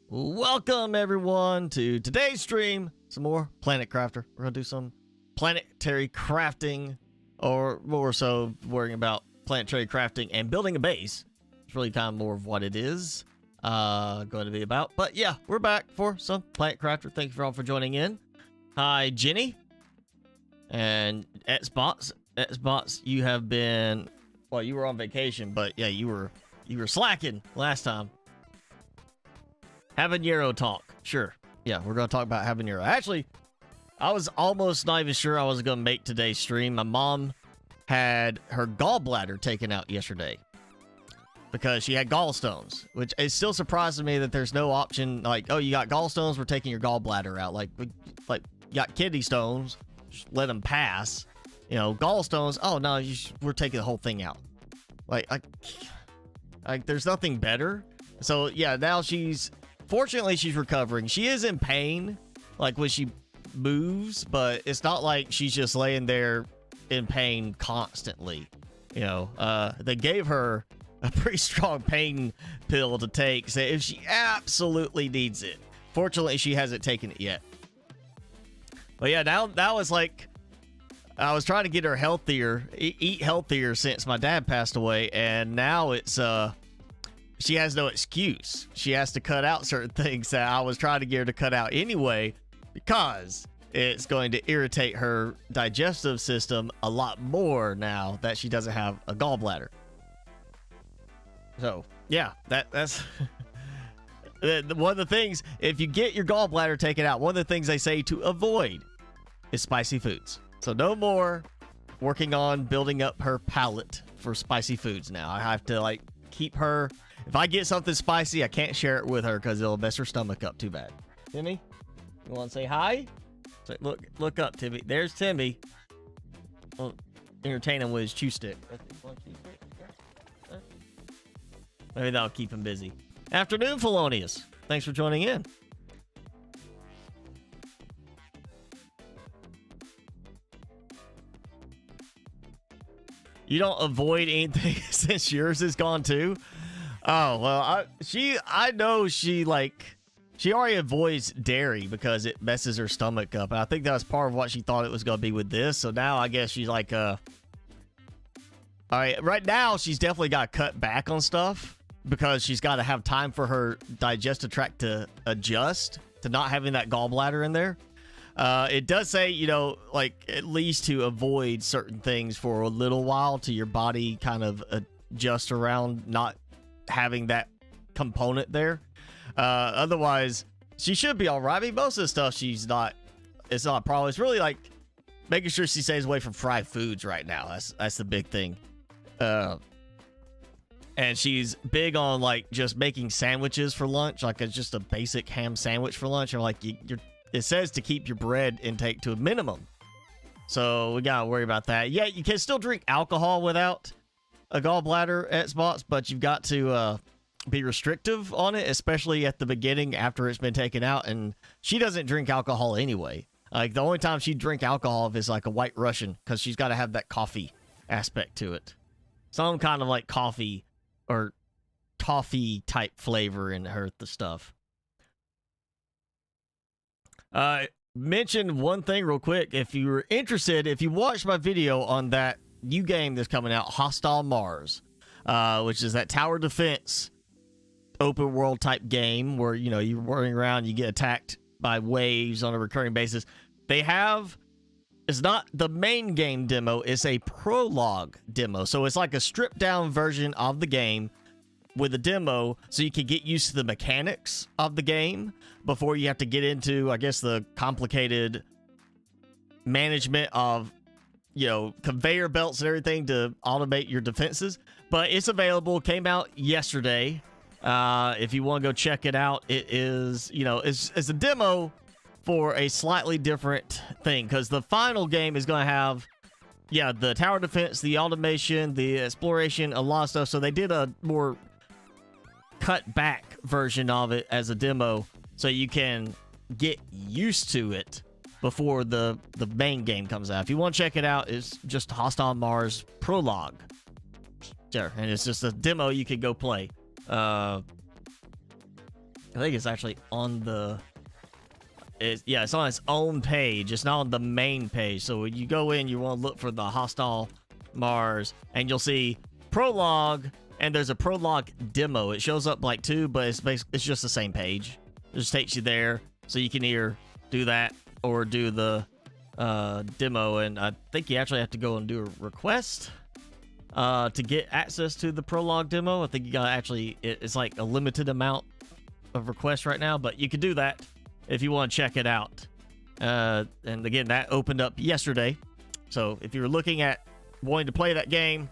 Welcome everyone to today's stream. Some more Planet Crafter. We're gonna do some planetary crafting, or more so worrying about planetary crafting and building a base. It's really kind of more of what it is going to be about. But yeah, we're back for some Planet Crafter. Thank you for all for joining in. Hi Jenny and Xbox. You have been, well, you were on vacation, but yeah, you were slacking last time. Habanero talk. Sure. Yeah, we're going to talk about habanero. Actually, I was almost not even sure I was going to make today's stream. My mom had her gallbladder taken out yesterday because she had gallstones, which it still surprises me that there's no option like, oh, you got gallstones, we're taking your gallbladder out. Like you got kidney stones, just let them pass. You know, gallstones, oh, no, we're taking the whole thing out. Like, there's nothing better. So, yeah, now fortunately, she's recovering. She is in pain, like when she moves, but it's not like she's just laying there in pain constantly. You know, they gave her a pretty strong pain pill to take, so if she absolutely needs it. Fortunately, she hasn't taken it yet. But yeah, now it's like I was trying to get her healthier, eat healthier since my dad passed away, and now it's she has no excuse. She has to cut out certain things that I was trying to get her to cut out anyway, because it's going to irritate her digestive system a lot more now that she doesn't have a gallbladder. So, yeah, that's one of the things, if you get your gallbladder taken out, one of the things they say to avoid is spicy foods. So no more working on building up her palate for spicy foods now. I have to, like, keep her... If I get something spicy, I can't share it with her because it'll mess her stomach up too bad. Timmy, you want to say hi? So look up, Timmy. There's Timmy. Well, entertain him with his chew stick. Maybe that'll keep him busy. Afternoon, Felonious. Thanks for joining in. You don't avoid anything since yours is gone too? Oh, well, I know she already avoids dairy because it messes her stomach up. And I think that was part of what she thought it was going to be with this. So now I guess she's like, all right, right now she's definitely got to cut back on stuff because she's got to have time for her digestive tract to adjust to not having that gallbladder in there. It does say, you know, like at least to avoid certain things for a little while to your body kind of adjust around not having that component there. Otherwise she should be all right. I mean, most of the stuff it's not a problem. It's really like making sure she stays away from fried foods right now. That's the big thing. And she's big on like just making sandwiches for lunch, like it's just a basic ham sandwich for lunch. And like it says to keep your bread intake to a minimum, so we gotta worry about that. Yeah, you can still drink alcohol without a gallbladder at spots, but you've got to be restrictive on it, especially at the beginning after it's been taken out. And she doesn't drink alcohol anyway. Like the only time she'd drink alcohol is like a White Russian, because she's got to have that coffee aspect to it, some kind of like coffee or toffee type flavor in the stuff. Mention one thing real quick. If you were interested, if you watched my video on that new game that's coming out, Hostile Mars, which is that tower defense open world type game where, you know, you're running around, you get attacked by waves on a recurring basis. It's not the main game demo, it's a prologue demo. So it's like a stripped down version of the game with a demo, so you can get used to the mechanics of the game before you have to get into, I guess, the complicated management of, you know, conveyor belts and everything to automate your defenses. But it's available, came out yesterday. If you want to go check it out, it is, you know, it's a demo for a slightly different thing, because the final game is going to have, yeah, the tower defense, the automation, the exploration, a lot of stuff. So they did a more cut back version of it as a demo, so you can get used to it before the main game comes out. If you want to check it out, it's just Hostile Mars Prologue. There, and it's just a demo you can go play. I think it's actually on the... yeah, it's on its own page. It's not on the main page. So when you go in, you want to look for the hostile Mars, and you'll see prologue, and there's a prologue demo. It shows up like 2, but it's just the same page. It just takes you there, so you can either do that or do the demo. And I think you actually have to go and do a request to get access to the prologue demo. I think you gotta actually, it's like a limited amount of requests right now, but you can do that if you want to check it out. And again, that opened up yesterday. So if you're looking at wanting to play that game,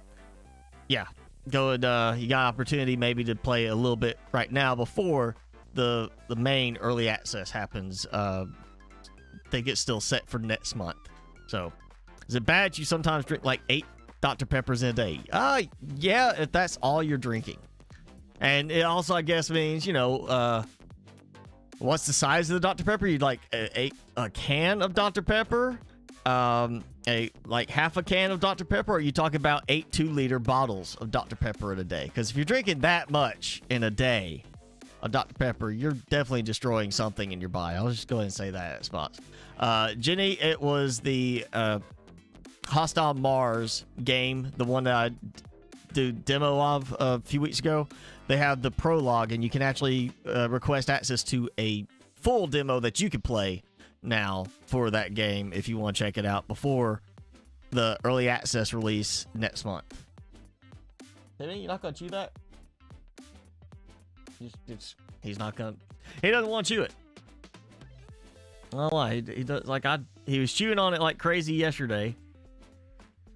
yeah, go and you got opportunity maybe to play a little bit right now before the main early access happens. I think it's still set for next month. So is it bad you sometimes drink like 8 Dr. Peppers in a day? Yeah, if that's all you're drinking. And it also, I guess, means, you know, what's the size of the Dr. Pepper? You'd like a can of Dr. Pepper? Like half a can of Dr. Pepper? Or are you talking about 8 2-liter bottles of Dr. Pepper in a day? Because if you're drinking that much in a day of Dr. Pepper, you're definitely destroying something in your body. I'll just go ahead and say that at spots. Jenny, it was the Hostile Mars game, the one that I did demo of a few weeks ago. They have the prologue, and you can actually request access to a full demo that you can play now for that game if you want to check it out before the early access release next month. Hey, you're not gonna chew that? He's not gonna. He doesn't want to chew it. I don't know why. He does. Like he was chewing on it like crazy yesterday,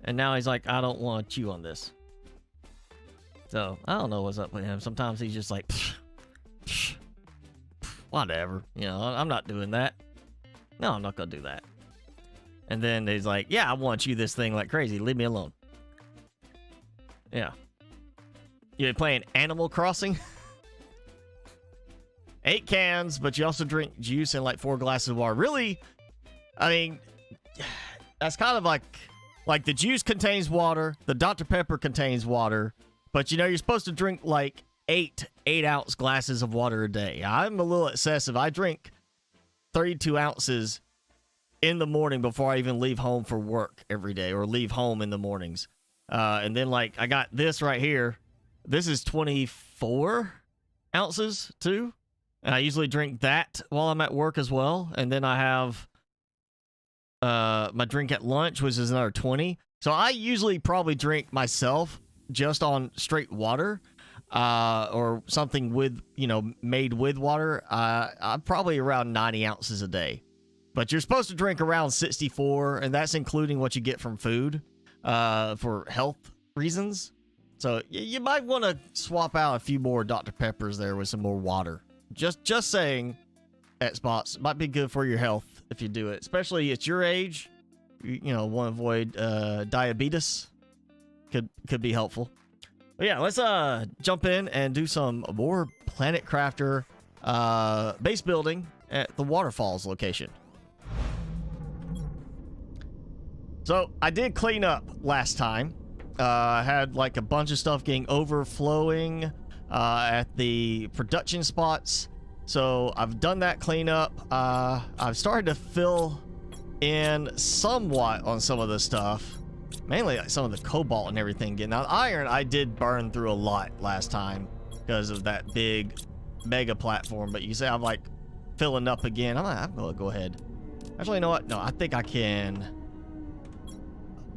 and now he's like, I don't want to chew on this. So I don't know what's up with him. Sometimes he's just like, whatever. You know, I'm not doing that. No, I'm not gonna do that. And then he's like, yeah, I want you this thing like crazy. Leave me alone. Yeah. You been playing Animal Crossing? 8 cans, but you also drink juice and like 4 glasses of water. Really? I mean, that's kind of like the juice contains water, the Dr. Pepper contains water, but you know, you're supposed to drink like 8 8-ounce glasses of water a day. I'm a little excessive. I drink 32 ounces in the morning before I even leave home for work every day, or leave home in the mornings. And then like I got this right here. This is 24 ounces too. And I usually drink that while I'm at work as well. And then I have my drink at lunch, which is another 20. So I usually probably drink myself just on straight water, or something with, you know, made with water. I'm probably around 90 ounces a day. But you're supposed to drink around 64, and that's including what you get from food, for health reasons. So you might want to swap out a few more Dr. Peppers there with some more water. Just saying, at spots, might be good for your health if you do it, especially at your age. You know, want to avoid diabetes. Could be helpful. But yeah, let's jump in and do some more Planet Crafter base building at the Waterfalls location. So I did clean up last time. I had like a bunch of stuff getting overflowing at the production spots. So I've done that cleanup. I've started to fill in somewhat on some of the stuff. Mainly like some of the cobalt and everything. Now, iron I did burn through a lot last time because of that big mega platform. But you say I'm like filling up again. I'm gonna go ahead. Actually, you know what? No, I think I can.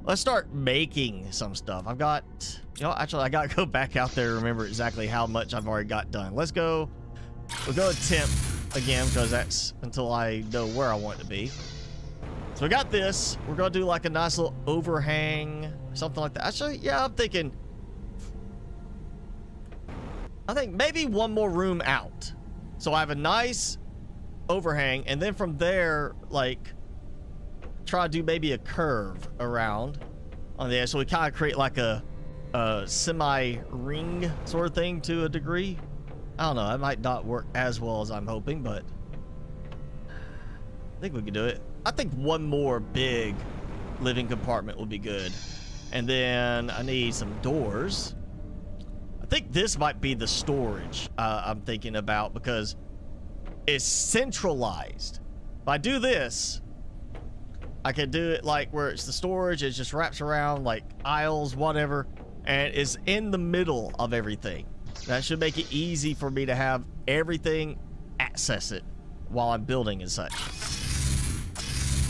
Let's start making some stuff. I've got, you know, actually I gotta go back out there to remember exactly how much I've already got done. Let's go. We'll go to temp again because that's until I know where I want it to be. So we got this. We're gonna do like a nice little overhang, something like that. Actually, yeah, I'm thinking. I think maybe one more room out. So I have a nice overhang, and then from there, like, try to do maybe a curve around on the edge, so we kind of create like a semi-ring sort of thing to a degree. I don't know, that might not work as well as I'm hoping, but I think we can do it. I think one more big living compartment would be good. And then I need some doors. I think this might be the storage I'm thinking about, because is centralized. If I do this, I can do it like where it's the storage, it just wraps around like aisles, whatever, and is in the middle of everything. That should make it easy for me to have everything access it while I'm building and such.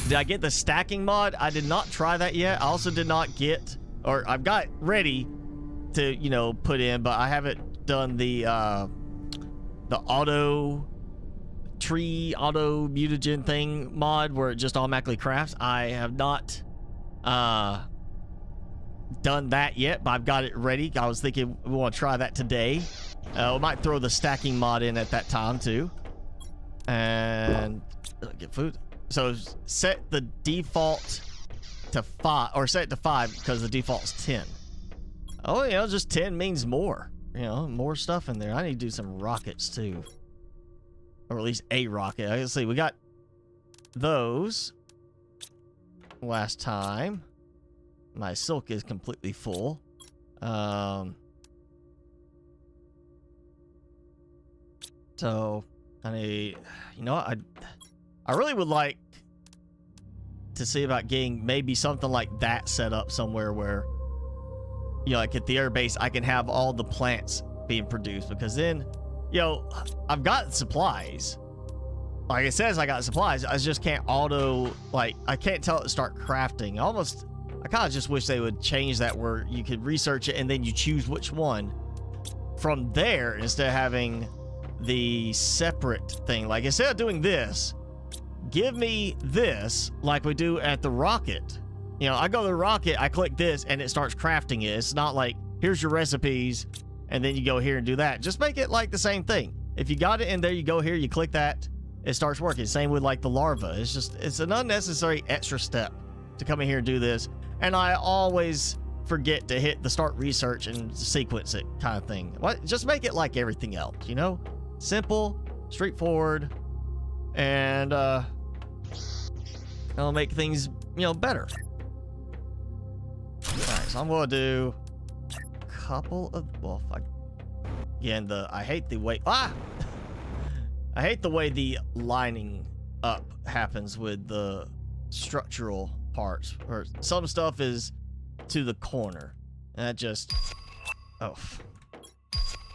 Did I get the stacking mod? I did not try that yet. I also did not get, or I've got ready to, you know, put in, but I haven't done the auto tree, auto mutagen thing mod where it just automatically crafts. I have not done that yet, but I've got it ready. I was thinking we want to try that today. We might throw the stacking mod in at that time too. And get food. So set the default to 5, or set it to 5 because the default's 10. Oh, you know, just 10 means more. You know, more stuff in there. I need to do some rockets too. Or at least a rocket. I can see we got those last time. My silk is completely full. So I need, you know, I really would like to see about getting maybe something like that set up somewhere where, you know, like at the air base, I can have all the plants being produced, because then, you know, I've got supplies. Like it says I got supplies. I just can't auto, like, I can't tell it to start crafting. Almost, I kind of just wish they would change that where you could research it and then you choose which one from there instead of having the separate thing. Like instead of doing this, give me this like we do at the rocket. You know, I go to the rocket, I click this, and it starts crafting it. It's not like, here's your recipes, and then you go here and do that. Just make it like the same thing. If you got it in there, you go here, you click that, it starts working. Same with like the larva. It's just, it's an unnecessary extra step to come in here and do this. And I always forget to hit the start research and sequence it kind of thing. What? Just make it like everything else, you know? Simple, straightforward, and it'll make things, you know, better. Alright, so I'm gonna do a couple of, well, again, I hate the way, I hate the way the lining up happens with the structural parts, or some stuff is to the corner, and that just, oh,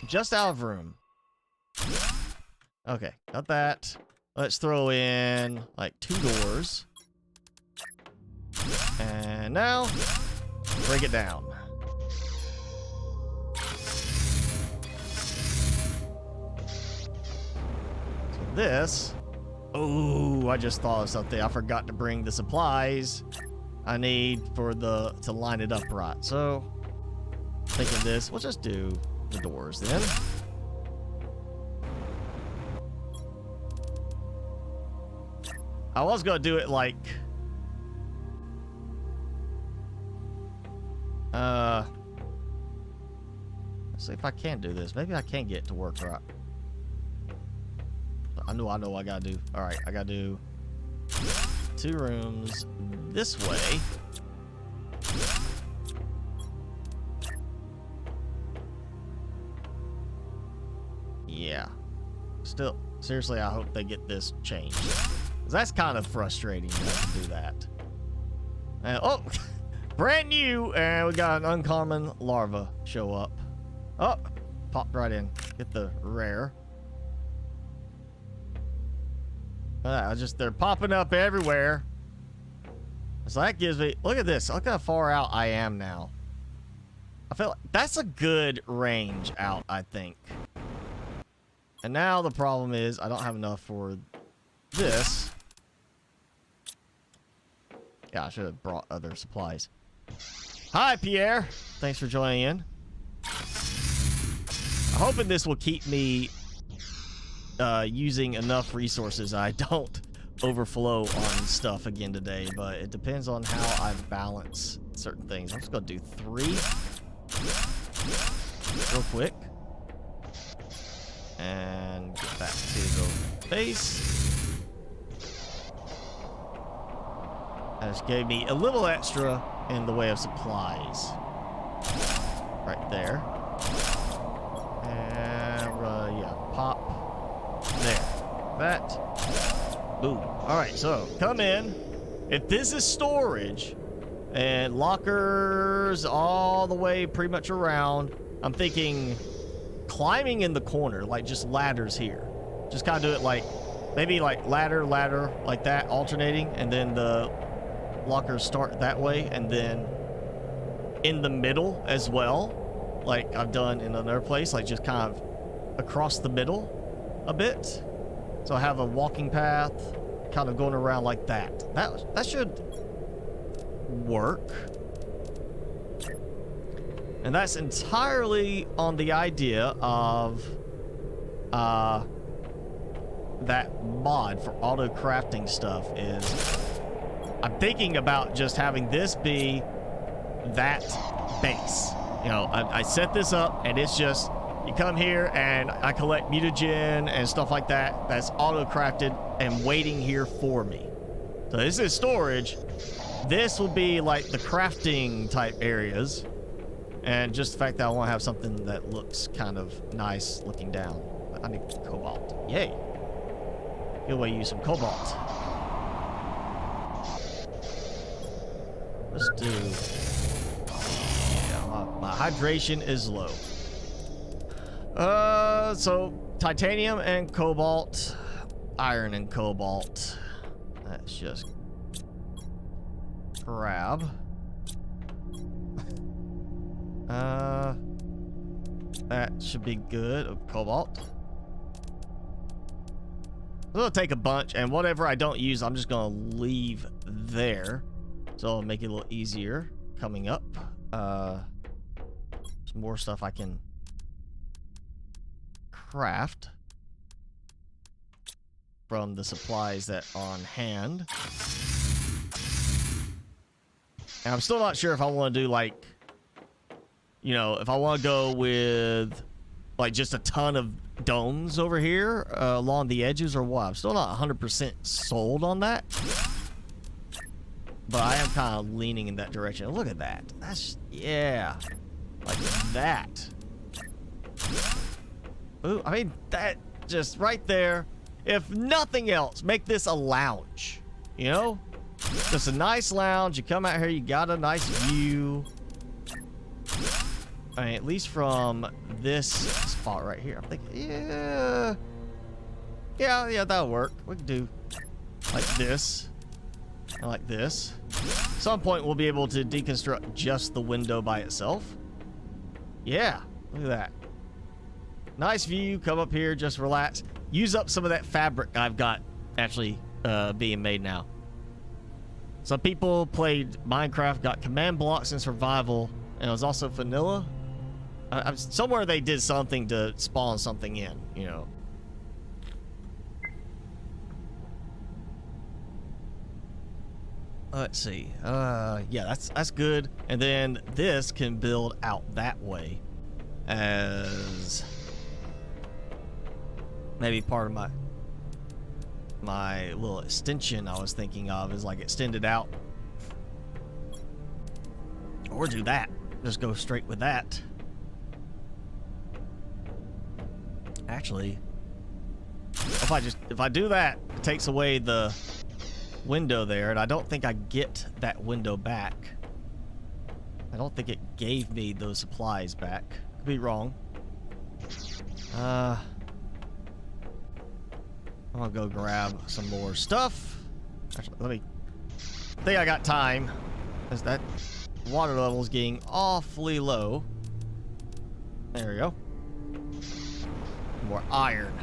just out of room. Okay, got that. Let's throw in like 2 doors. And now, break it down. So this, oh, I just thought of something. I forgot to bring the supplies I need for to line it up right. So, thinking this, we'll just do the doors then. I was gonna do it like, let's see if I can do this. Maybe I can get it to work right. I know I gotta do. All right, I gotta do 2 rooms this way. Yeah. Still, seriously, I hope they get this changed. That's kind of frustrating to have to do that. Oh, brand new, and we got an uncommon larva show up. Oh, popped right in. Get the rare. They're popping up everywhere. So that gives me, look at this. Look how far out I am now. I feel like that's a good range out, I think. And now the problem is I don't have enough for this. Yeah, I should have brought other supplies. Hi, Pierre. Thanks for joining in. I'm hoping this will keep me using enough resources I don't overflow on stuff again today, but it depends on how I balance certain things. I'm just gonna do 3 real quick and get back to the base. That just gave me a little extra in the way of supplies right there. And we're gonna, yeah, pop there. like that. Boom. All right, so come in. If this is storage and lockers all the way pretty much around, I'm thinking climbing in the corner, like just ladders here. Just kind of do it like, maybe like ladder, like that, alternating, and then the lockers start that way, and then in the middle as well, like I've done in another place, like just kind of across the middle a bit. So I have a walking path kind of going around like that. That should work. And that's entirely on the idea of that mod for auto crafting stuff. Is I'm thinking about just having this be that base. You know, I set this up and it's just, you come here and I collect mutagen and stuff like that. That's auto crafted and waiting here for me. So this is storage. This will be like the crafting type areas. And just the fact that I want to have something that looks kind of nice looking down. I need cobalt. Yay. Good way to use some cobalt. Let's do... Yeah, my hydration is low. So titanium and cobalt, iron and cobalt. Let's just grab. That should be good. Cobalt. It'll take a bunch, and whatever I don't use, I'm just gonna leave there. So it'll make it a little easier coming up. Some more stuff I can craft from the supplies that are on hand. And I'm still not sure if I want to do like, you know, if I want to go with like just a ton of domes over here along the edges or what. I'm still not 100% sold on that, but I am kind of leaning in that direction. Look at that. That's, yeah, like that. Ooh, I mean, that just right there. If nothing else, make this a lounge, you know? Just a nice lounge. You come out here, you got a nice view. I mean, at least from this spot right here. I'm thinking, yeah, that'll work. We can do like this and like this. At some point, we'll be able to deconstruct just the window by itself. Yeah, look at that. Nice view. Come up here, just relax. Use up some of that fabric I've got actually being made now. Some people played Minecraft, got command blocks in survival, and it was also vanilla. Somewhere they did something to spawn something in, you know. Let's see. Yeah, that's good. And then this can build out that way as maybe part of my little extension I was thinking of, is like extend it out. Or do that. Just go straight with that. Actually, if I do that, it takes away the window there, and I don't think I get that window back. I don't think it gave me those supplies back. Could be wrong. I'm gonna go grab some more stuff. Actually, I think I got time, because that water level is getting awfully low. There we go. More iron.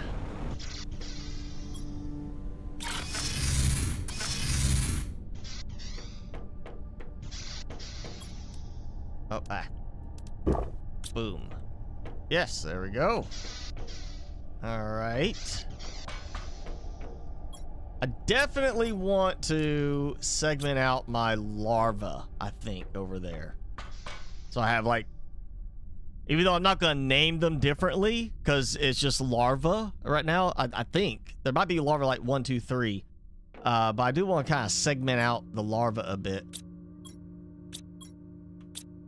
Oh, boom. Yes, there we go. All right. I definitely want to segment out my larva, I think, over there. So I have like, even though I'm not going to name them differently, because it's just larva right now, I think. There might be larva like 1, 2, 3. But I do want to kind of segment out the larva a bit.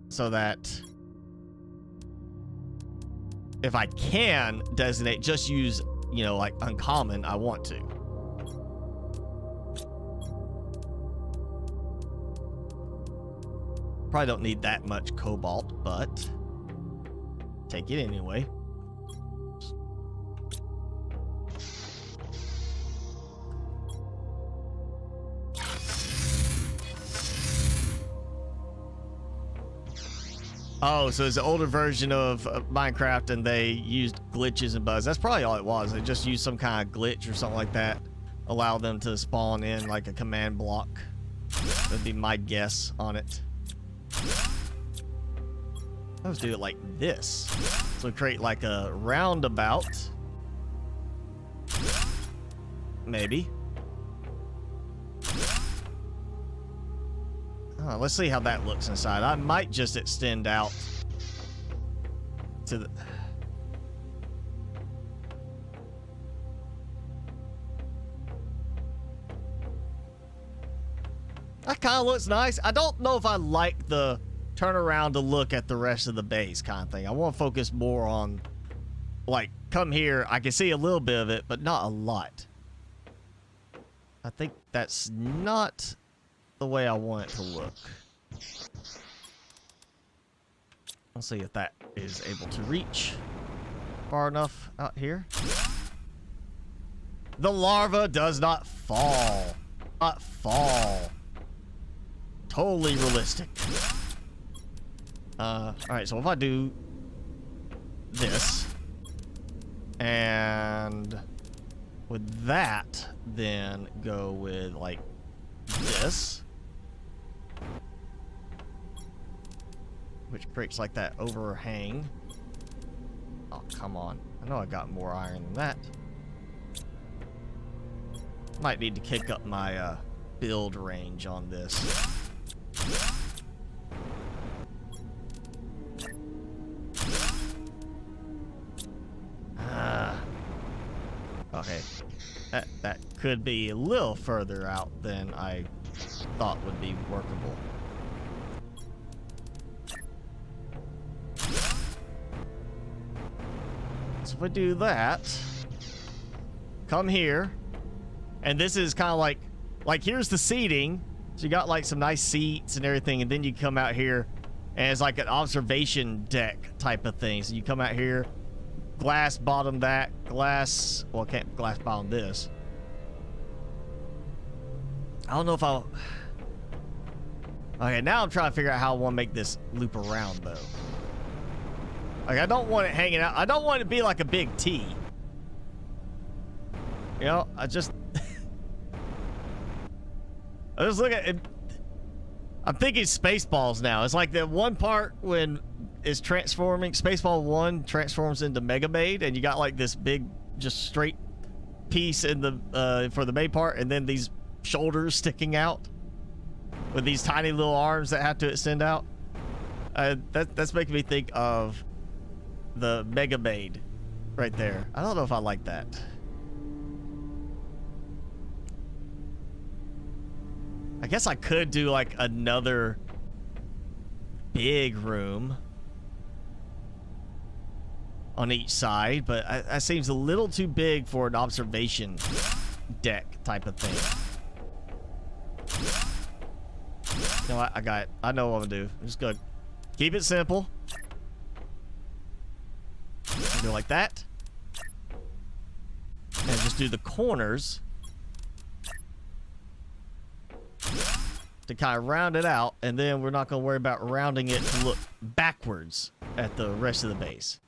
So that if I can designate, just use you know, like uncommon, I want to. Probably don't need that much cobalt, but take it anyway. Oh, so it's an older version of Minecraft and they used glitches and bugs. That's probably all it was. They just used some kind of glitch or something like that. Allow them to spawn in like a command block. That'd be my guess on it. Let's do it like this. So create like a roundabout. Maybe. Let's see how that looks inside. I might just extend out to the... That kind of looks nice. I don't know if I like the turn around to look at the rest of the base kind of thing. I want to focus more on, like, come here. I can see a little bit of it, but not a lot. I think that's not the way I want it to look. Let's see if that is able to reach far enough out here. The larva does not fall. Not fall. Totally realistic. Alright, so if I do this and with that, then go with like this, which creates like that overhang. Oh, come on. I know I got more iron than that. Might need to kick up my build range on this. Okay. That could be a little further out than I thought would be workable. So if we do that, come here, and this is kind of like here's the seating. So you got like some nice seats and everything, and then you come out here, and it's like an observation deck type of thing. So you come out here, glass bottom that, glass, well, I can't glass bottom this. I don't know if I'll... Okay, now I'm trying to figure out how I want to make this loop around, though. Like, I don't want it hanging out. I don't want it to be like a big T. You know, I just look at it. I'm thinking Spaceballs now. It's like the one part when it's transforming, Spaceball 1 transforms into Mega Maid, and you got like this big, just straight piece in the for the main part, and then these shoulders sticking out with these tiny little arms that have to extend out. That's making me think of the Mega Maid right there. I don't know if I like that. I guess I could do like another big room on each side, but that seems a little too big for an observation deck type of thing. You know what? I got it. I know what I'm gonna do. I'm just gonna keep it simple. Do it like that. And just do the corners to kind of round it out, and then we're not going to worry about rounding it to look backwards at the rest of the base.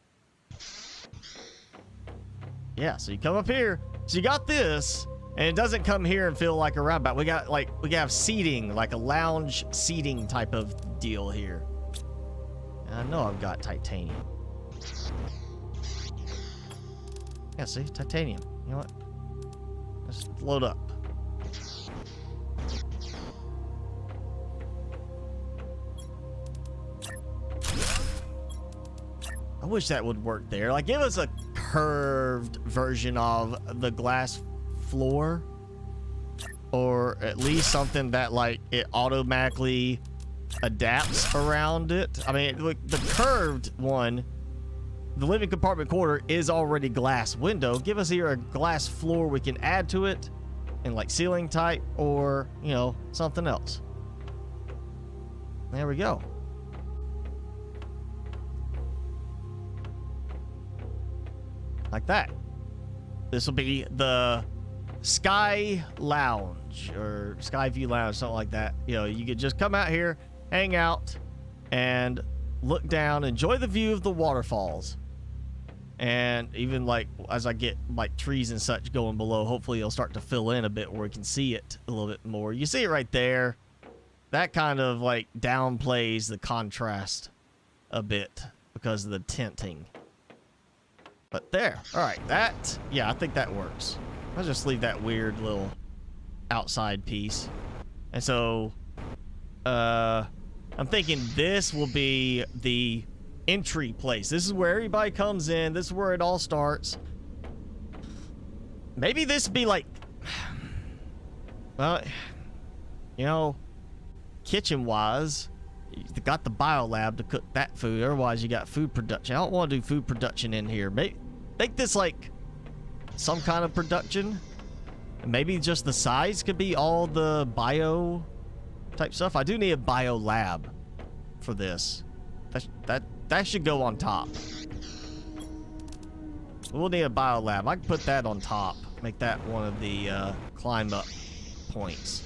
Yeah, so you come up here. So you got this, and it doesn't come here and feel like a roundabout. We got have seating, like a lounge seating type of deal here. And I know I've got titanium. Yeah, see? Titanium. You know what? Let's load up. I wish that would work there. Like, give us a curved version of the glass floor. Or at least something that, like, it automatically adapts around it. I mean, look, the curved one the living compartment corner is already glass window. Give us here a glass floor we can add to it in like ceiling type or, you know, something else. There we go. Like that. This will be the Sky Lounge or Sky View Lounge, something like that. You know, you could just come out here, hang out, and look down, enjoy the view of the waterfalls. And even like as I get like trees and such going below, hopefully it'll start to fill in a bit where we can see it a little bit more. You see it right there. That kind of like downplays the contrast a bit because of the tinting. But there. All right. That, yeah, I think that works. I'll just leave that weird little outside piece. And so, I'm thinking this will be the entry place. This is where everybody comes in. This is where it all starts. Maybe this would be like, well, you know, kitchen-wise, you got the biolab to cook that food. Otherwise, you got food production. I don't want to do food production in here. Make this like some kind of production. Maybe just the size could be all the bio type stuff. I do need a bio lab for this. That should go on top. We'll need a bio lab. I can put that on top. Make that one of the climb up points.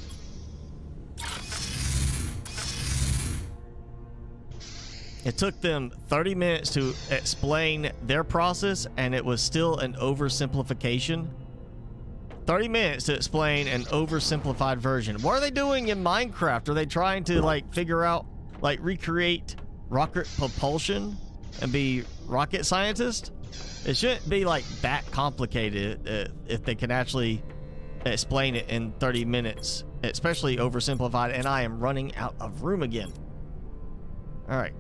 It took them 30 minutes to explain their process, and it was still an oversimplification. 30 minutes to explain an oversimplified version. What are they doing in Minecraft? Are they trying to like figure out, like recreate rocket propulsion and be rocket scientists? It shouldn't be like that complicated if they can actually explain it in 30 minutes, especially oversimplified. And I am running out of room again. All right.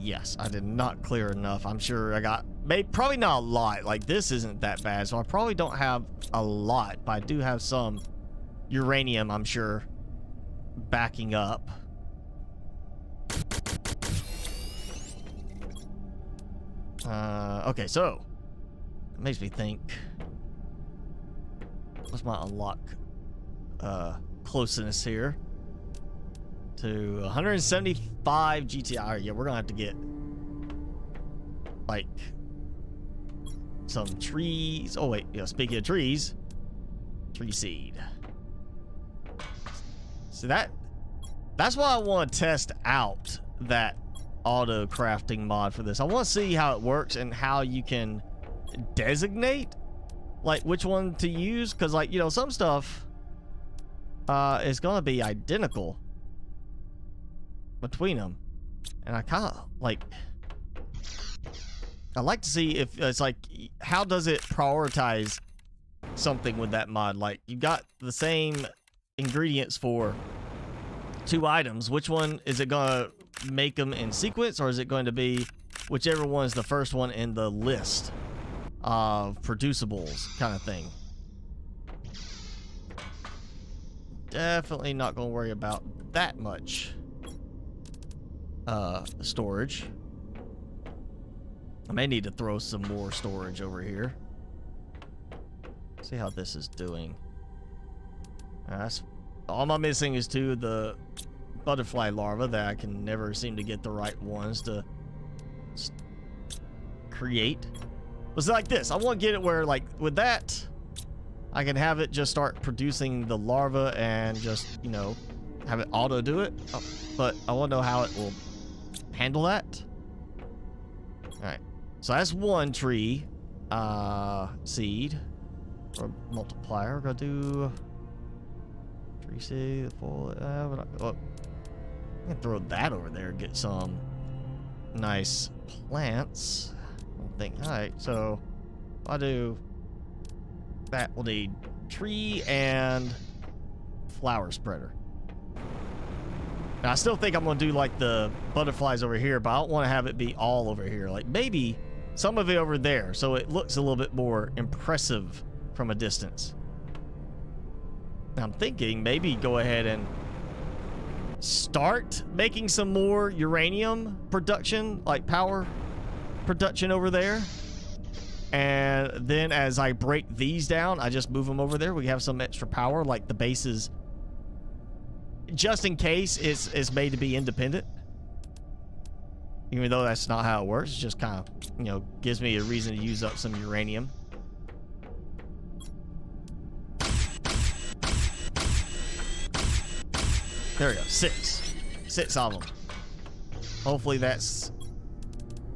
Yes, I did not clear enough. I'm sure I got probably not a lot. Like this isn't that bad, so I probably don't have a lot, but I do have some uranium, I'm sure, backing up. Okay, so it makes me think. What's my unlock closeness here? To 175 GTI. Yeah, we're gonna have to get like some trees. Oh wait, yeah, speaking of trees, tree seed. So that's why I want to test out that auto crafting mod for this. I want to see how it works and how you can designate like which one to use, because like, you know, some stuff is gonna be identical between them, and I kind of like, I like to see if it's like, how does it prioritize something with that mod? Like, you got the same ingredients for 2 items. Which one is it gonna make them in sequence, or is it going to be whichever one is the first one in the list of producibles kind of thing? Definitely not gonna worry about that much storage. I may need to throw some more storage over here. See how this is doing. That's all I'm missing is the butterfly larvae that I can never seem to get the right ones to create. It's like this. I want to get it where, like, with that, I can have it just start producing the larva and just, you know, have it auto do it. Oh, but I want to know how it will handle that. All right. So that's one tree seed or multiplier. We're gonna do tree seed. Oh, I'm gonna throw that over there. Get some nice plants. I think. All right. So if I do that, we'll need tree and flower spreader. Now, I still think I'm going to do like the butterflies over here, but I don't want to have it be all over here. Like maybe some of it over there, so it looks a little bit more impressive from a distance. Now, I'm thinking maybe go ahead and start making some more uranium production, like power production over there. And then as I break these down, I just move them over there. We have some extra power, like the bases, just in case it's made to be independent. Even though that's not how it works, it just kind of, you know, gives me a reason to use up some uranium. There we go, 6 of them. Hopefully that's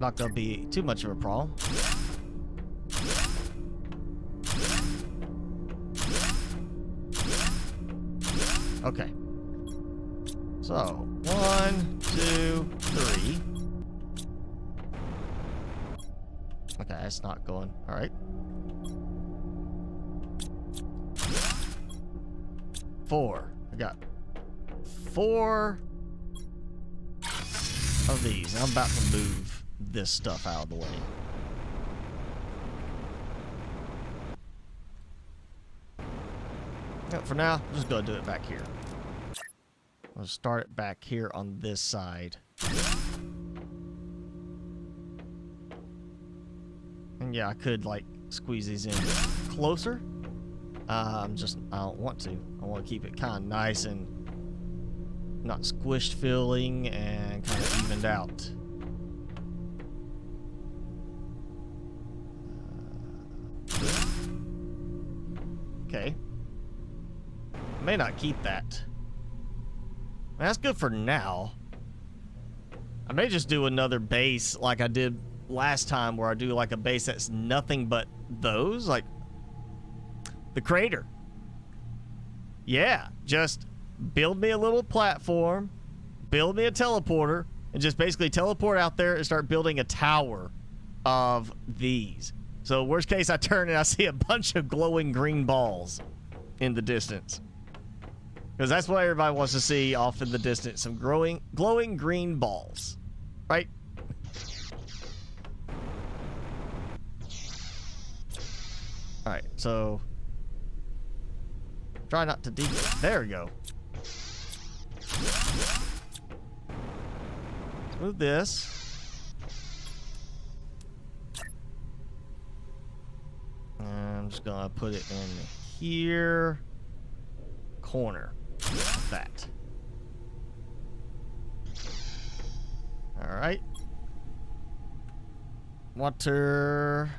not gonna be too much of a problem. Okay. So, 1, 2, 3. Okay, that's not going. All right. 4. I got 4 of these. I'm about to move this stuff out of the way. But for now, I'm just gonna do it back here. I'll start it back here on this side. And yeah, I could like squeeze these in closer. I don't want to. I want to keep it kind of nice and not squished feeling and kind of evened out. Okay. I may not keep that. That's good for now. I may just do another base like I did last time, where I do like a base that's nothing but those, like the crater. Yeah, just build me a little platform, build me a teleporter, and just basically teleport out there and start building a tower of these. So worst case, I turn and I see a bunch of glowing green balls in the distance. Because that's what everybody wants to see off in the distance, some glowing green balls, right? All right, so try not to there we go. Let's move this. And I'm just gonna put it in here, corner, like that. All right. Waterfalls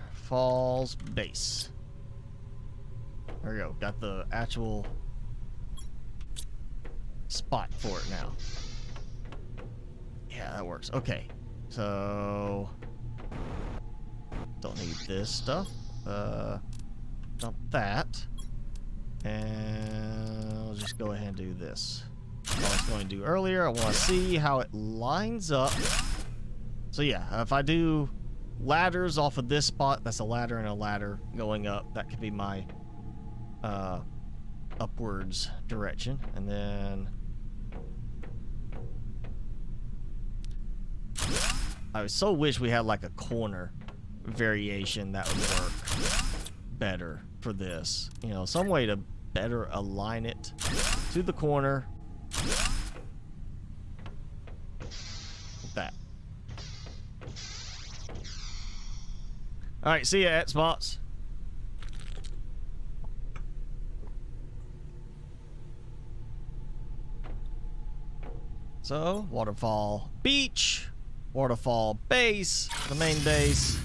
base. There we go. Got the actual spot for it now. Yeah, that works. Okay. So don't need this stuff. Dump that. And I'll just go ahead and do this. What I was going to do earlier, I want to see how it lines up. So yeah, if I do ladders off of this spot, that's a ladder and a ladder going up. That could be my upwards direction. And then I so wish we had like a corner variation that would work better for this. You know, some way to better align it to the corner. Like that. All right, see ya at spots. So, waterfall beach, waterfall base, the main base.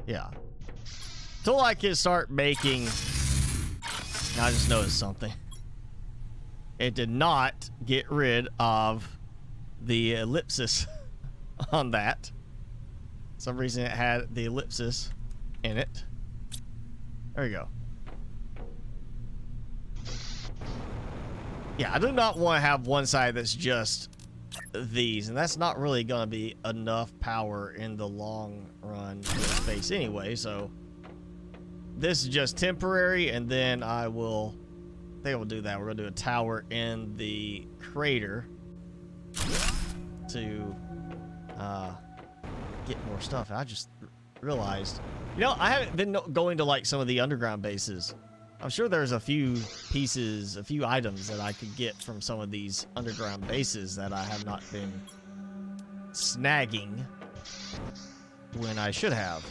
Yeah. Till I can start making... I just noticed something. It did not get rid of the ellipsis on that. For some reason it had the ellipsis in it. There you go. Yeah, I do not want to have one side that's just these, and that's not really going to be enough power in the long run in space anyway, so this is just temporary, and then I think we'll do that. We're going to do a tower in the crater to get more stuff. I just realized, you know, I haven't been going to like some of the underground bases I'm sure there's a few pieces, a few items that I could get from some of these underground bases that I have not been snagging when I should have.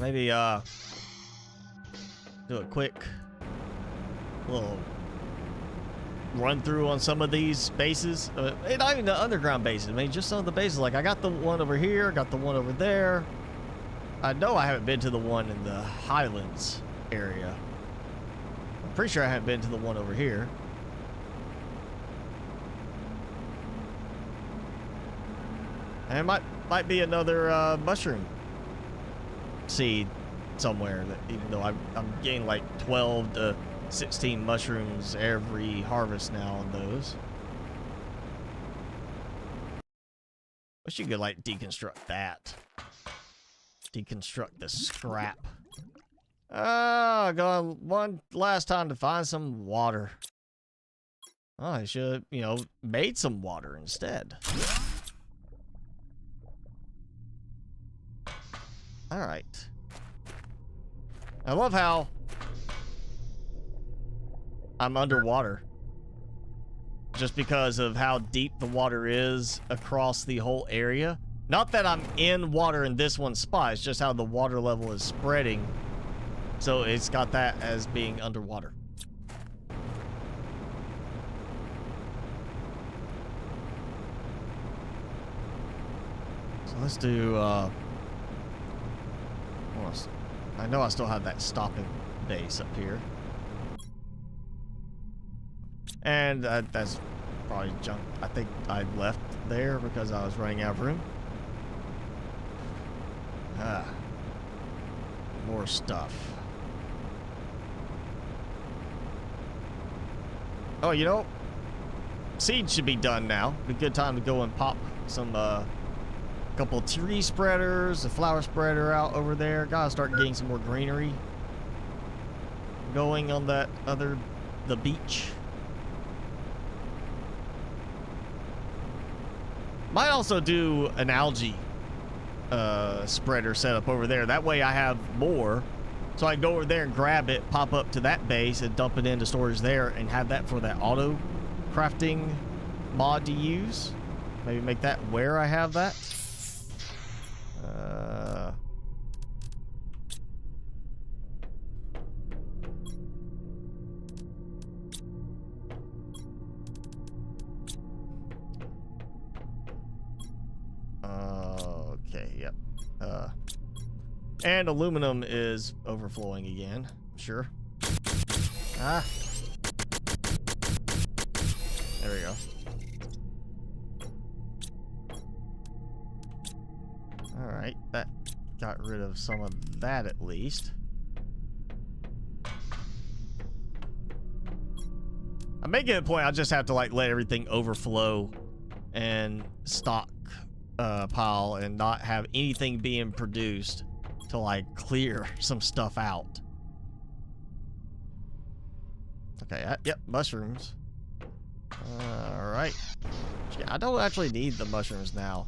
Maybe, do a quick little run through on some of these bases. Not even the underground bases. I mean, just some of the bases. Like, I got the one over here, got the one over there. I know I haven't been to the one in the Highlands area. I'm pretty sure I haven't been to the one over here. And it might be another mushroom seed somewhere. That even though I'm getting like 12 to 16 mushrooms every harvest now on those. Wish you could like deconstruct that. Deconstruct the scrap. Going one last time to find some water. Oh, I should, you know, made some water instead. Alright. I love how I'm underwater. Just because of how deep the water is across the whole area. Not that I'm in water in this one spot, it's just how the water level is spreading. So it's got that as being underwater. So let's do, I know I still have that stopping base up here. And that's probably junk. I think I left there because I was running out of room. More stuff. Oh, you know, seeds should be done now. Be a good time to go and pop some, couple tree spreaders, a flower spreader out over there. Gotta start getting some more greenery going on that the beach. Might also do an algae spreader setup over there. That way I have more. So I can go over there and grab it, pop up to that base and dump it into storage there and have that for that auto crafting mod to use. Maybe make that where I have that. Okay, yep. And aluminum is overflowing again. Sure. Ah. There we go. Alright, that got rid of some of that at least. I'm making a point, I just have to like let everything overflow and stock pile and not have anything being produced to like clear some stuff out. Okay, yep, mushrooms. Alright. Yeah, I don't actually need the mushrooms now.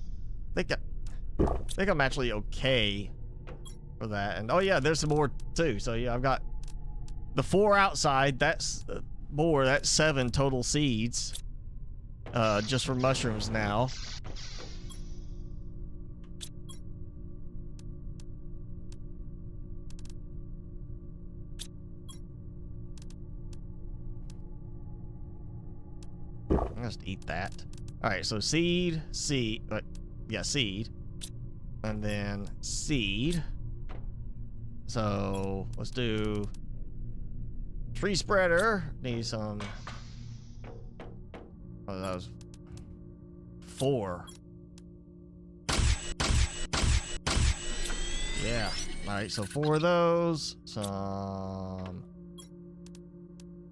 I think I'm actually okay for that. And oh yeah, there's some more too. So yeah, I've got the 4 outside. That's more. That's 7 total seeds. Just for mushrooms now. I'll just eat that. All right, so seed, yeah, seed. And then seed. So let's do tree spreader. Need some. Oh, that was 4. Yeah. All right. So 4 of those. Some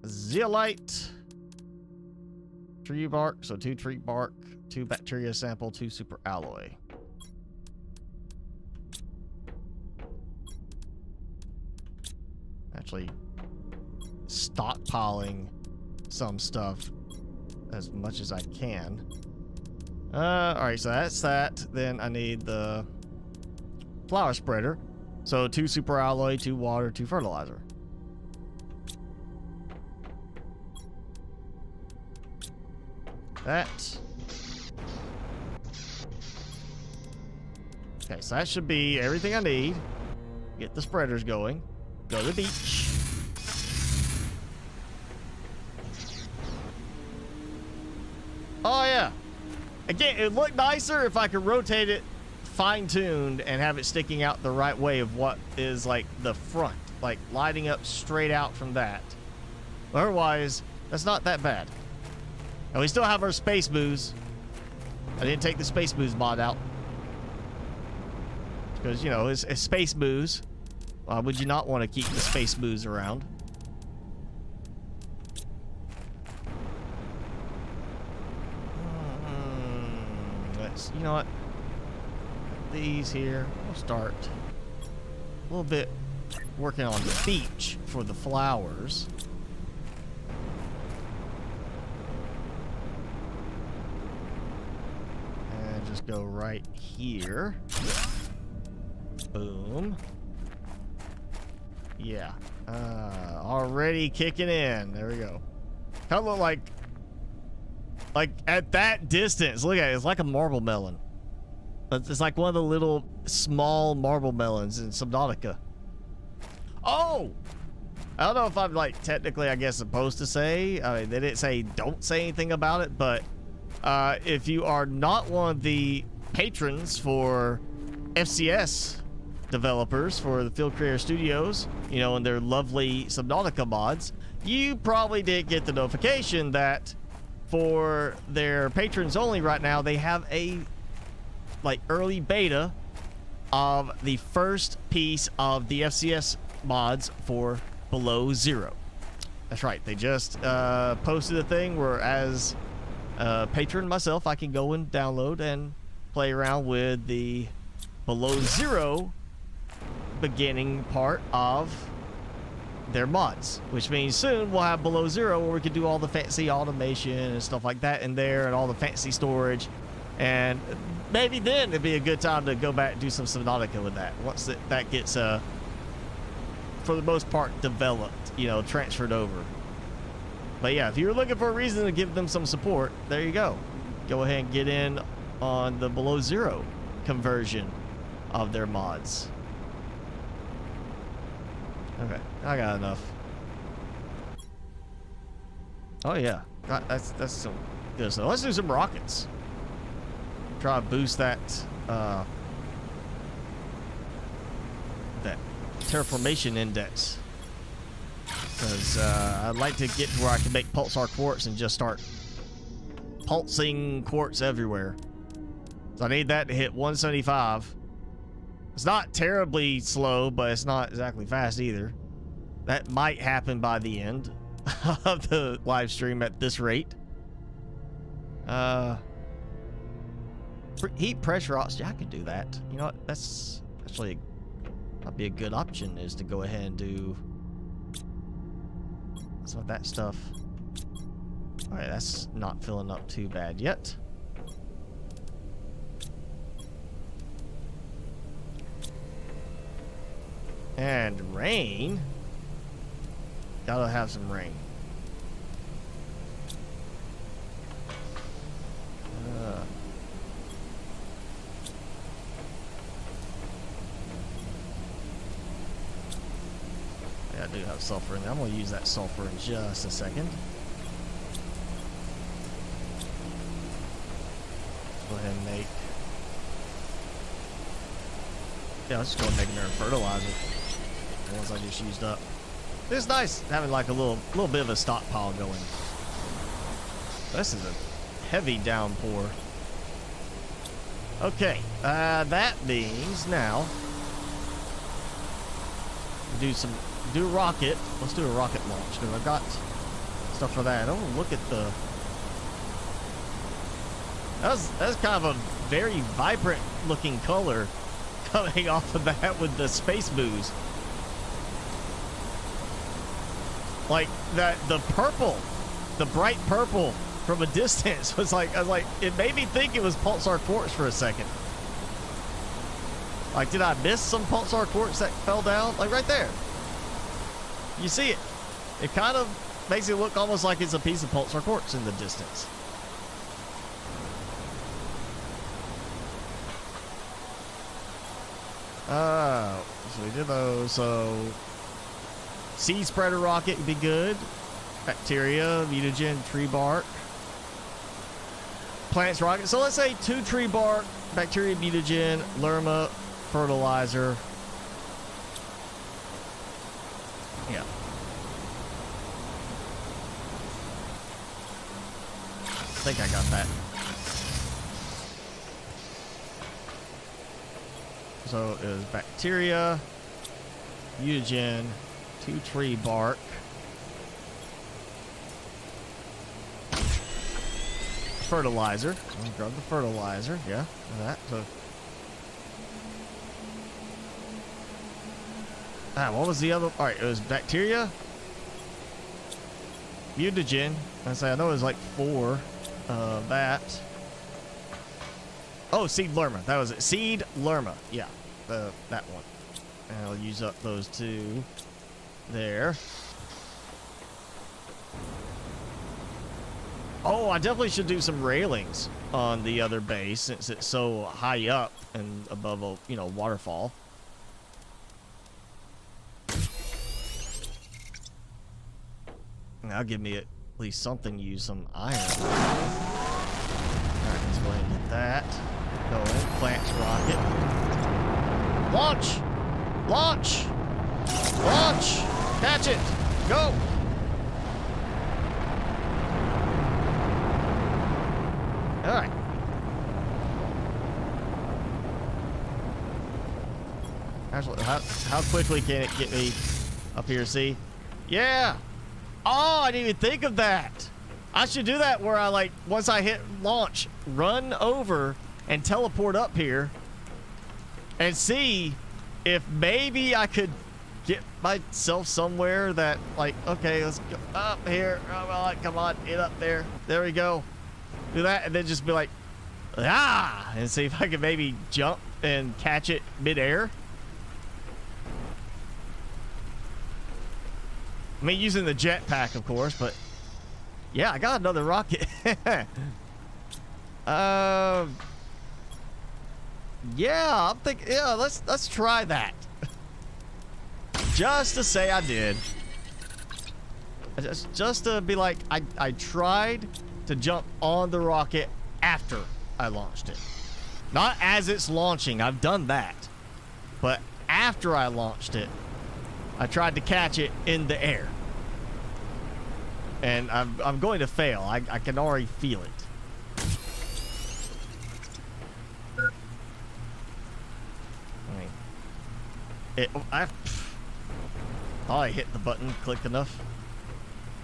zeolite. Tree bark. So 2 tree bark. 2 bacteria sample. 2 super alloy. Actually stockpiling some stuff as much as I can. Alright, so that's that. Then I need the flower spreader. So 2 super alloy, 2 water, 2 fertilizer. That. Okay, so that should be everything I need. Get the spreaders going. Go to the beach. Oh yeah. Again, it'd look nicer if I could rotate it fine-tuned and have it sticking out the right way of what is like the front, like lighting up straight out from that. Otherwise, that's not that bad. And we still have our space booze. I didn't take the space booze mod out because, you know, it's space booze. Why would you not want to keep the space booze around? Let's, you know what? These here, we'll start a little bit working on the beach for the flowers. And just go right here. Boom. Yeah. Already kicking in. There we go. Kind of look like at that distance, look at it. It's like a marble melon. It's like one of the little small marble melons in Subnautica. Oh! I don't know if I'm like technically, I guess, supposed to say. I mean, they didn't say don't say anything about it, but if you are not one of the patrons for FCS developers for the Field Creator Studios, you know, and their lovely Subnautica mods, you probably did get the notification that for their patrons only right now, they have a like early beta of the first piece of the FCS mods for Below Zero. That's right, they just posted a thing where as a patron myself, I can go and download and play around with the Below Zero beginning part of their mods, which means soon we'll have Below Zero where we can do all the fancy automation and stuff like that in there and all the fancy storage, and maybe then it'd be a good time to go back and do some Subnautica with that once that gets for the most part developed, you know, transferred over. But yeah, if you're looking for a reason to give them some support, there you go. Go ahead and get in on the Below Zero conversion of their mods. Okay, I got enough. Oh yeah, that's some good stuff. Let's do some rockets. Try to boost that that terraformation index, because I'd like to get to where I can make pulsar quartz and just start pulsing quartz everywhere. So I need that to hit 175. It's not terribly slow, but it's not exactly fast either. That might happen by the end of the live stream at this rate. Heat pressure oxygen, I could do that. You know what? That's actually might be a good option, is to go ahead and do some of that stuff. All right, that's not filling up too bad yet. And rain. Gotta have some rain. Yeah, I do have sulfur in there. I'm gonna use that sulfur in just a second. Go ahead and make. Yeah, let's just go and make another fertilizer. The ones I just used up. It's nice having like a little bit of a stockpile going. This is a heavy downpour. Okay, that means now do a rocket. Let's do a rocket launch because I've got stuff for that. Oh, look at the. That's kind of a very vibrant looking color coming off of that with the space booze. Like that, the purple, the bright purple from a distance was like, I was like, it made me think it was pulsar quartz for a second. Like, did I miss some pulsar quartz that fell down? Like, right there. You see it. It kind of makes it look almost like it's a piece of pulsar quartz in the distance. So we did those. So, seed spreader rocket would be good. Bacteria, mutagen, tree bark. Plants rocket. So let's say 2 tree bark, bacteria, mutagen, lerma, fertilizer. Yeah. I think I got that. So it was bacteria, mutagen, 2 tree bark. Fertilizer. I'll grab the fertilizer. Yeah, that. So, what was the other? All right, it was bacteria, mutagen. I know it was like 4. That. Oh, seed lerma. That was it. Seed lerma. Yeah, that one. And I'll use up those 2 there. Oh, I definitely should do some railings on the other base since it's so high up and above a, you know, waterfall. That'll give me at least something to use some iron. Alright, let's go ahead and get that going. Plants rocket. Launch! Launch! Launch! Catch it! Go! Alright. Actually, how quickly can it get me up here, see? Yeah! Oh, I didn't even think of that! I should do that where I, like, once I hit launch, run over and teleport up here and see if maybe I could get myself somewhere that, like, okay, let's go up here. Oh, come on, get up there. There we go. Do that and then just be like, and see if I can maybe jump and catch it midair. I mean, using the jetpack, of course, but yeah, I got another rocket. Yeah, I'm thinking, yeah, let's try that. Just to say I did. Just to be like, I tried to jump on the rocket after I launched it. Not as it's launching, I've done that. But after I launched it, I tried to catch it in the air. And I'm going to fail. I can already feel it. I thought I hit the button, clicked enough.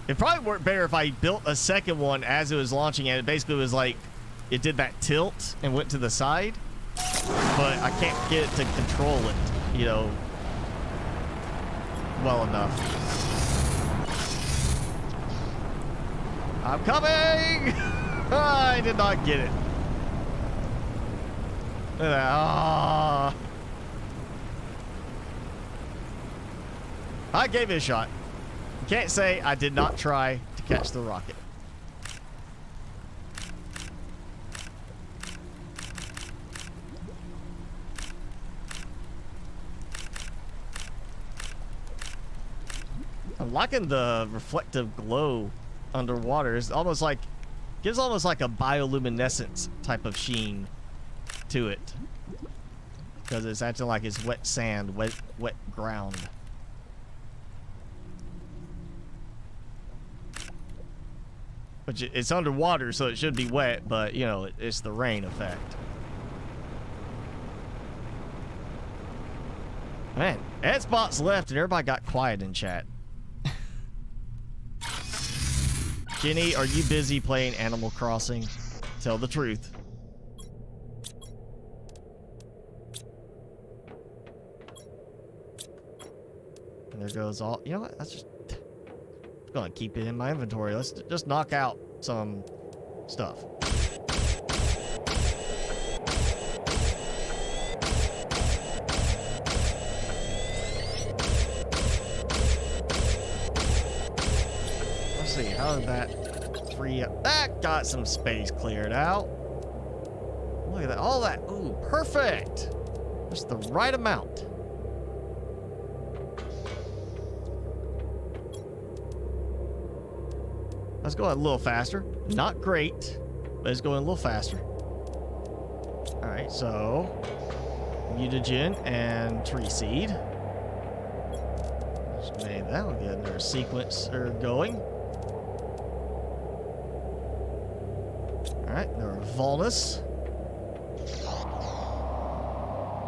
It probably worked better if I built a second one as it was launching, and it basically was like it did that tilt and went to the side, but I can't get it to control it, you know, well enough. I'm coming! I did not get it. Ah. I gave it a shot. You can't say I did not try to catch the rocket. I'm liking the reflective glow underwater. It's almost like, gives almost like a bioluminescence type of sheen to it. Because it's acting like it's wet sand, wet ground. Which it's underwater, so it should be wet, but you know, it's the rain effect. Man, Ed Spot's left and everybody got quiet in chat. Jenny, are you busy playing Animal Crossing? Tell the truth. And there goes all, you know what, that's just gonna keep it in my inventory. Let's just knock out some stuff. see. How did that free up? That got some space cleared out. Look at that. All that. Ooh, perfect. Just the right amount. Let's go a little faster. Not great, but it's going a little faster. All right, so mutagen and tree seed. Just made that. We'll get another sequencer going. All right, another Volnus.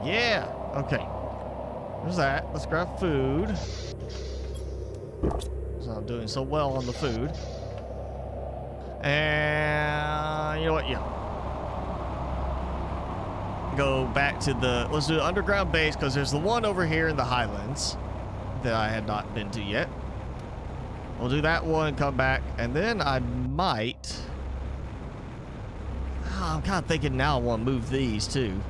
Yeah, okay. There's that. Let's grab food. So I'm doing so well on the food. And you know what? Yeah. Go back to the, let's do the underground base, because there's the one over here in the highlands that I had not been to yet. We'll do that one, come back, and then I might, I'm kind of thinking now I want to move these too.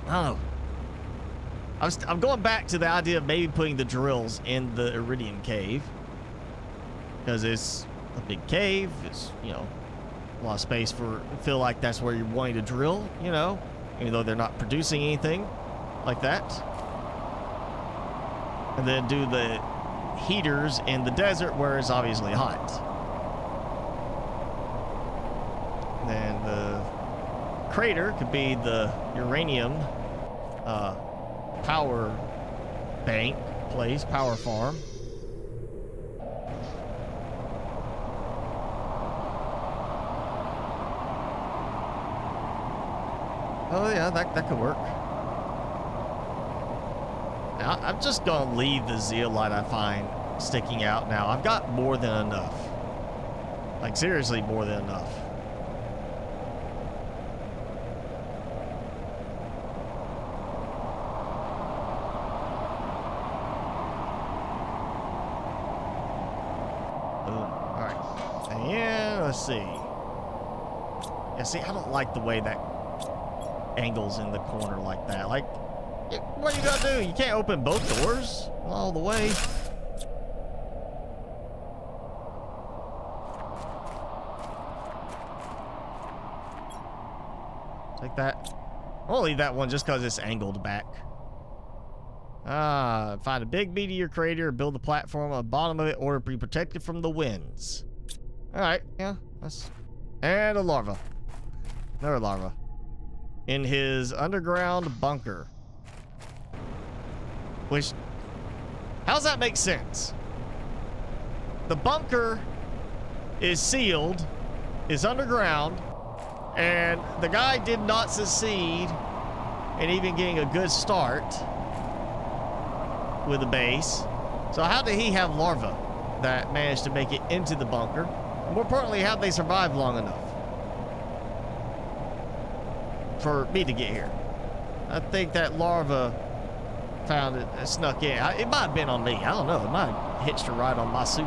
I don't know. I'm going back to the idea of maybe putting the drills in the Iridium cave, because it's a big cave. It's, you know, a lot of space for, feel like that's where you're wanting to drill, you know, even though they're not producing anything like that. And then do the heaters in the desert where it's obviously hot. Then the crater could be the uranium power bank place, power farm. Oh yeah, that could work. Now, I'm just gonna leave the zeolite I find sticking out now. I've got more than enough. Like seriously, more than enough. Boom. Alright. And let's see. Yeah, see, I don't like the way that angles in the corner like that. Like, what are you gonna do? You can't open both doors all the way. Take that. I'll leave that one just because it's angled back. Find a big meteor crater, build a platform on the bottom of it, or be protected from the winds. Alright, yeah, that's... And a larva. Another larva. In his underground bunker. Which, how does that make sense? The bunker is sealed, is underground, and the guy did not succeed in even getting a good start with a base. So how did he have larvae that managed to make it into the bunker? More importantly, how did they survive long enough for me to get here? I think that larva found it, snuck in. It might have been on me. I don't know. It might have hitched a ride on my suit.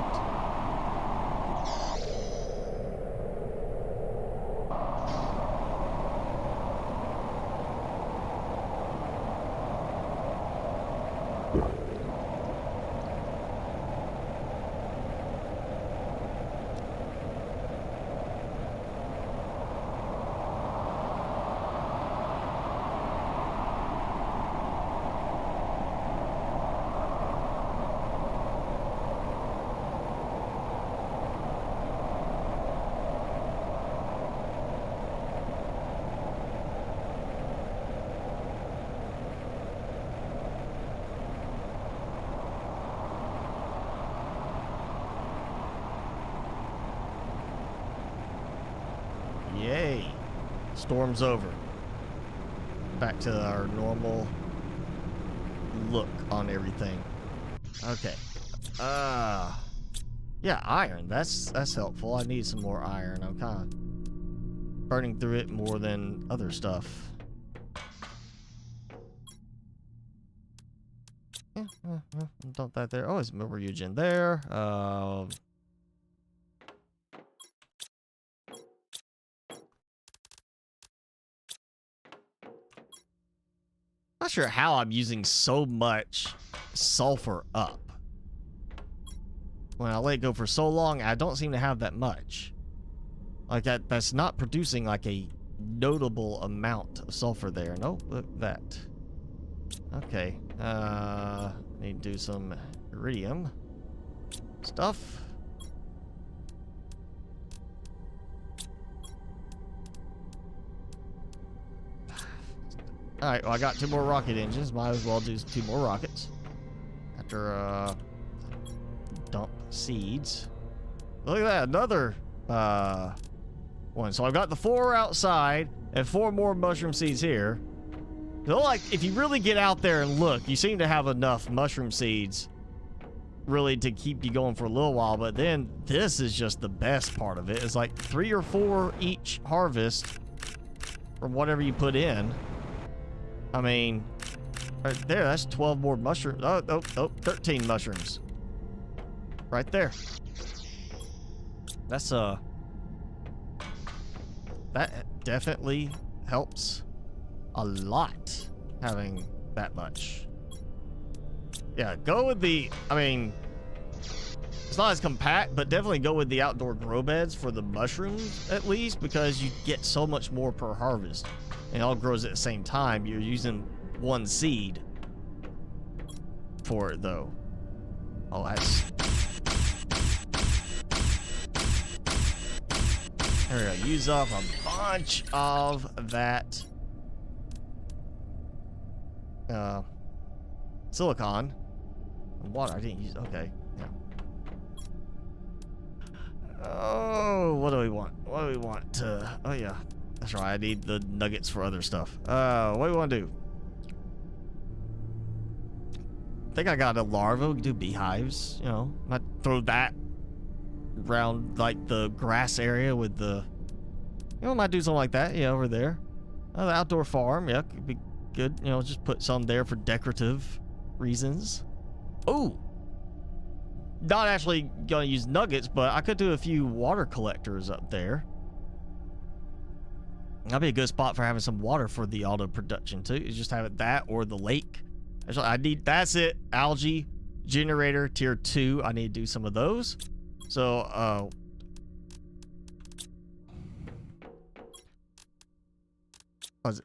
Yay. Storm's over. Back to our normal look on everything. Okay. Yeah, iron. That's helpful. I need some more iron. I'm kind of burning through it more than other stuff. Yeah, dump that there. Oh, there's more Eugen there. Not sure how I'm using so much sulfur up. when I let it go for so long, I don't seem to have that much. Like that's not producing like a notable amount of sulfur there. Nope, look at that. Okay, need to do some iridium stuff. Alright, well I got 2 more rocket engines. Might as well do 2 more rockets. After, dump seeds. Look at that, another, one. So I've got the 4 outside and 4 more mushroom seeds here. So like, if you really get out there and look, you seem to have enough mushroom seeds really to keep you going for a little while. But then this is just the best part of it. It's like 3 or 4 each harvest from whatever you put in. I mean, right there, that's 12 more mushrooms. Oh, 13 mushrooms. Right there. That's, that definitely helps a lot, having that much. Yeah, go with the, I mean, it's not as compact, but definitely go with the outdoor grow beds for the mushrooms, at least, because you get so much more per harvest. And it all grows at the same time. You're using 1 seed for it, though. Oh, that's... There we go. Use up a bunch of that silicon. Water, I didn't use... Okay, yeah. Oh, what do we want? What do we want to... Oh, yeah. That's right, I need the nuggets for other stuff. What do we want to do? I think I got a larva. We can do beehives, you know. Might throw that around, like, the grass area with the... You know, might do something like that, yeah, over there. The outdoor farm, yeah, could be good. You know, just put some there for decorative reasons. Oh! Not actually gonna use nuggets, but I could do a few water collectors up there. That'd be a good spot for having some water for the auto production too. Is just have it that or the lake. Actually, I need, that's it. Algae generator tier 2. I need to do some of those. So, was it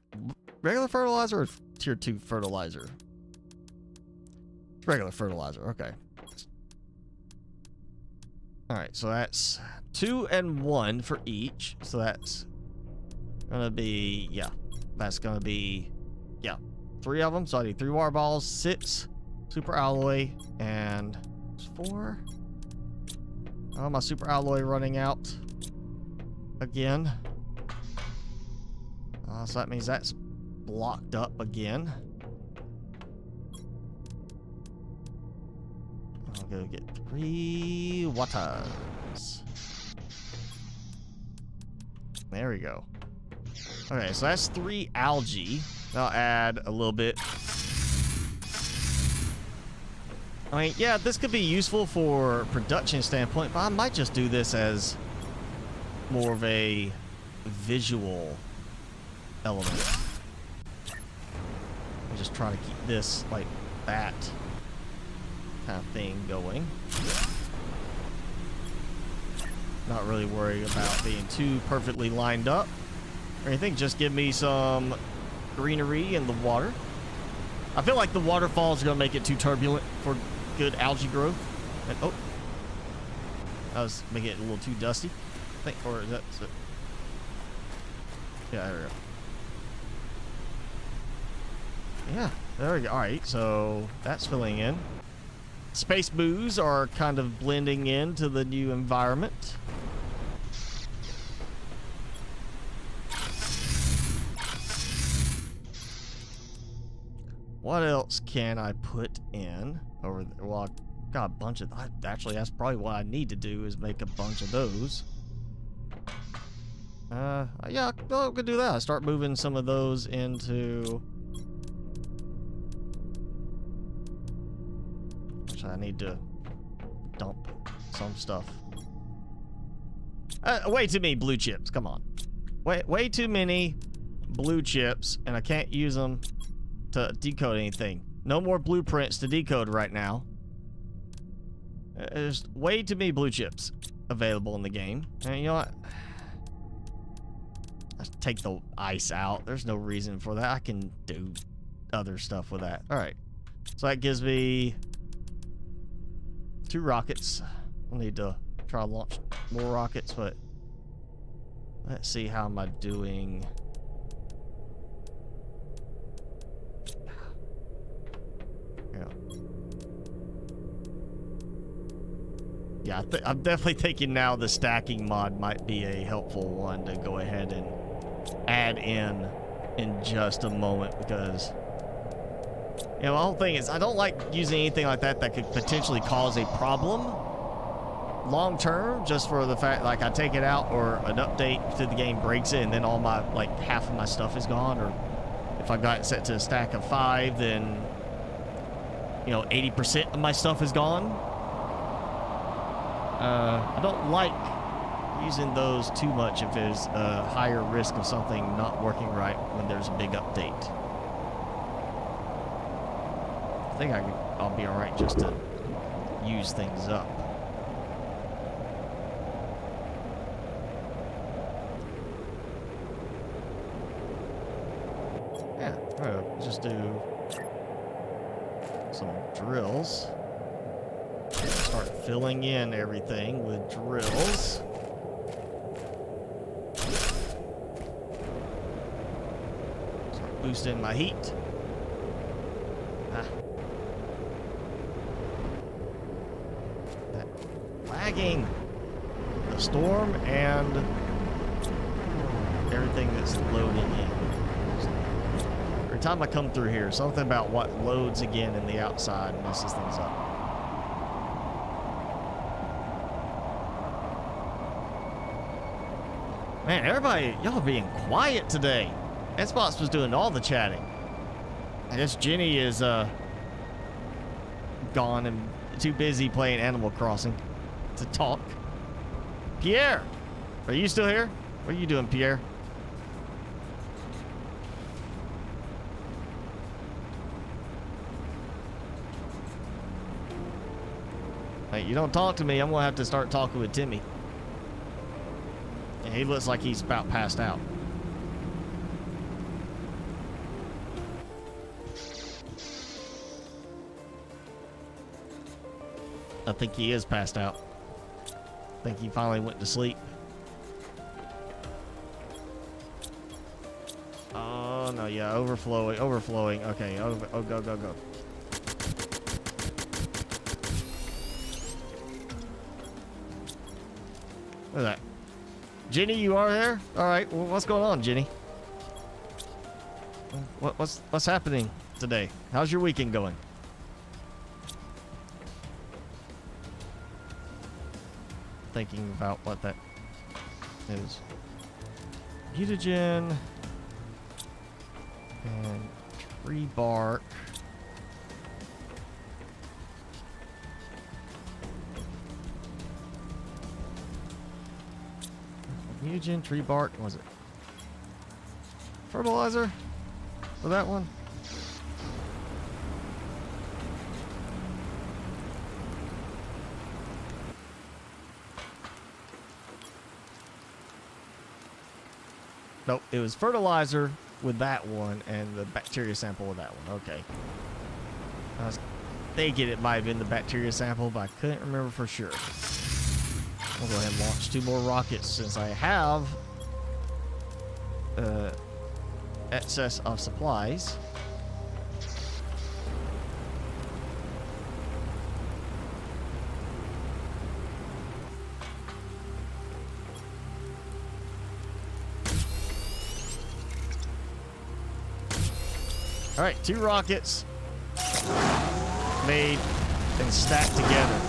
regular fertilizer or tier 2 fertilizer? Regular fertilizer. Okay. All right. So that's 2 and 1 for each. So that's gonna be, yeah, that's gonna be, yeah, 3 of them. So I need 3 water balls, 6 super alloy, and 4. Oh, my super alloy running out again. So that means that's blocked up again. I'll go get 3 waters. There we go. Okay, so that's 3 algae. I'll add a little bit. I mean, yeah, this could be useful for production standpoint, but I might just do this as more of a visual element. I'm just trying to keep this like that kind of thing going. Not really worried about being too perfectly lined up or anything. Just give me some greenery in the water. I feel like the waterfalls are gonna make it too turbulent for good algae growth. And, oh, I was making it a little too dusty, I think. Or is that it? Yeah, there we go. Yeah, there we go. All right, so that's filling in. Space boos are kind of blending into the new environment. What else can I put in over there? Well, I've got a bunch of... Actually, that's probably what I need to do, is make a bunch of those. Yeah, I could do that. I start moving some of those into... Actually, I need to dump some stuff. Way too many blue chips. Come on. Way too many blue chips, and I can't use them to decode anything. No more blueprints to decode right now. There's way too many blue chips available in the game. And you know what? Let's take the ice out. There's no reason for that. I can do other stuff with that. All right. So that gives me 2 rockets. I'll need to try to launch more rockets, but let's see, how am I doing? Yeah, I'm definitely thinking now the stacking mod might be a helpful one to go ahead and add in just a moment, because you know, the whole thing is I don't like using anything like that that could potentially cause a problem long term, just for the fact like I take it out or an update to the game breaks it and then all my, like, half of my stuff is gone. Or if I got it set to a stack of 5, then you know 80% of my stuff is gone. I don't like using those too much if there's a higher risk of something not working right when there's a big update. I think I'll be alright just to use things up. Yeah, alright, just do some drills. Start filling in everything with drills. Start boosting my heat. That lagging. The storm and everything that's loading in. Every time I come through here, something about what loads again in the outside messes things up. Man, everybody, y'all being quiet today. MrSpicy was doing all the chatting. I guess Jenny is gone and too busy playing Animal Crossing to talk. Pierre, are you still here? What are you doing, Pierre? Hey, you don't talk to me, I'm gonna have to start talking with Timmy. He looks like he's about passed out. I think he is passed out. I think he finally went to sleep. Oh, no, yeah, overflowing. Okay, oh, go. Look at that. Jenny, you are there? All right. Well, what's going on, Jenny? What's happening today? How's your weekend going? Thinking about what that is. Mutagen and tree bark. Mutagen, tree bark, what was it? Fertilizer? For that one? Nope, it was fertilizer with that one and the bacteria sample with that one. Okay. I was thinking it might have been the bacteria sample, but I couldn't remember for sure. I'll go ahead and launch 2 more rockets since I have excess of supplies. All right, 2 rockets made and stacked together.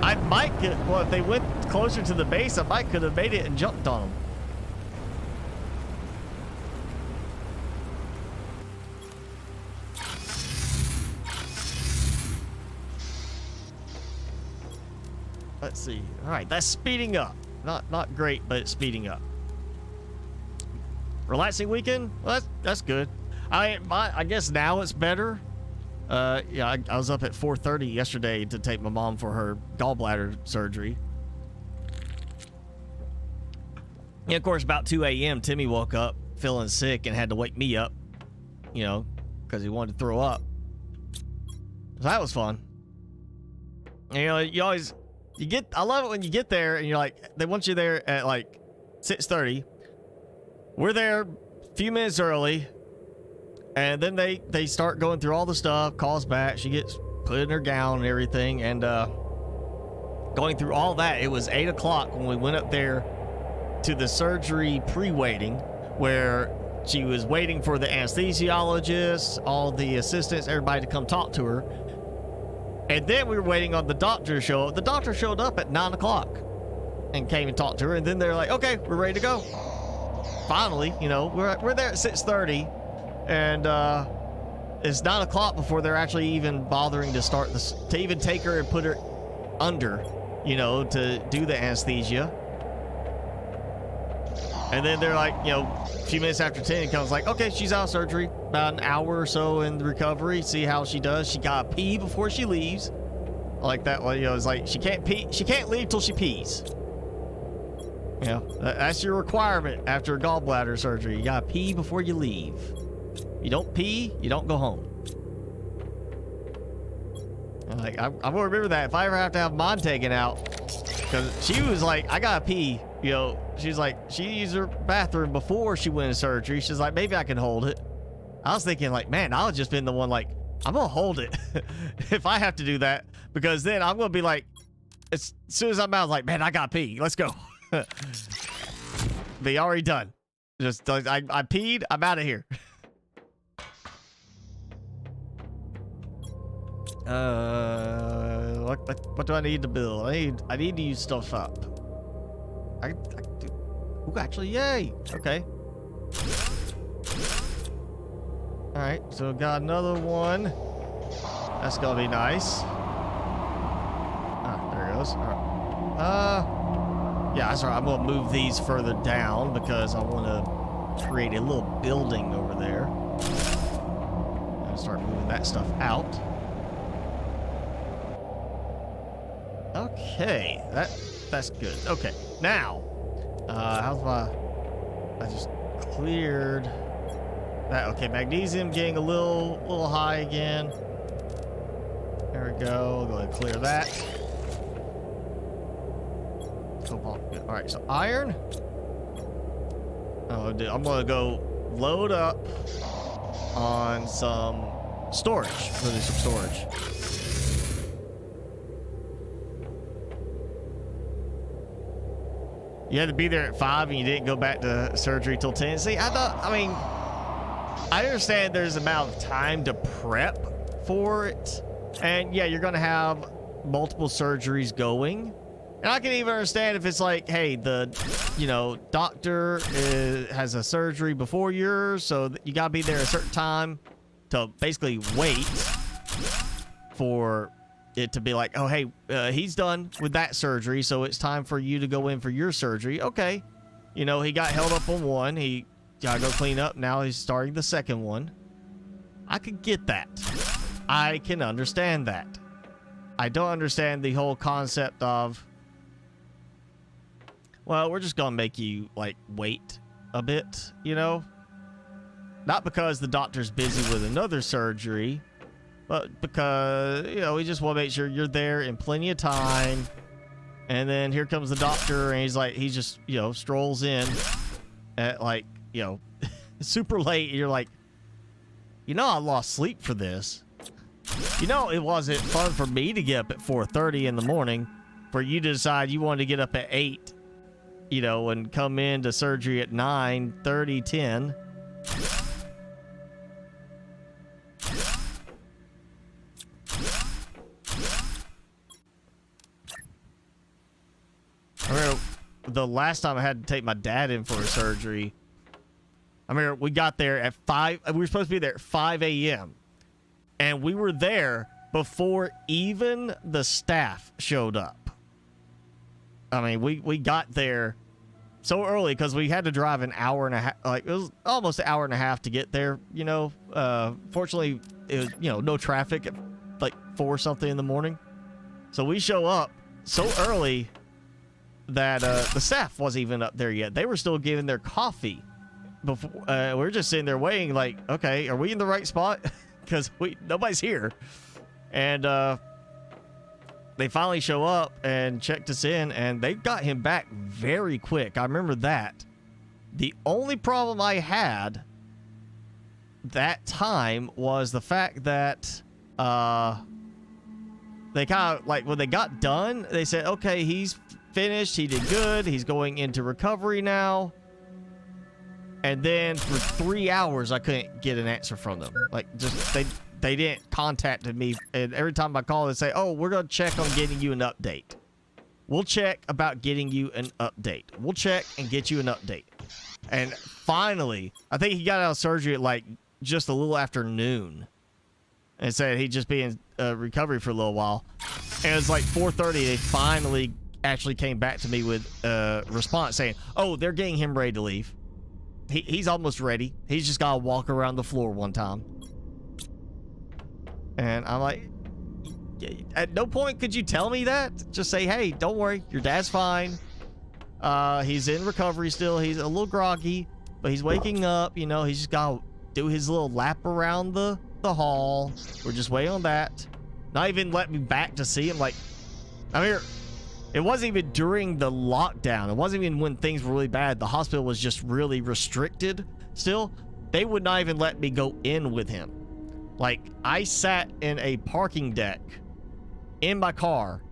I might get, well, if they went closer to the base, I might could have made it and jumped on them. Let's see. All right, that's speeding up. Not great, but it's speeding up. Relaxing weekend? Well, That's good. I guess now it's better. Yeah, I was up at 4:30 yesterday to take my mom for her gallbladder surgery. And of course, about 2 a.m., Timmy woke up feeling sick and had to wake me up, you know, because he wanted to throw up. So that was fun. And, you know, I love it when you get there and you're like, they want you there at like 6:30. We're there a few minutes early. And then they start going through all the stuff, calls back. She gets put in her gown and everything. And going through all that, it was 8 o'clock when we went up there to the surgery pre-waiting, where she was waiting for the anesthesiologist, all the assistants, everybody to come talk to her. And then we were waiting on the doctor to show up. The doctor showed up at 9 o'clock and came and talked to her. And then they're like, okay, we're ready to go. Finally, you know, we're there at 6:30. And it's 9 o'clock before they're actually even bothering to start this, to even take her and put her under, you know, to do the anesthesia. And then they're like, you know, a few minutes after 10, it comes like, okay, she's out of surgery, about an hour or so in the recovery. See how she does. She got to pee before she leaves. I like that one. You know, it's like she can't pee. She can't leave till she pees. You know, that's your requirement after gallbladder surgery. You got to pee before you leave. You don't pee, you don't go home. Like, I'm gonna remember that if I ever have to have mine taken out, because she was like, I gotta pee. You know, she's like, she used her bathroom before she went in surgery. She's like, maybe I can hold it. I was thinking like, man, I would just been the one like, I'm gonna hold it if I have to do that, because then I'm gonna be like, as soon as I'm out, like, man, I gotta pee. Let's go. Be already done. Just I peed. I'm out of here. What do I need to build? I need to use stuff up. I do. Ooh, actually, yay. Okay. All right, so got another one. That's gonna be nice. Ah, there it goes. All right. Yeah, that's all right. I'm gonna move these further down because I want to create a little building over there. I'm gonna start moving that stuff out. Okay, that's good. Okay, now, how's my? I just cleared that. Okay, magnesium getting a little high again. There we go. Go ahead and clear that. Cobalt. All right, so iron. Oh, dude, I'm gonna go load up on some storage. Really, some storage. You had to be there at 5 and you didn't go back to surgery till 10. See, I understand there's an amount of time to prep for it. And yeah, you're going to have multiple surgeries going. And I can even understand if it's like, hey, the, you know, doctor has a surgery before yours, so you got to be there at a certain time to basically wait for it to be like, oh, hey, he's done with that surgery, so it's time for you to go in for your surgery. Okay. You know, he got held up on one. He got to go clean up. Now he's starting the second one. I could get that. I can understand that. I don't understand the whole concept of, well, we're just going to make you, like, wait a bit, you know? Not because the doctor's busy with another surgery, but because, you know, we just want to make sure you're there in plenty of time. And then here comes the doctor, and he's like, he just, you know, strolls in at, like, you know, super late. And you're like, you know, I lost sleep for this. You know, it wasn't fun for me to get up at 4:30 in the morning, for you to decide you wanted to get up at 8, you know, and come into surgery at 9:30, 10. I remember the last time I had to take my dad in for a surgery. I remember we got there at 5. We were supposed to be there at 5 a.m. And we were there before even the staff showed up. I mean, we got there so early because we had to drive an hour and a half. Like, it was almost an hour and a half to get there, you know. Fortunately, it was, you know, no traffic at like 4 something in the morning. So we show up so early that the staff wasn't even up there yet. They were still getting their coffee. Before we were just sitting there waiting, like, okay, are we in the right spot? Because nobody's here. And they finally show up and checked us in, and they got him back very quick. I remember that. The only problem I had that time was the fact that they kind of, like, when they got done, they said, okay, he's finished, he did good, he's going into recovery now. And then for 3 hours, I couldn't get an answer from them. Like, just, they didn't contact me. And every time I call, they say, oh, we're going to check on getting you an update. We'll check about getting you an update. We'll check and get you an update. And finally, I think he got out of surgery at, like, just a little after noon. And said he'd just be in recovery for a little while. And it was like 4:30, they finally actually came back to me with a response saying, oh, they're getting him ready to leave. He's almost ready. He's just got to walk around the floor one time. And I'm like, at no point could you tell me that. Just say, hey, don't worry. Your dad's fine. He's in recovery still. He's a little groggy, but he's waking up. You know, he's just got to do his little lap around the hall. We're just waiting on that. Not even let me back to see him. Like, I'm here. It wasn't even during the lockdown. It wasn't even when things were really bad. The hospital was just really restricted still. They would not even let me go in with him. Like, I sat in a parking deck in my car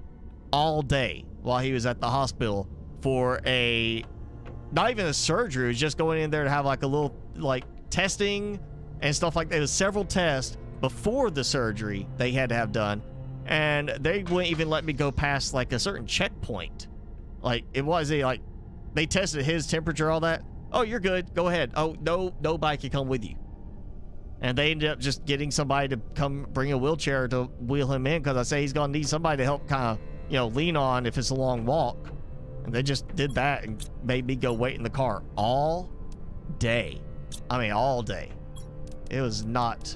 all day while he was at the hospital for not even a surgery. It was just going in there to have like a little like testing and stuff like that. There was several tests before the surgery they had to have done. And they wouldn't even let me go past like a certain checkpoint. Like, it was like they tested his temperature, all that. Oh, you're good. Go ahead. Oh, nobody can come with you. And they ended up just getting somebody to come bring a wheelchair to wheel him in, because I say he's gonna need somebody to help kind of, you know, lean on if it's a long walk. And they just did that and made me go wait in the car all day. I mean, all day. It was not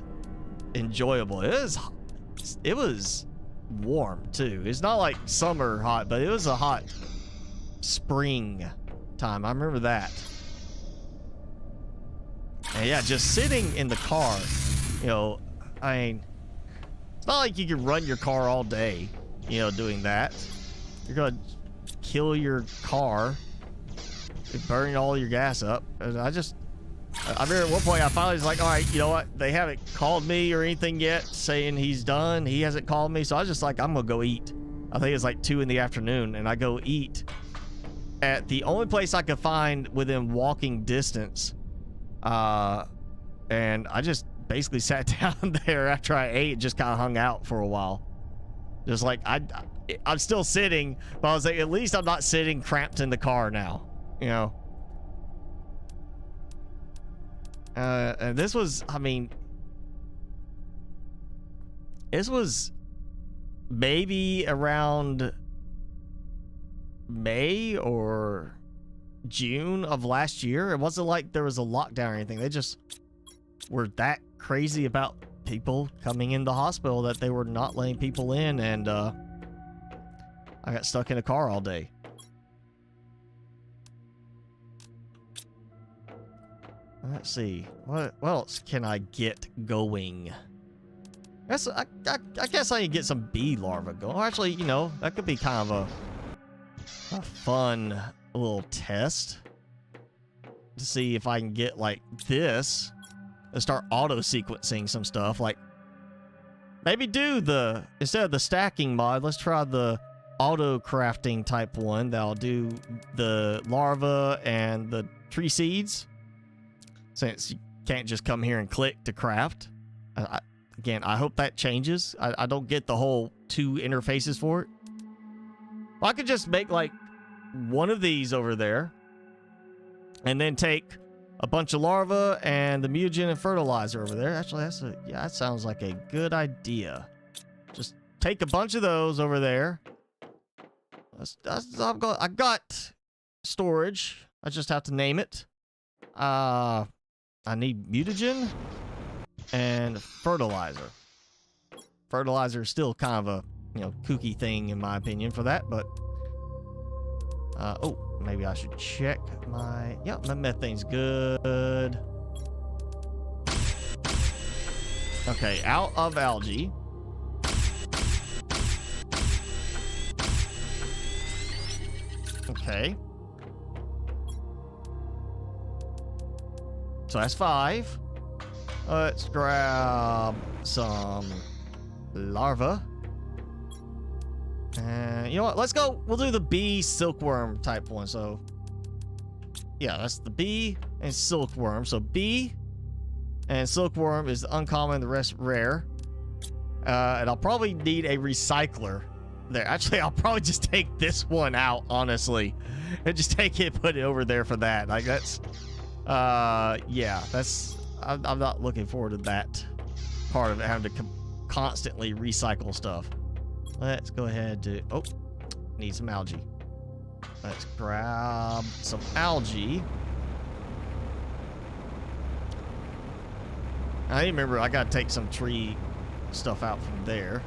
enjoyable. It was warm too. It's not like summer hot, but it was a hot spring time. I remember that. And yeah, just sitting in the car, you know, I mean, it's not like you can run your car all day, you know, doing that. You're gonna kill your car, burn all your gas up. And I remember at one point I finally was like, all right, you know what? They haven't called me or anything yet saying he's done. He hasn't called me. So I was just like, I'm going to go eat. I think it's like 2 in the afternoon, and I go eat at the only place I could find within walking distance. And I just basically sat down there after I ate and just kind of hung out for a while. Just like, I'm still sitting, but I was like, at least I'm not sitting cramped in the car now, you know? And this was, I mean, this was maybe around May or June of last year. It wasn't like there was a lockdown or anything. They just were that crazy about people coming in the hospital that they were not letting people in, and I got stuck in a car all day. Let's see. What else can I get going? I guess I can get some bee larvae going. Or actually, you know, that could be kind of a fun little test to see if I can get like this and start auto sequencing some stuff. Like, maybe do instead of the stacking mod, let's try the auto crafting type one that'll do the larva and the tree seeds, since you can't just come here and click to craft. Again, I hope that changes. I don't get the whole 2 interfaces for it. Well, I could just make like one of these over there and then take a bunch of larvae and the mutagen and fertilizer over there. Actually, that sounds like a good idea. Just take a bunch of those over there. I got storage. I just have to name it. I need mutagen and fertilizer. Fertilizer is still kind of a, you know, kooky thing in my opinion for that, but oh, maybe I should check my, yeah, my methane's good. Okay, out of algae. Okay. So that's 5. Let's grab some larva. And you know what? Let's go. We'll do the bee silkworm type one. So, yeah, that's the bee and silkworm. So, bee and silkworm is uncommon, the rest rare. And I'll probably need a recycler there. Actually, I'll probably just take this one out, honestly. And just take it, put it over there for that. Like, that's, yeah, that's, I'm not looking forward to that part of it, having to constantly recycle stuff. Let's go ahead to, oh, need some algae. Let's grab some algae. I remember I gotta take some tree stuff out from there.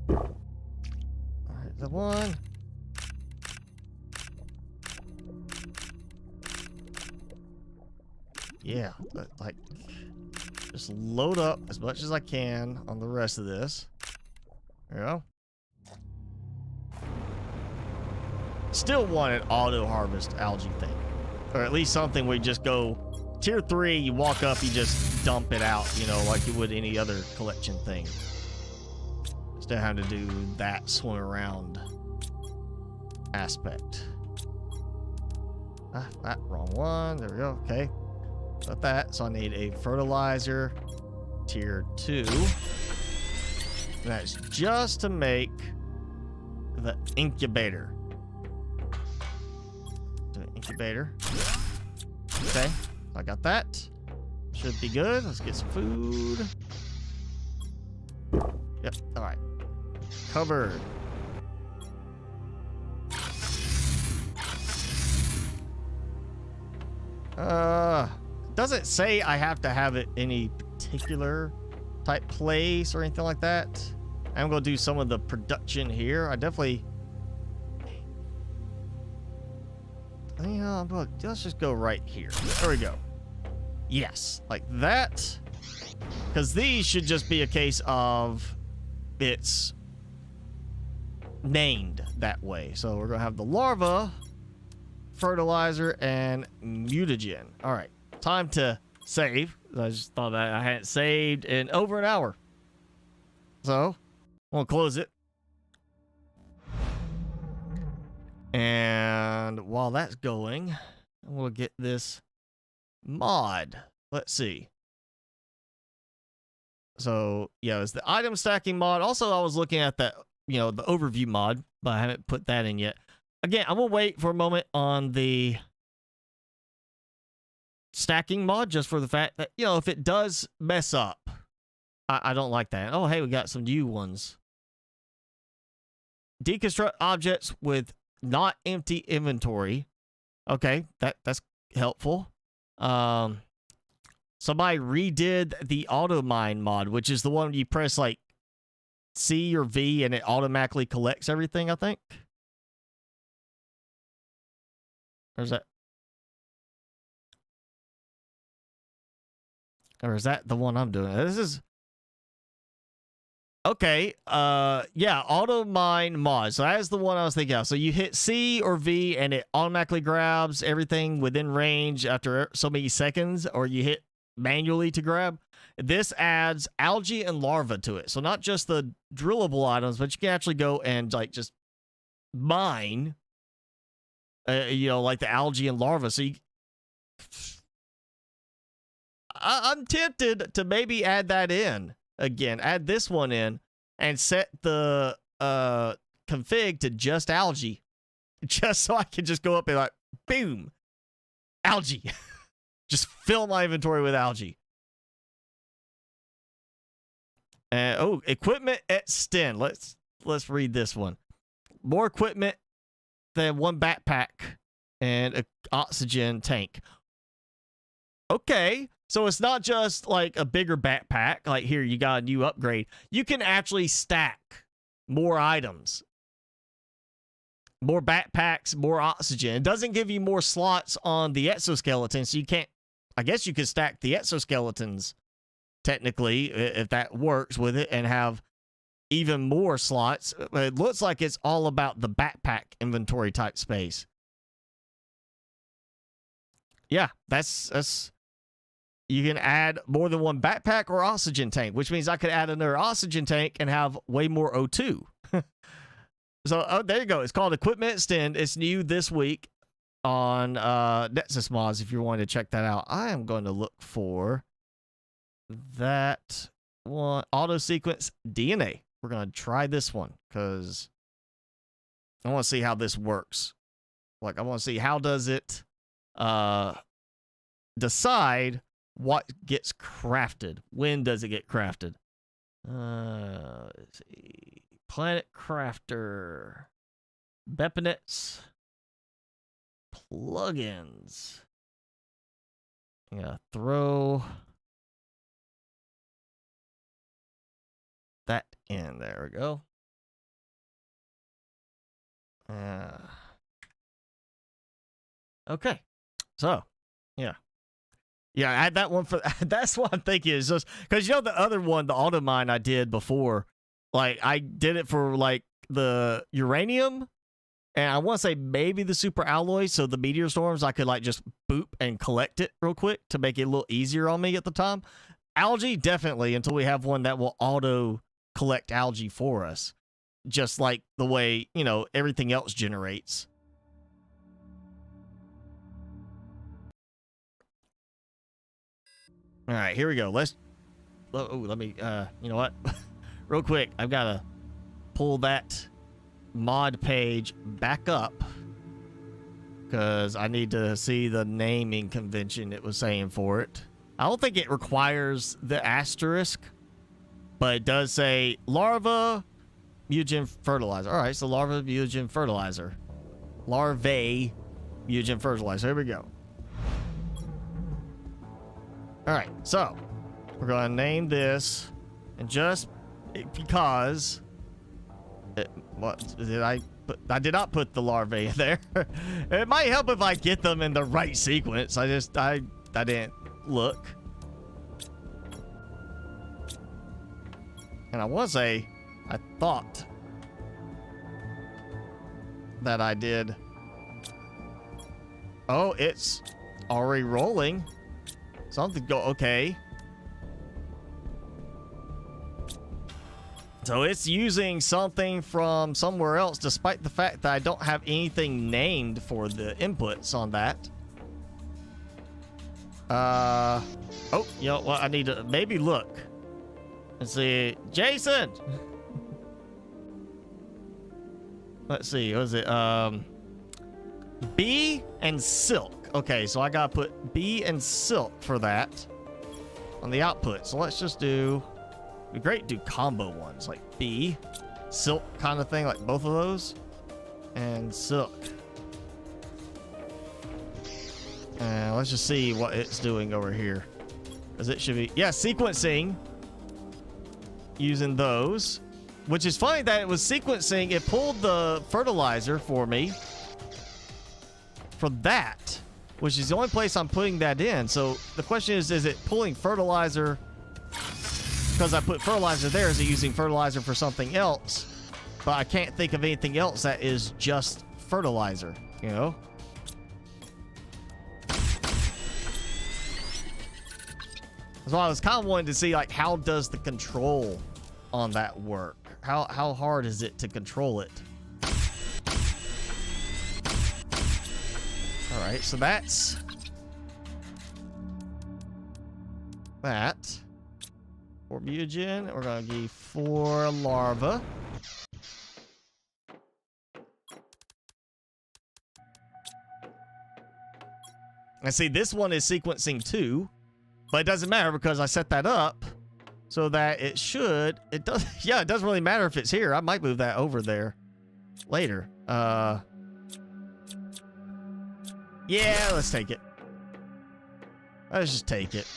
All right, the one. Yeah, like, just load up as much as I can on the rest of this. There we go. Still want an auto harvest algae thing, or at least something where you just go tier 3, you walk up, you just dump it out, you know, like you would any other collection thing. Instead of having to do that swim around aspect. Ah, that wrong one. There we go. Okay. Got that. So I need a fertilizer tier 2. And that's just to make the incubator. Do an incubator. Okay. I got that. Should be good. Let's get some food. Yep. All right. Covered. Doesn't say I have to have it any particular type place or anything like that. I'm going to do some of the production here. I definitely... Yeah, but let's just go right here. There we go. Yes, like that. Because these should just be a case of it's named that way. So we're going to have the larva, fertilizer, and mutagen. All right, time to save. I just thought that I hadn't saved in over an hour. So we'll close it. And while that's going, we'll get this mod. Let's see. So yeah, it's the item stacking mod. Also, I was looking at that, you know, the overview mod, but I haven't put that in yet. Again, I'm gonna wait for a moment on the stacking mod, just for the fact that, you know, if it does mess up, I don't like that. Oh, hey, we got some new ones. Deconstruct objects with not empty inventory. Okay, that's helpful. Somebody redid the auto mine mod, which is the one you press like C or V and it automatically collects everything, I think. Or is that? Or is that the one I'm doing? This is... Okay, yeah, auto mine mod. So that's the one I was thinking of. So you hit C or V and it automatically grabs everything within range after so many seconds, or you hit manually to grab. This adds algae and larva to it. So not just the drillable items, but you can actually go and like just mine, you know, like the algae and larva. So you... I'm tempted to maybe add that in. Again, add this one in and set the config to just algae, just so I can just go up and like, boom, algae. Just fill my inventory with algae. And oh, equipment extend. Let's read this one. More equipment than one backpack and an oxygen tank. Okay, so it's not just like a bigger backpack. Like here, you got a new upgrade. You can actually stack more items. More backpacks, more oxygen. It doesn't give you more slots on the exoskeleton, so you can't... I guess you could stack the exoskeletons, technically, if that works with it, and have even more slots. It looks like it's all about the backpack inventory type space. Yeah, that's... You can add more than one backpack or oxygen tank, which means I could add another oxygen tank and have way more O2. So, oh, there you go. It's called Equipment Extend. It's new this week on Nexus Mods if you're wanting to check that out. I am going to look for that one. Auto Sequence DNA. We're going to try this one because I want to see how this works. Like, I want to see how does it decide what gets crafted. When does it get crafted? Let's see. Planet Crafter, Beponets, plugins. Yeah, throw that in. There we go. Okay, so yeah, I had that one for. That's what I'm thinking is just because you know the other one, the auto mine I did before. Like, I did it for, like, the uranium, and I want to say maybe the super alloy, so the meteor storms, I could, like, just boop and collect it real quick to make it a little easier on me at the time. Algae, definitely, until we have one that will auto-collect algae for us. Just like the way, you know, everything else generates. All right, here we go. Let me, you know what? Real quick, I've got to pull that mod page back up because I need to see the naming convention it was saying for it. I don't think it requires the asterisk, but it does say larva mutagen fertilizer. All right, so larva mutagen fertilizer. Larvae mutagen fertilizer. Here we go. All right, so we're going to name this, and just because what did I put? I did not put the larvae in there. It might help if I get them in the right sequence. I didn't look. And I want to say I thought that I did. Oh, it's already rolling. Something go okay. So it's using something from somewhere else, despite the fact that I don't have anything named for the inputs on that. Oh, you know what? I need to maybe look and see. Jason! Let's see. What is it? Bee and silk. Okay, so I gotta put bee and silk for that on the output. So let's just do... It'd be great to do combo ones, like bee, silk kind of thing, like both of those, and silk. And let's just see what it's doing over here. Because it should be, yeah, sequencing using those, which is funny that it was sequencing. It pulled the fertilizer for me for that, which is the only place I'm putting that in. So the question is it pulling fertilizer because I put fertilizer there? Is it using fertilizer for something else? But I can't think of anything else that is just fertilizer, you know? So I was kind of wanting to see, like, how does the control on that work? How hard is it to control it? All right, so that's that. 4 mutagen. We're gonna give 4 larva. And see, this one is sequencing too, but it doesn't matter because I set that up so that it should. It does. Yeah, it doesn't really matter if it's here. I might move that over there later. Yeah, let's take it. Let's just take it.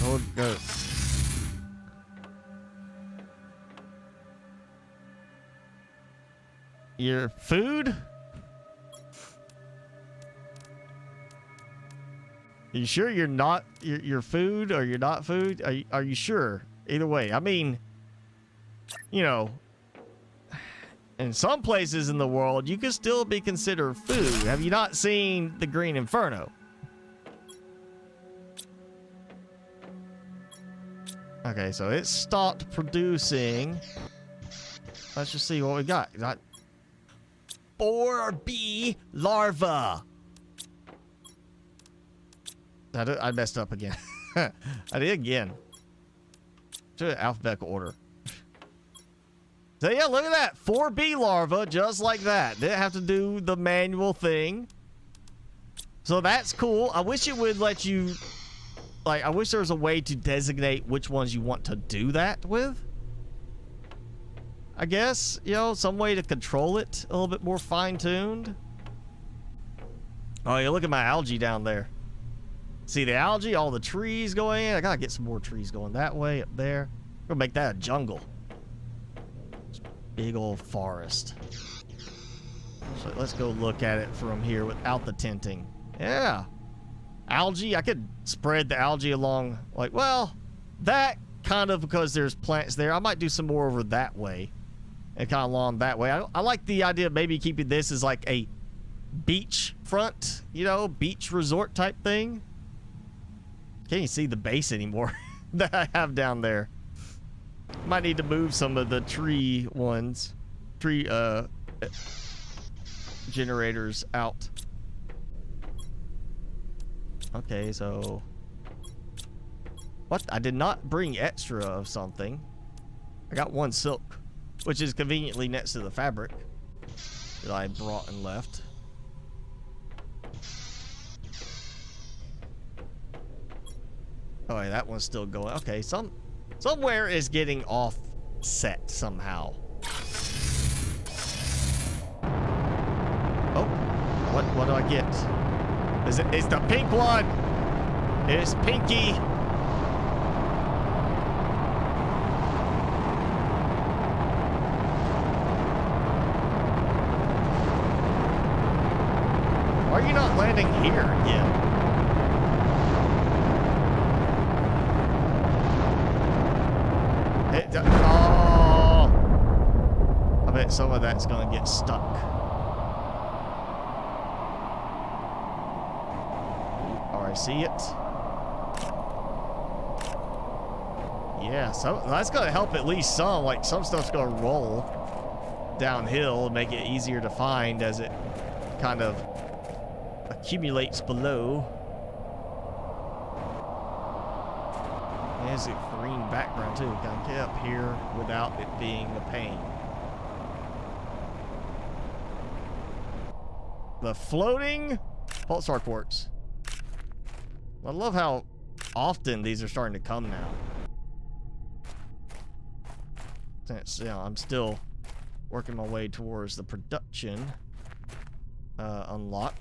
Oh, go. Your food? Are you sure you're not your food or you're not food? Are you sure? Either way, I mean, you know, in some places in the world, you could still be considered food. Have you not seen the Green Inferno? Okay, so it stopped producing. Let's just see what we got. Got 4B larva. I messed up again. I did again. To alphabetical order. So yeah, look at that. 4B larva, just like that. Didn't have to do the manual thing. So that's cool. I wish it would let you... Like, I wish there was a way to designate which ones you want to do that with. I guess, you know, some way to control it a little bit more fine-tuned. Oh, yeah, look at my algae down there. See the algae, all the trees going in. I gotta get some more trees going that way, up there. We're gonna make that a jungle. Big old forest. So let's go look at it from here without the tinting. Yeah. Algae, I could spread the algae along, like, well, that kind of because there's plants there. I might do some more over that way and kind of along that way. I like the idea of maybe keeping this as like a beach front, you know, beach resort type thing. Can't even see the base anymore that I have down there. Might need to move some of the tree generators out. Okay, so what? I did not bring extra of something. I got 1 silk, which is conveniently next to the fabric that I brought and left. Oh, yeah, that one's still going. Okay, somewhere is getting offset somehow. Oh, what do I get? It's the pink one. It's Pinky. Why are you not landing here again? Oh! I bet some of that's gonna get stuck. I see it. Yeah, so that's gonna help at least some. Like some stuff's gonna roll downhill and make it easier to find as it kind of accumulates below. There's a green background too. Gotta get up here without it being a pain. The floating pulsar quartz. I love how often these are starting to come now. Since, you know, I'm still working my way towards the production unlock.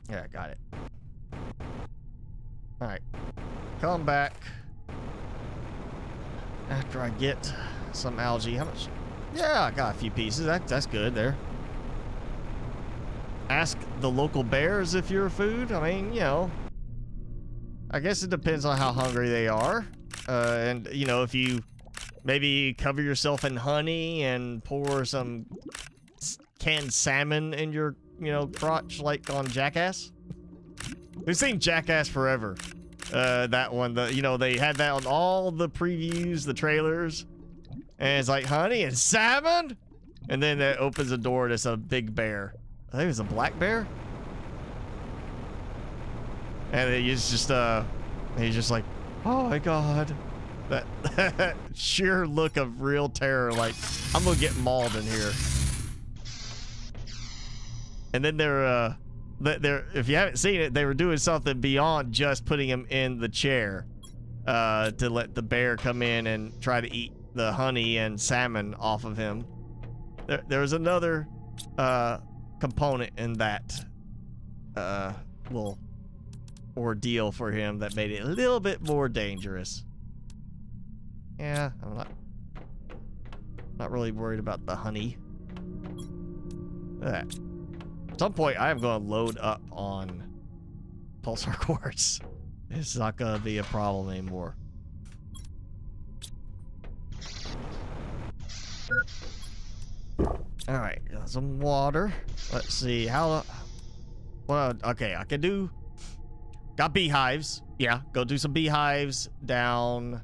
Yeah, I got it. Alright. Come back after I get some algae. How much? Yeah, I got a few pieces. That's good there. Ask the local bears if you're food. I mean, you know, I guess it depends on how hungry they are. And, you know, if you maybe cover yourself in honey and pour some canned salmon in your, you know, crotch like on Jackass. We've seen Jackass forever. That one, you know, they had that on all the previews, the trailers. And it's like honey and salmon. And then it opens the door and it's a big bear. I think it was a black bear. And he's just like, oh my God. That sheer look of real terror, like, I'm gonna get mauled in here. And then they're if you haven't seen it, they were doing something beyond just putting him in the chair. to let the bear come in and try to eat the honey and salmon off of him. There was another component in that little ordeal for him that made it a little bit more dangerous. Yeah, I'm not really worried about the honey. Look at that. At some point, I am going to load up on pulsar quartz. It's not going to be a problem anymore. All right, got some water. Let's see how. Well, okay, I can do. Got beehives. Yeah, go do some beehives down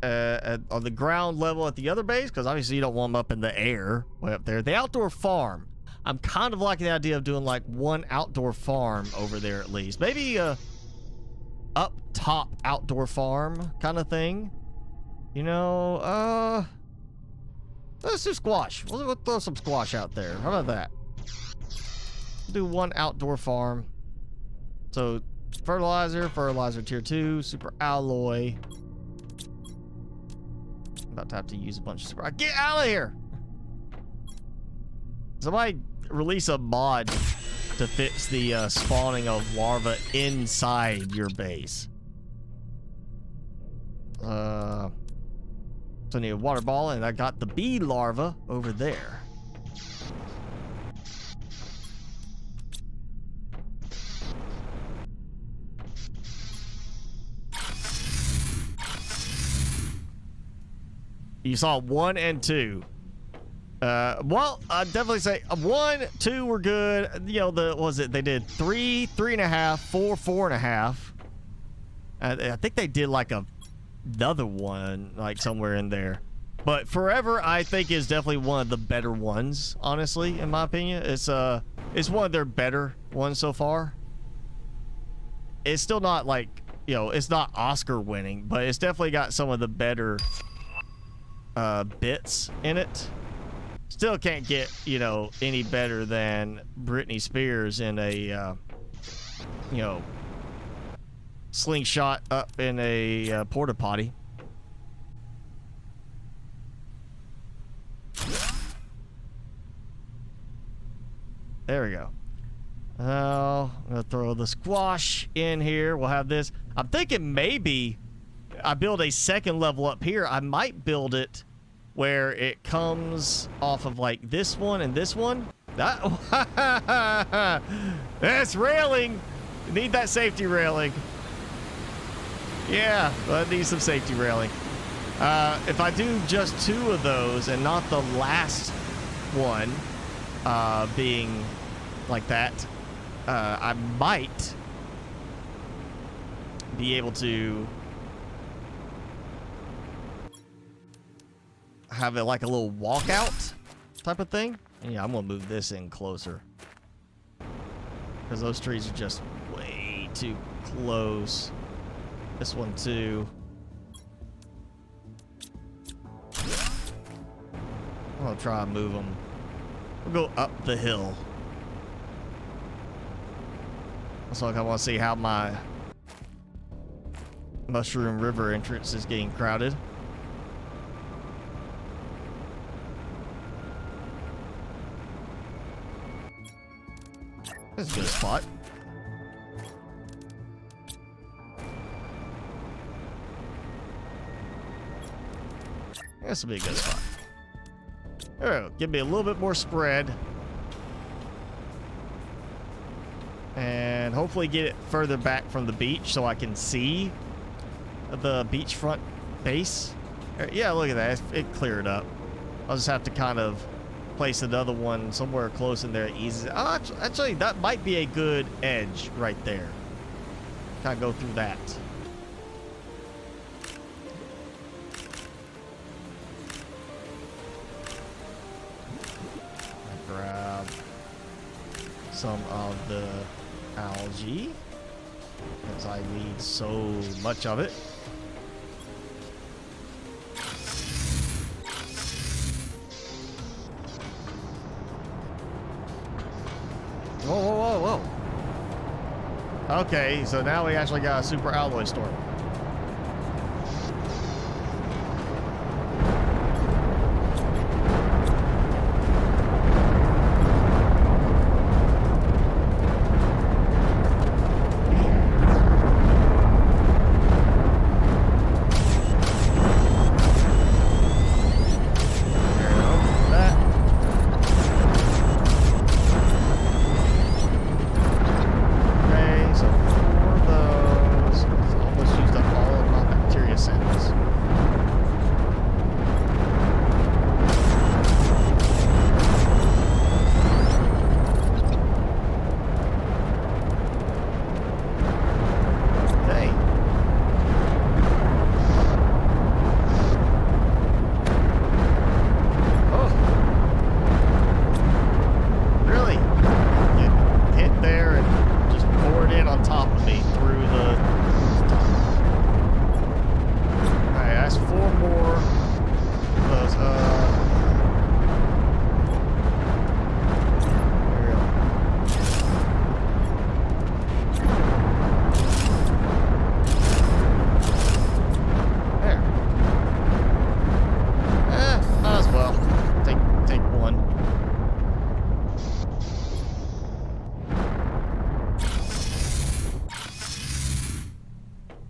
on the ground level at the other base, because obviously you don't want them up in the air way up there. The outdoor farm. I'm kind of liking the idea of doing like one outdoor farm over there at least. Maybe a up top outdoor farm kind of thing. You know, let's do squash. We'll throw some squash out there. How about that? Do one outdoor farm. So fertilizer tier 2, super alloy. About to have to use a bunch of super. Get out of here! Somebody release a mod to fix the spawning of larvae inside your base. So I need a water ball, and I got the bee larva over there. You saw 1 and 2. Well, I'd definitely say 1, 2 were good. You know, what was it? They did 3, 3.5, 4, 4.5. I think they did like another one, like somewhere in there. But Forever, I think, is definitely one of the better ones, honestly, in my opinion. It's one of their better ones so far. It's still not like, you know, it's not Oscar winning, but it's definitely got some of the better bits in it. Still can't get, you know, any better than Britney Spears in a, you know, slingshot up in a porta potty. There we go. I'm gonna throw the squash in here. We'll have this. I'm thinking maybe I build a second level up here. I might build it where it comes off of like this one and this one. That's railing. Need that safety railing. Yeah, I need some safety railing. If I do just 2 of those and not the last one being like that, I might be able to have it like a little walkout type of thing. And yeah, I'm gonna move this in closer because those trees are just way too close. This one too. I'm gonna try and move them. We'll go up the hill. So I want to see how my Mushroom River entrance is getting crowded. This is a good spot. This will be a good spot. There we go. Give me a little bit more spread. And hopefully get it further back from the beach so I can see the beachfront base. Yeah, look at that. It cleared up. I'll just have to kind of place another one somewhere close in there. Easy. Oh, actually, that might be a good edge right there. Kind of go through that. Grab some of the algae, as I need so much of it. Whoa, whoa, whoa, whoa. Okay, so now we actually got a super alloy storm.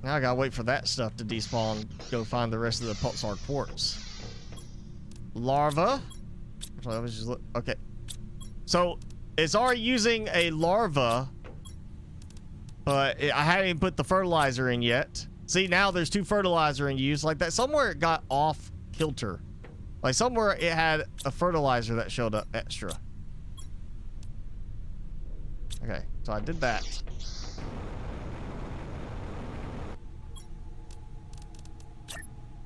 Now I gotta wait for that stuff to despawn. Go find the rest of the pulsar quartz. Larva. So I was just okay. So it's already using a larva, but I hadn't even put the fertilizer in yet. See, now there's 2 fertilizer in use like that. Somewhere it got off kilter. Like somewhere it had a fertilizer that showed up extra. Okay, so I did that.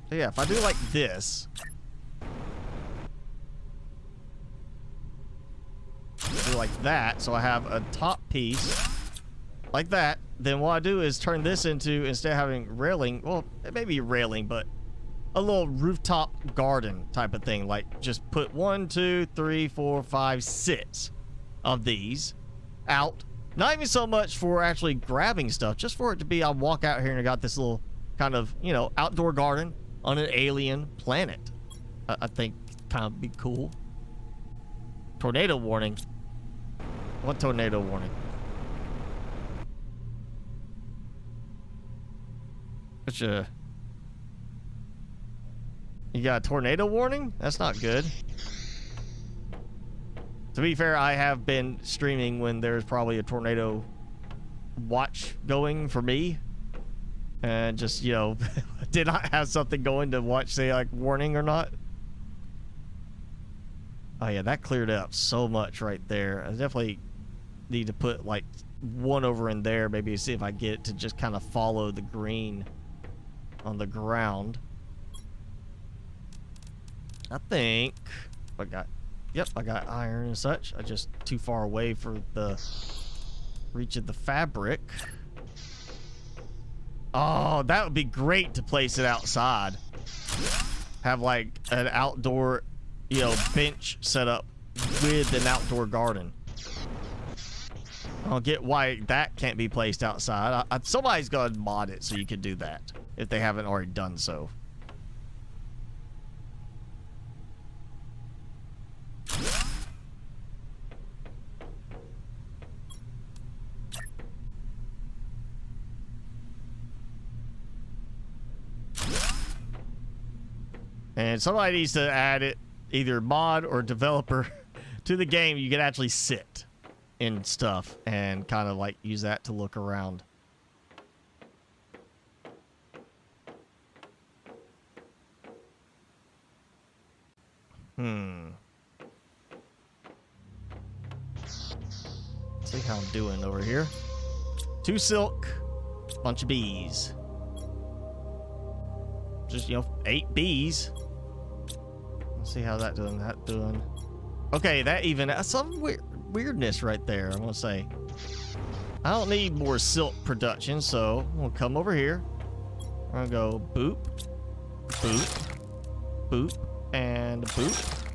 So yeah, if I do like this, do like that, so I have a top piece like that, then what I do is turn this into, instead of having railing, well, it may be railing, but a little rooftop garden type of thing. Like just put 1, 2, 3, 4, 5, 6 of these out. Not even so much for actually grabbing stuff, just for it to be, I walk out here and I got this little kind of, you know, outdoor garden on an alien planet. I think kind of be cool. Tornado warning. What tornado warning? Which, you got a tornado warning? That's not good. To be fair, I have been streaming when there's probably a tornado watch going for me. And just, you know, did not have something going to watch, say, like, warning or not. Oh, yeah, that cleared up so much right there. I definitely need to put, like, 1 over in there. Maybe see if I get it to just kind of follow the green on the ground. I think I got, yep, I got iron and such. I just too far away for the reach of the fabric. Oh, that would be great to place it outside. Have like an outdoor, you know, bench set up with an outdoor garden. I don't get why that can't be placed outside. Somebody's gonna mod it so you can do that if they haven't already done so. And somebody needs to add it, either mod or developer, to the game. You can actually sit in stuff and kind of like use that to look around. See how I'm doing over here. 2 silk, bunch of bees. Just, you know, 8 bees. Let's see how that doing. That doing. Okay, that even some weirdness right there. I'm gonna say. I don't need more silk production, so I'm gonna come over here. I'm gonna go boop, boop, boop, and boop.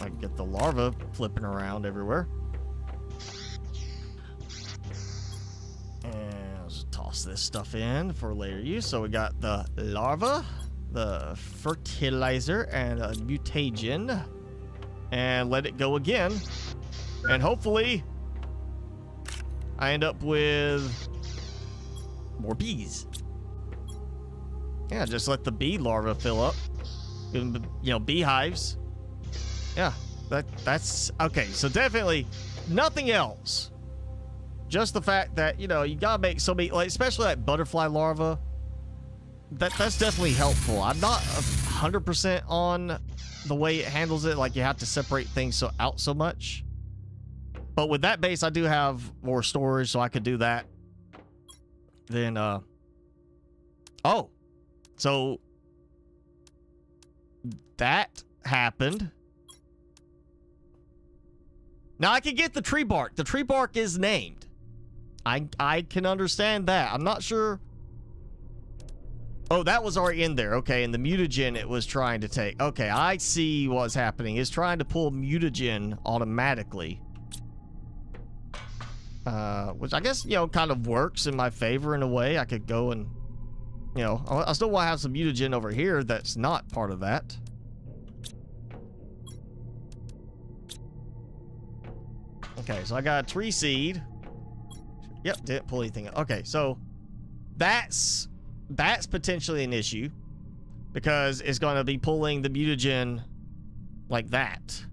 I can get the larva flipping around everywhere. And I'll just toss this stuff in for later use. So we got the larva, the fertilizer, and a mutagen. And let it go again. And hopefully I end up with more bees. Yeah, just let the bee larva fill up. Give them, you know, beehives. Yeah, that's okay. So definitely nothing else. Just the fact that, you know, you gotta make so many, like, especially like butterfly larva. That's definitely helpful. I'm not 100% on the way it handles it. Like, you have to separate things out so much. But with that base, I do have more storage, so I could do that. Then, oh, so that happened. Now I can get the tree bark. The tree bark is named. I can understand that. I'm not sure. Oh, that was already in there. Okay, and the mutagen it was trying to take. Okay, I see what's happening. It's trying to pull mutagen automatically. Which I guess, you know, kind of works in my favor in a way. I could go and, you know, I still want to have some mutagen over here that's not part of that. Okay, so I got a tree seed. Yep, didn't pull anything. Okay, so that's potentially an issue because it's going to be pulling the mutagen like that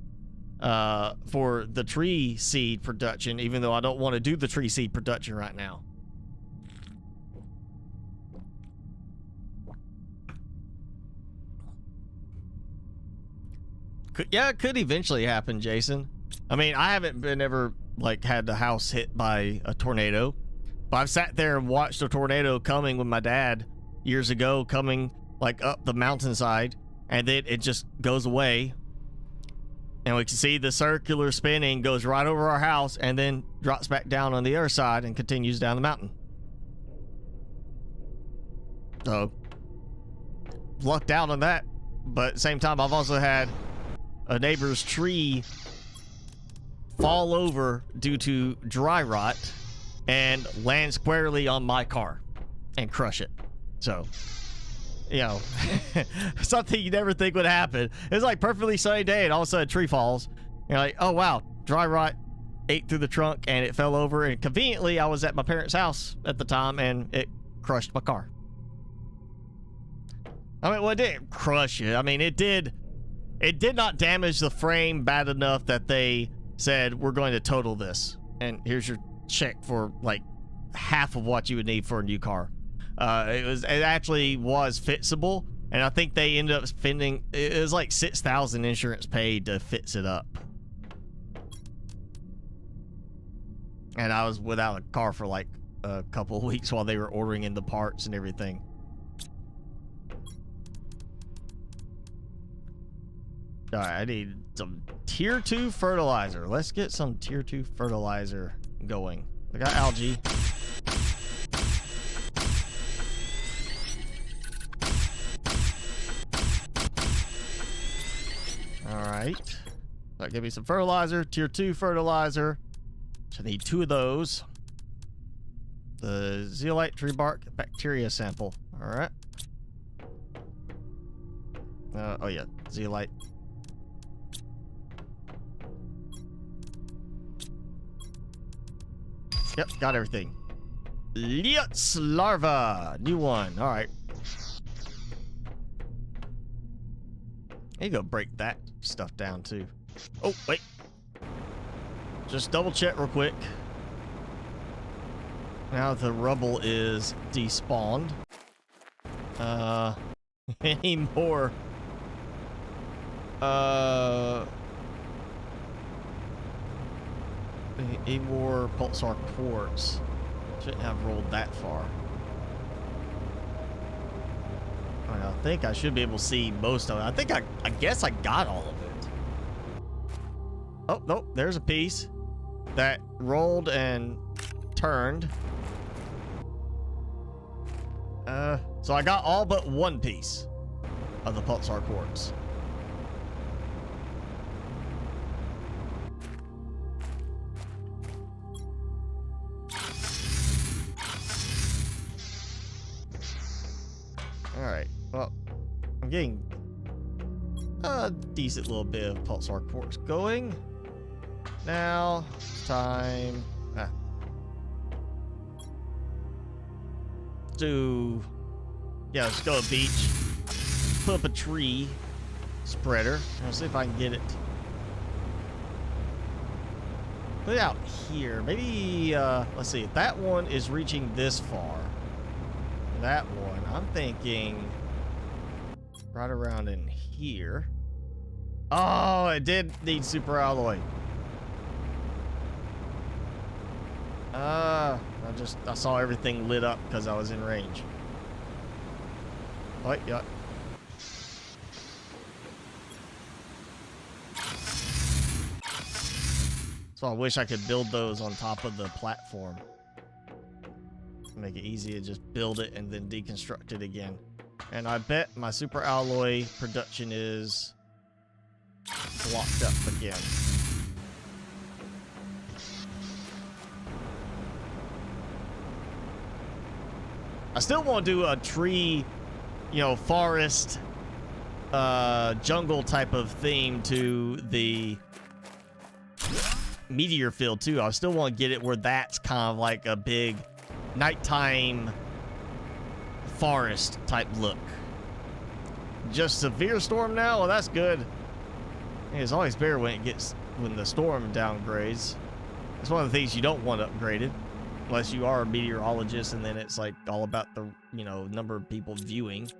for the tree seed production, even though I don't want to do the tree seed production right now. Yeah, it could eventually happen, Jason. I mean, I haven't been ever like had the house hit by a tornado, but I've sat there and watched a tornado coming with my dad years ago, coming like up the mountainside, and then it just goes away. And we can see the circular spinning goes right over our house and then drops back down on the other side and continues down the mountain. So, lucked out on that. But at the same time, I've also had a neighbor's tree fall over due to dry rot and land squarely on my car and crush it. So, you know, something you never think would happen. It's like perfectly sunny day and all of a sudden a tree falls. You're like, oh wow, dry rot ate through the trunk and it fell over, and conveniently I was at my parents' house at the time and it crushed my car. I mean, well, it didn't crush it. I mean, it did not damage the frame bad enough that they said, we're going to total this, and here's your check for like half of what you would need for a new car. It actually was fixable, and I think they ended up spending, it was like $6,000 insurance paid to fix it up. And I was without a car for like a couple of weeks while they were ordering in the parts and everything. All right, I need some tier 2 fertilizer. Let's get some tier 2 fertilizer going. I got algae. All right. So give me some fertilizer, tier 2 fertilizer. So I need 2 of those. The zeolite tree bark bacteria sample. All right. Oh yeah, zeolite. Yep, got everything. Liutz larva, new one. All right. You go break that stuff down too. Oh wait, just double check real quick. Now the rubble is despawned. Any more? Any more pulsar quartz? Shouldn't have rolled that far. I think I should be able to see most of it. I guess I got all of it. Oh, nope, there's a piece that rolled and turned. So I got all but one piece of the pulsar quartz. Alright, well, I'm getting a decent little bit of pulsar quartz going. Now, it's time to, yeah, let's go to the beach, put up a tree spreader. I'll see if I can get it. Put it out here. Maybe, let's see, if that one is reaching this far. That one, I'm thinking right around in here. Oh, it did need super alloy. I saw everything lit up because I was in range. Oh, yeah. So I wish I could build those on top of the platform. Make it easy to just build it and then deconstruct it again. And I bet my super alloy production is blocked up again. I still want to do a tree, you know, forest, jungle type of theme to the meteor field too. I still want to get it where that's kind of like a big nighttime forest type look. Just severe storm now? Well, that's good. It's always better when the storm downgrades. It's one of the things you don't want upgraded, unless you are a meteorologist, and then it's like all about the, you know, number of people viewing.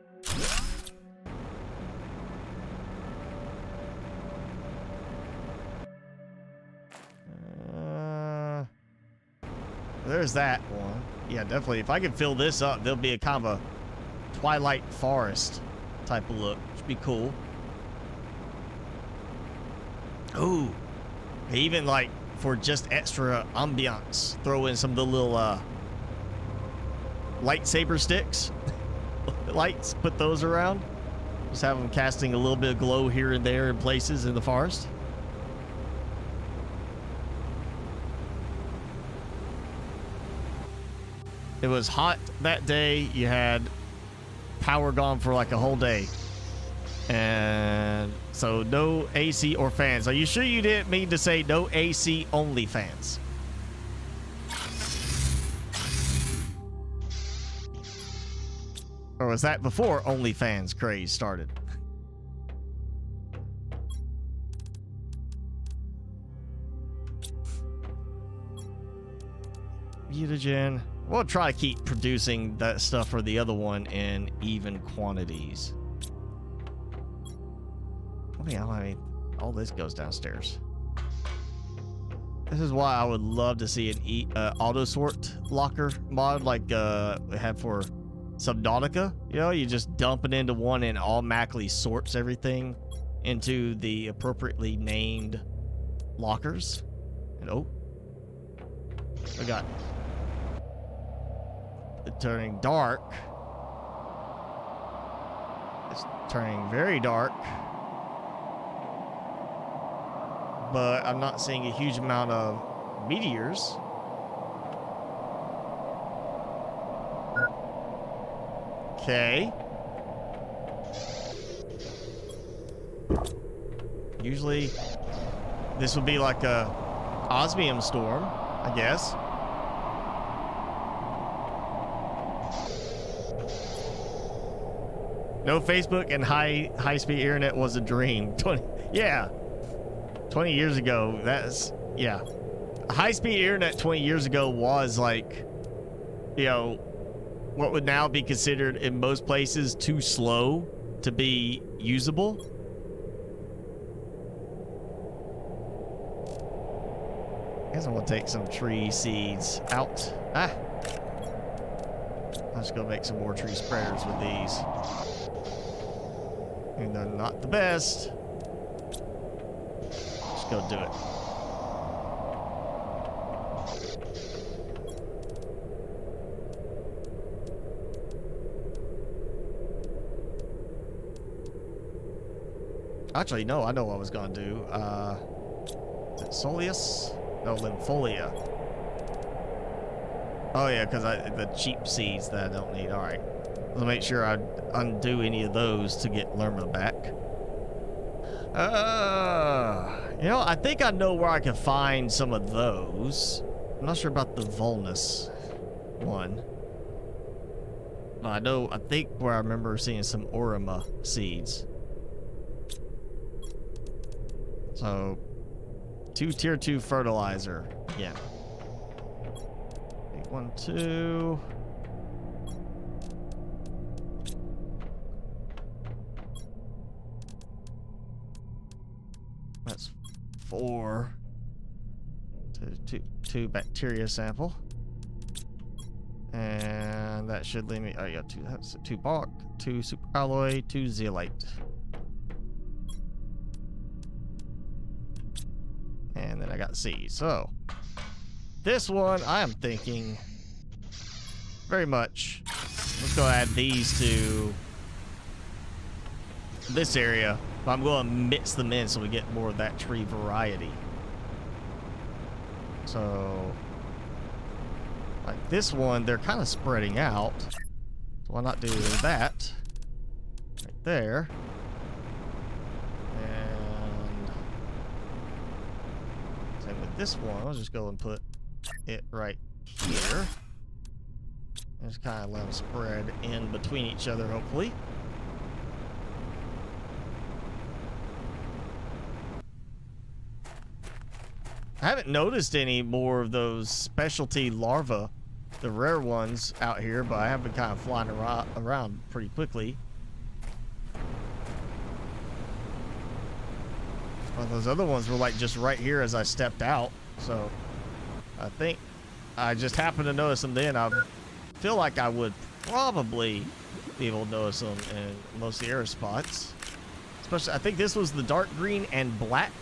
There's that one. Yeah, definitely. If I can fill this up, there'll be a kind of a Twilight Forest type of look. Should be cool. Ooh. Even like for just extra ambiance, throw in some of the little lightsaber sticks. Lights, put those around. Just have them casting a little bit of glow here and there in places in the forest. It was hot that day. You had power gone for like a whole day. And so no AC or fans. Are you sure you didn't mean to say no AC, only fans? Or was that before OnlyFans craze started? Mutagen. We'll try to keep producing that stuff for the other one in even quantities. Oh yeah, I mean, all this goes downstairs. This is why I would love to see an auto sort locker mod like we have for Subnautica. You know, you just dump it into one and automatically sorts everything into the appropriately named lockers. And oh, we got it turning dark. It's turning very dark. But I'm not seeing a huge amount of meteors. Okay. Usually this would be like a osmium storm, I guess. No Facebook and high-speed internet was a dream. 20 years ago, that's, yeah. High-speed internet 20 years ago was like, you know, what would now be considered in most places too slow to be usable. I guess I'm gonna take some tree seeds out. I'm just gonna make some more tree spreaders with these. And they're not the best. Just go do it. Actually, no, I know what I was gonna do. Is it Soleus? No, Lympholia. Oh yeah, because the cheap seeds that I don't need. All right, let's make sure I undo any of those to get Lerma back. You know, I think I know where I can find some of those. I'm not sure about the Volnus one, but I think where I remember seeing some Orima seeds. So, tier 2 fertilizer. Yeah. 1, 2. That's 4. Two bacteria sample. And that should leave me. Oh yeah, 2. That's 2 bark, 2 super alloy, 2 zeolite. And then I got C. So this one I am thinking very much. Let's go add these to this area. But I'm going to mix them in so we get more of that tree variety. So like this one, they're kind of spreading out. So why not do that right there? this one, I'll just go and put it right here. Just kind of let them spread in between each other, hopefully. I haven't noticed any more of those specialty larvae, the rare ones out here, but I have been kind of flying around pretty quickly. Well, those other ones were like just right here as I stepped out, so I think I just happened to notice them then. I feel like I would probably be able to notice them in most of the area spots. Especially, I think this was the dark green and black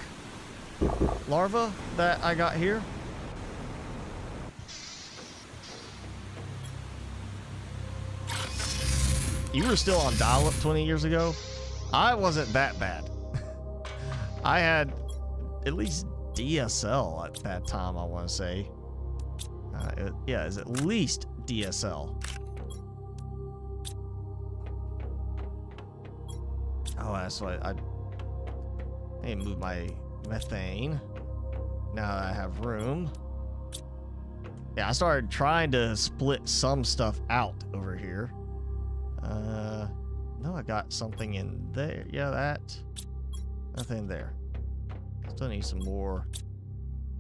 larva that I got here. You were still on dial-up 20 years ago? I wasn't that bad. I had at least DSL at that time, I want to say. Yeah, it's at least DSL. Oh, that's why I need to move my methane. Now that I have room. Yeah, I started trying to split some stuff out over here. No, I got something in there. Yeah, that. Nothing there. Still need some more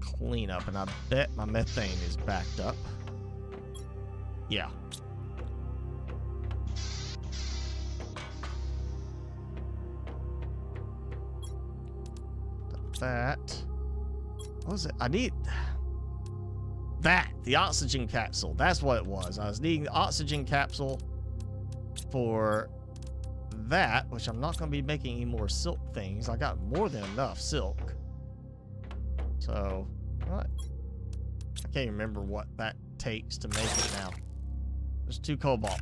cleanup, and I bet my methane is backed up. Yeah. That. What was it? I need that. The oxygen capsule. That's what it was. I was needing the oxygen capsule for that, which I'm not going to be making any more silk things. I got more than enough silk. So, what? I can't even remember what that takes to make it now. There's 2 cobalt.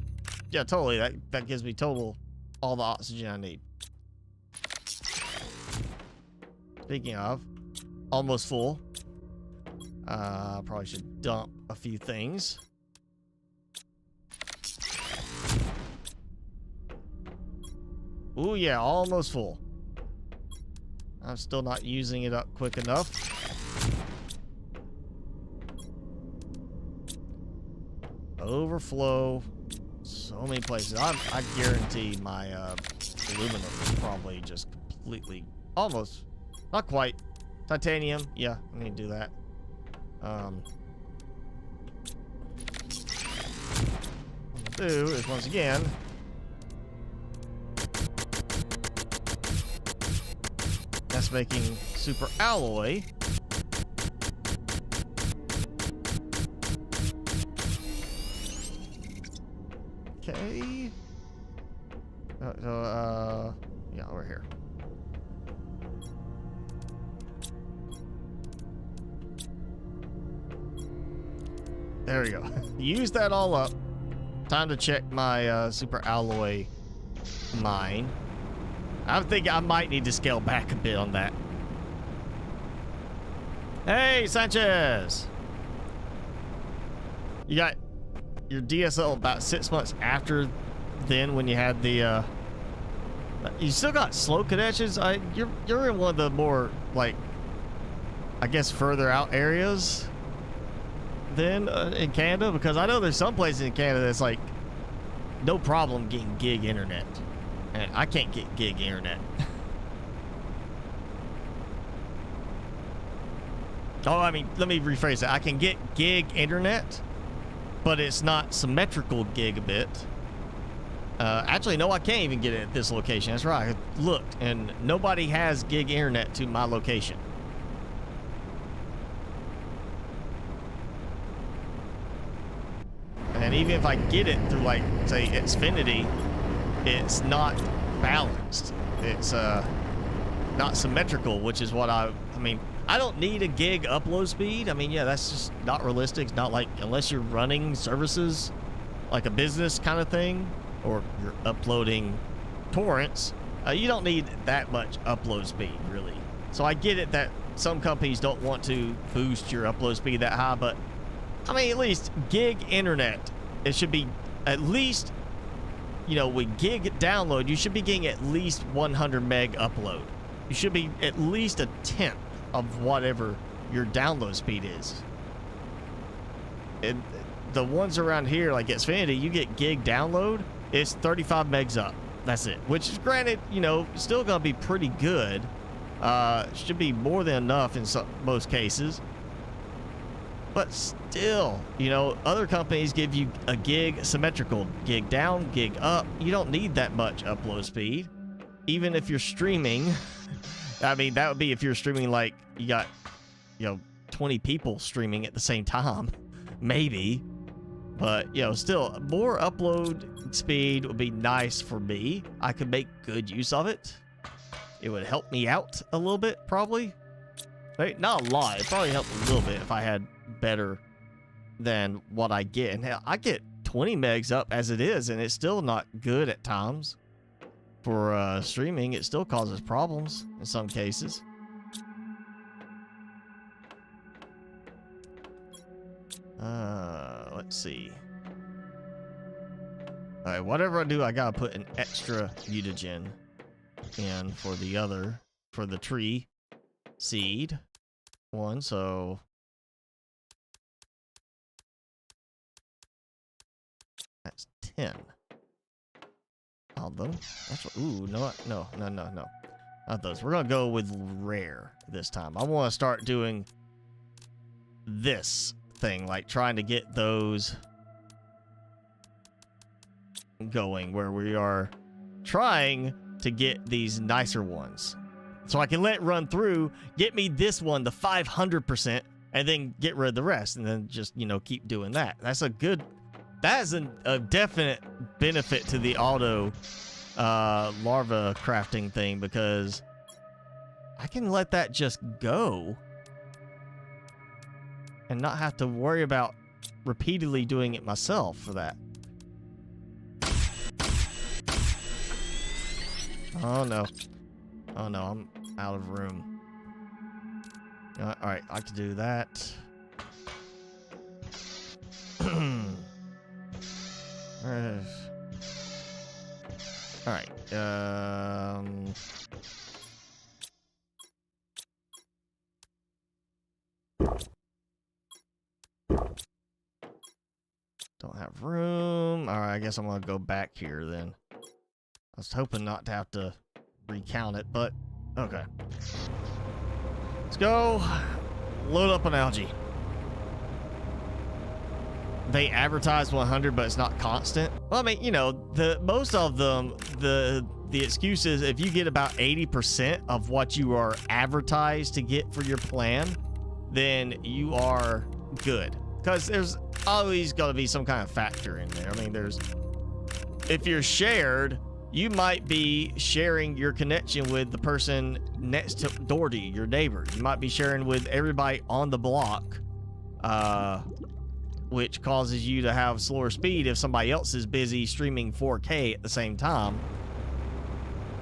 Yeah, totally. That gives me total all the oxygen I need. Speaking of, almost full. Probably should dump a few things. Ooh, yeah, almost full. I'm still not using it up quick enough. Overflow. So many places. I guarantee my aluminum is probably just completely, almost, not quite. Titanium. Yeah, I need to do that. What I'm gonna do is, once again, that's making super alloy. Okay. Yeah, over here. There we go. Use that all up. Time to check my super alloy mine. I think I might need to scale back a bit on that. Hey, Sanchez! You got your DSL about 6 months after then, when you had the you still got slow connections. You're in one of the more, like, I guess, further out areas than in Canada, because I know there's some places in Canada that's like no problem getting gig internet, and I can't get gig internet. Oh, I mean, let me rephrase that. I can get gig internet, but it's not symmetrical gigabit. Actually, no, I can't even get it at this location. That's right. I looked, and nobody has gig internet to my location. And even if I get it through, like, say, Xfinity, it's not balanced. It's not symmetrical, which is what I mean, I don't need a gig upload speed. I mean, yeah, that's just not realistic. It's not like, unless you're running services like a business kind of thing, or you're uploading torrents, you don't need that much upload speed, really. So I get it that some companies don't want to boost your upload speed that high, but I mean, at least gig internet, it should be at least, you know, with gig download, you should be getting at least 100 meg upload. You should be at least a tenth of whatever your download speed is. And the ones around here, like Xfinity, you get gig download, it's 35 megs up. That's it. Which is, granted, you know, still gonna be pretty good. Should be more than enough in most cases. But still, you know, other companies give you a gig symmetrical, gig down, gig up. You don't need that much upload speed. Even if you're streaming, I mean, that would be if you're streaming like you got, you know, 20 people streaming at the same time, maybe. But, you know, still, more upload speed would be nice for me. I could make good use of it. It would help me out a little bit, probably. Right? Not a lot. It'd probably help a little bit if I had better than what I get. And hell, I get 20 megs up as it is, and it's still not good at times. For streaming, it still causes problems in some cases. Let's see. All right, whatever I do, I gotta put an extra mutagen in for the tree seed one. So that's 10 of them. That's what, ooh, no. Not those. We're gonna go with rare this time. I want to start doing this thing, like trying to get those going, where we are trying to get these nicer ones. So I can let it run through, get me this one, the 500%, and then get rid of the rest, and then just, you know, keep doing that. That's a good, that is a definite benefit to the auto larva crafting thing, because I can let that just go and not have to worry about repeatedly doing it myself for that. Oh no. Oh no, I'm out of room. Alright, I can do that. Alright, don't have room. Alright, I guess I'm gonna go back here then. I was hoping not to have to recount it, but okay. Let's go load up an algae. They advertise 100, but it's not constant. Well, I mean, you know, most of them, the excuse is if you get about 80% of what you are advertised to get for your plan, then you are good. Because there's always got to be some kind of factor in there. I mean, if you're shared, you might be sharing your connection with the person next door to you, your neighbor. You might be sharing with everybody on the block, which causes you to have slower speed if somebody else is busy streaming 4K at the same time.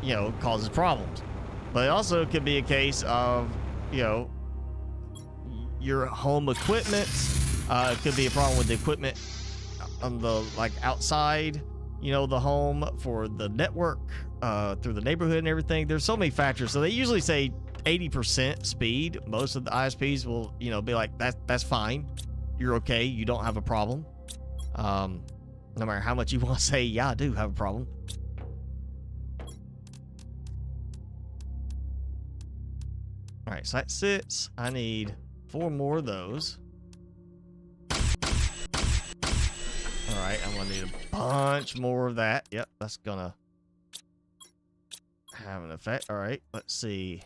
You know, causes problems. But it also could be a case of, you know, your home equipment. It could be a problem with the equipment on the, like, outside, you know, the home for the network, through the neighborhood and everything. There's so many factors. So they usually say 80% speed. Most of the ISPs will, you know, be like, that's fine. You're okay. You don't have a problem. No matter how much you want to say, yeah, I do have a problem. All right, so that sits. I need 4 more of those. All right, I'm gonna need a bunch more of that. Yep, that's gonna have an effect. All right, let's see.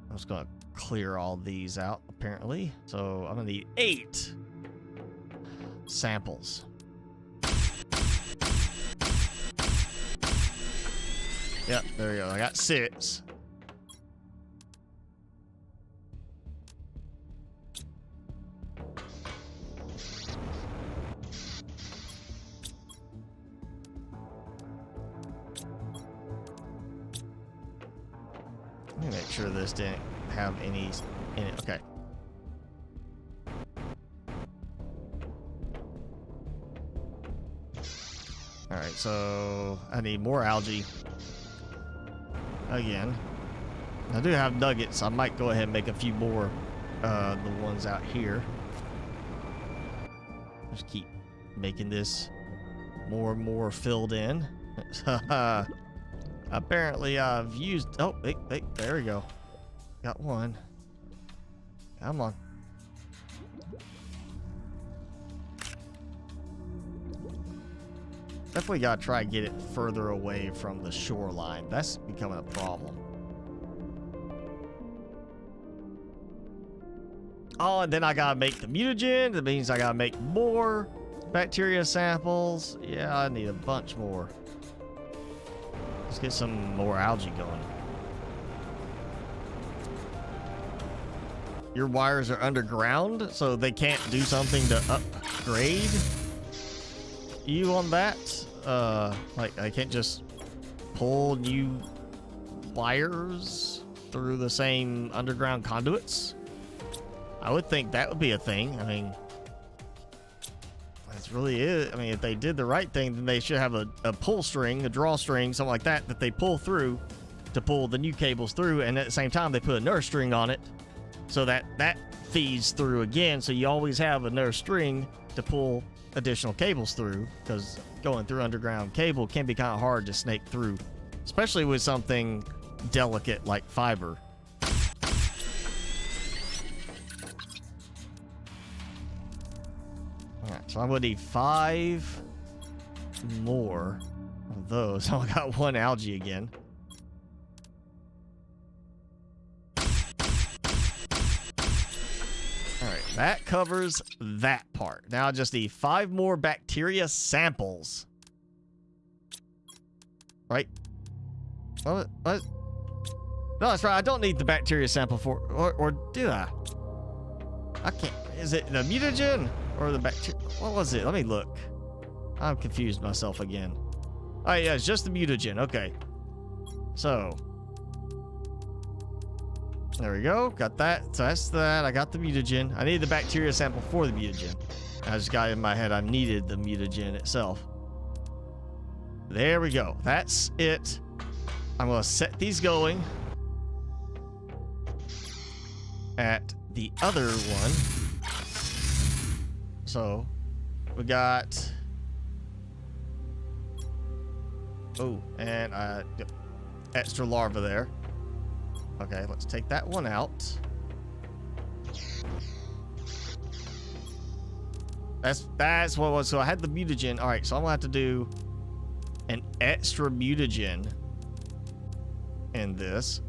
I'm just gonna clear all these out, apparently. So I'm gonna need 8 samples. Yep, there we go. I got 6. Let me make sure this didn't have any in it. Okay. All right, so I need more algae again. I do have nuggets. I might go ahead and make a few more, the ones out here. Just keep making this more and more filled in. Apparently I've used, oh, hey, there we go. Got one. Come on. Definitely gotta try and get it further away from the shoreline. That's becoming a problem. Oh, and then I gotta make the mutagen. That means I gotta make more bacteria samples. Yeah, I need a bunch more. Let's get some more algae going. Your wires are underground, so they can't do something to upgrade you on that. Like I can't just pull new wires through the same underground conduits. I would think that would be a thing. I mean, that's really it. I mean, if they did the right thing, then they should have a pull string, a drawstring, something like that, that they pull through to pull the new cables through. And at the same time, they put a nurse string on it so that that feeds through again. So you always have a nurse string to pull additional cables through, because going through underground cable can be kind of hard to snake through, especially with something delicate like fiber. Alright, so I'm gonna need 5 more of those. I only got 1 algae again. Alright, that covers that part. Now I just need 5 more bacteria samples. Right? What? No, that's right. I don't need the bacteria sample for... Or do I? I can't... Is it the mutagen? Or the bacteria? What was it? Let me look. I'm confused myself again. Oh, yeah, it's just the mutagen. Okay. So. There we go. Got that. So that's that. I got the mutagen. I need the bacteria sample for the mutagen. I just got in my head I needed the mutagen itself. There we go. That's it. I'm going to set these going at the other one. So, we got... Oh, and extra larva there. Okay, let's take that one out. That's what it was. So I had the mutagen. All right, so I'm gonna have to do an extra mutagen in this.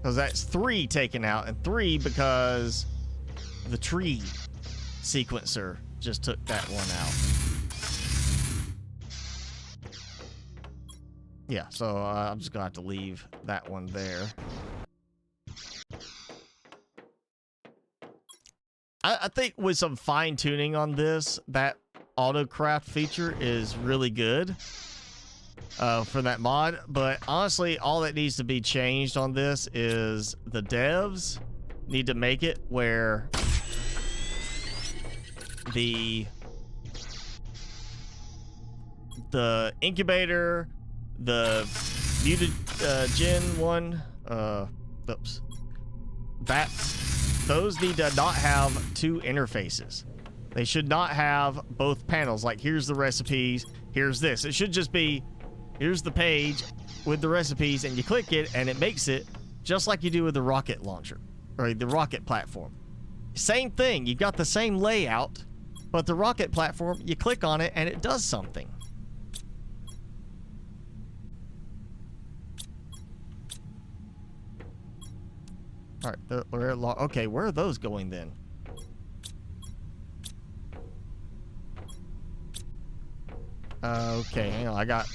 Because that's 3 taken out, and 3 because the tree sequencer just took that one out. Yeah, so I'm just gonna have to leave that one there. I think with some fine tuning on this, that autocraft feature is really good. For that mod, but honestly all that needs to be changed on this is the devs need to make it where the incubator, the mutagen one, oops, those need to not have 2 interfaces. They should not have both panels, like here's the recipes, here's this. It should just be, here's the page with the recipes, and you click it, and it makes it just like you do with the rocket launcher, or the rocket platform. Same thing, you've got the same layout, but the rocket platform, you click on it, and it does something. Alright, okay, where are those going then? Okay, hang on, I got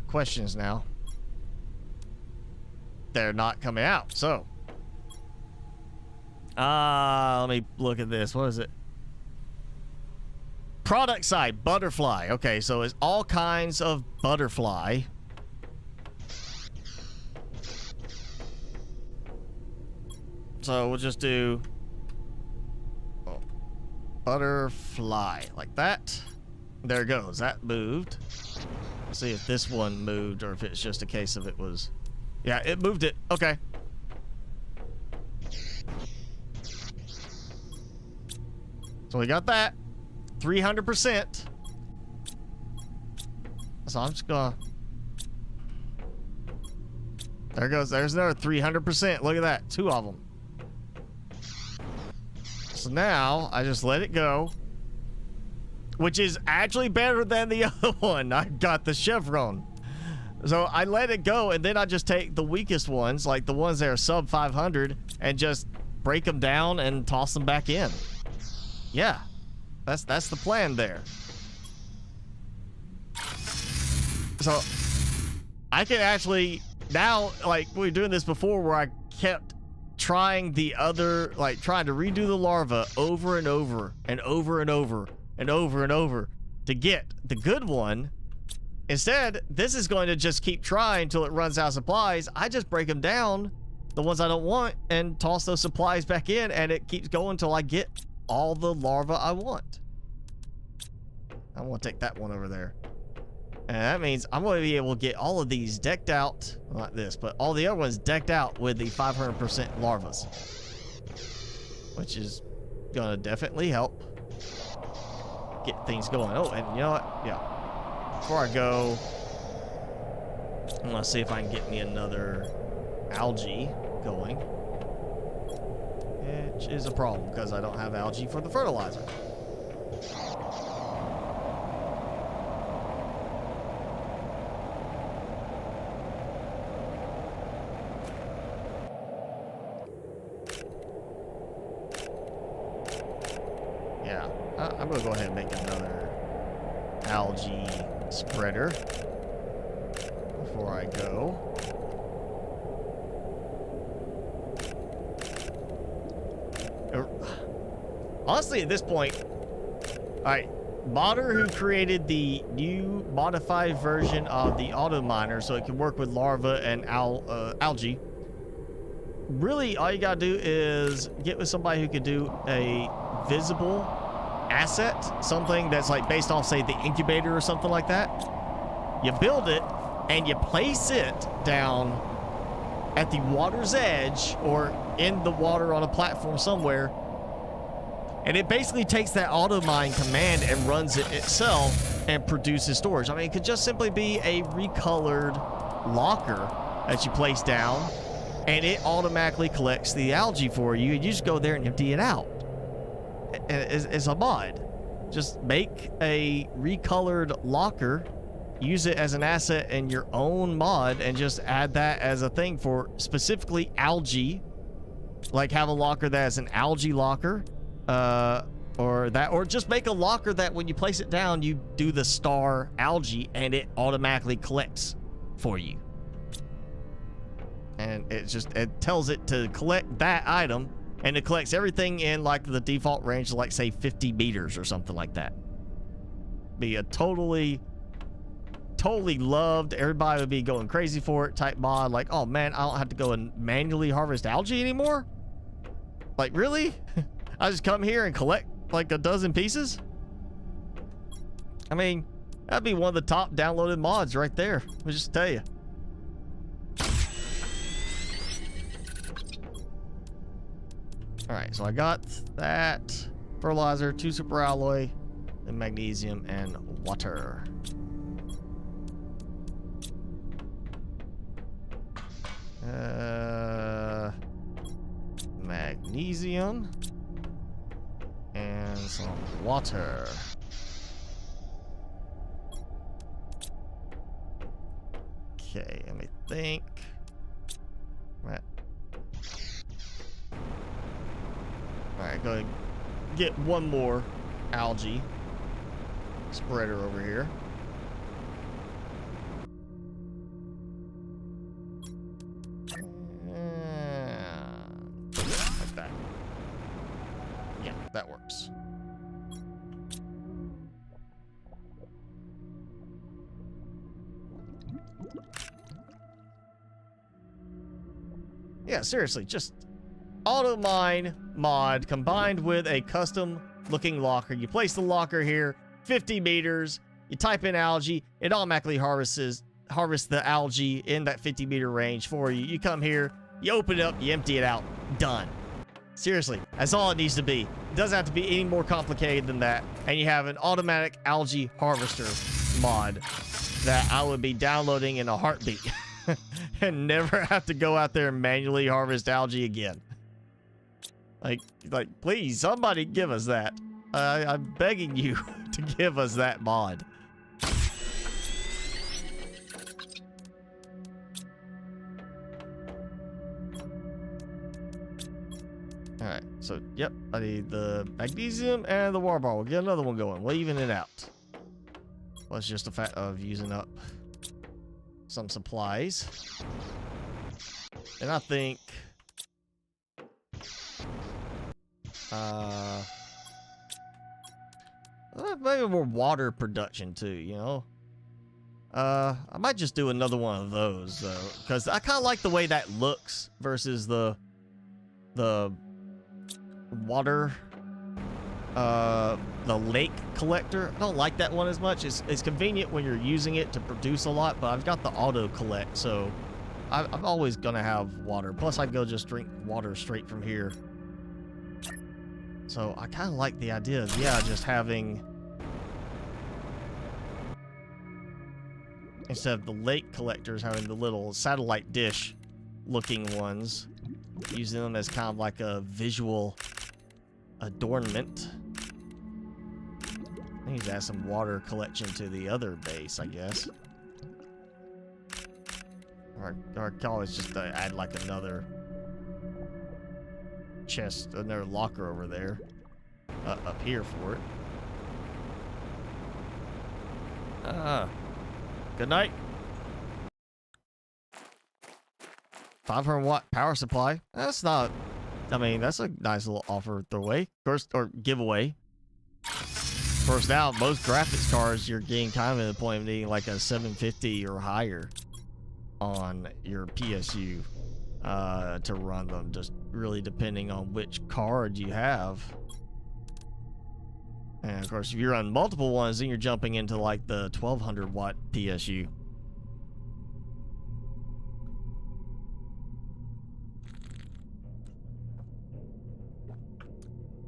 questions now. They're not coming out, so. Let me look at this. What is it? Product side, butterfly. Okay, so it's all kinds of butterfly. So we'll just do butterfly like that. There it goes. That moved. Let's see if this one moved or if it's just a case of it was... Yeah, it moved it. Okay. So we got that. 300%. So I'm just gonna... There goes. There's another 300%. Look at that. 2 of them. So now I just let it go. Which is actually better than the other one. I got the chevron. So I let it go, and then I just take the weakest ones, like the ones that are sub 500, and just break them down and toss them back in. Yeah, that's the plan there. So I can actually now, like we were doing this before, where I kept trying the other, like trying to redo the larva over and over and over and over and over and over to get the good one. Instead, this is going to just keep trying until it runs out of supplies. I just break them down, the ones I don't want, and toss those supplies back in, and it keeps going until I get all the larvae I want. I want to take that one over there. And that means I'm going to be able to get all of these decked out, not this, but all the other ones decked out with the 500% larvas. Which is going to definitely help get things going. Oh, and you know what? Yeah. Before I go, I'm going to see if I can get me another algae going. Which is a problem because I don't have algae for the fertilizer. Yeah, I'm going to go ahead and make another algae spreader before I go. Honestly, at this point, alright, Modder, who created the new modified version of the auto miner so it can work with larvae and algae, really all you gotta do is get with somebody who could do a visible asset, something that's like based off, say, the incubator or something like that. You build it and you place it down at the water's edge or in the water on a platform somewhere, and it basically takes that auto mine command and runs it itself and produces storage. I mean, it could just simply be a recolored locker that you place down, and it automatically collects the algae for you, and you just go there and empty it out. It's a mod. Just make a recolored locker, use it as an asset in your own mod, and just add that as a thing for specifically algae. Like have a locker that is an algae locker, or just make a locker that when you place it down, you do the star algae and it automatically collects for you. And it tells it to collect that item, and it collects everything in like the default range of like, say, 50 meters or something like that. Be a totally loved, everybody would be going crazy for it type mod. Like, oh man, I don't have to go and manually harvest algae anymore. Like, really? I just come here and collect like a dozen pieces? I mean, that'd be one of the top downloaded mods right there. Let me just tell you. Alright, so I got that fertilizer, 2 super alloy, and magnesium and water. Magnesium and some water. Okay, let me think. Alright, go ahead and get one more algae spreader over here. Like that. Yeah, that works. Yeah, seriously, just auto mine mod combined with a custom looking locker. You place the locker here, 50 meters. You type in algae, it automatically harvests the algae in that 50-meter range for you. You come here, you open it up, you empty it out. Done. Seriously, that's all it needs to be. It doesn't have to be any more complicated than that. And you have an automatic algae harvester mod that I would be downloading in a heartbeat and never have to go out there and manually harvest algae again. Like, please, somebody give us that. I'm begging you to give us that mod. Alright, so, yep, I need the magnesium and the water bottle. We'll get another one going. We'll even it out. Well, it's just the fact of using up some supplies. And I think... maybe more water production too, you know? I might just do another one of those, though. Because I kind of like the way that looks versus the water, the lake collector. I don't like that one as much. It's convenient when you're using it to produce a lot, but I've got the auto collect, so I'm always gonna have water. Plus, I go just drink water straight from here. So I kind of like the idea of, yeah, just having, instead of the lake collectors, having the little satellite dish looking ones, using them as kind of like a visual adornment. I need to add some water collection to the other base, I guess. Or I can always just add like another chest, another locker over there, up here for it. Good night. 500 watt power supply. That's not, I mean, that's a nice little offer throwaway. First, or giveaway. Of course, now most graphics cards, you're getting kind of at the point of needing like a 750 or higher on your PSU to run them, just really depending on which card you have. And of course, if you run multiple ones, then you're jumping into like the 1200 watt PSU.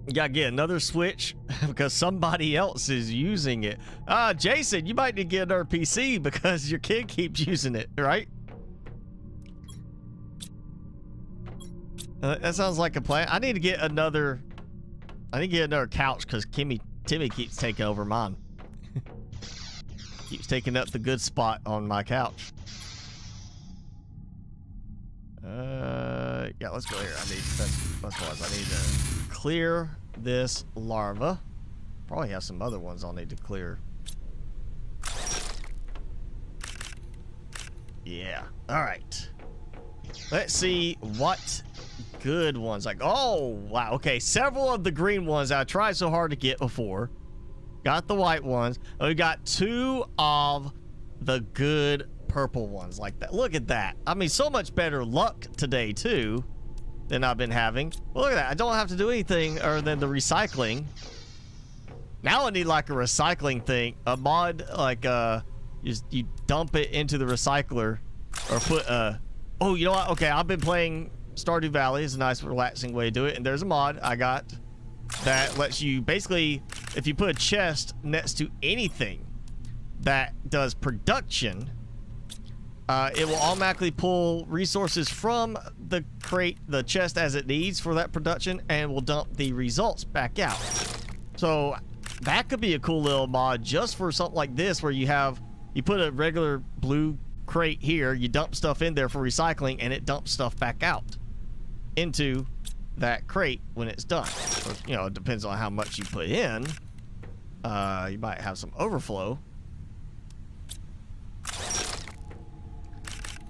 You gotta get another Switch because somebody else is using it. Jason, you might need to get another PC because your kid keeps using it, right? That sounds like a plan. I need to get another couch because Timmy keeps taking over mine. Keeps taking up the good spot on my couch. Yeah, let's go here. I need to clear this larva. Probably have some other ones I'll need to clear. Yeah. All right. Let's see what good ones. Like, oh, wow. Okay, several of the green ones I tried so hard to get before. Got the white ones. We got 2 of the good purple ones like that. Look at that. I mean, so much better luck today, too, than I've been having. Well, look at that. I don't have to do anything other than the recycling. Now I need, like, a recycling thing. A mod, like, you dump it into the recycler or put, oh, you know what? Okay, I've been playing Stardew Valley. It's a nice, relaxing way to do it. And there's a mod I got that lets you, basically, if you put a chest next to anything that does production, it will automatically pull resources from the crate, the chest as it needs for that production, and will dump the results back out. So that could be a cool little mod just for something like this, where you put a regular blue crate here, you dump stuff in there for recycling, and it dumps stuff back out into that crate when it's done. So, you know, it depends on how much you put in. You might have some overflow.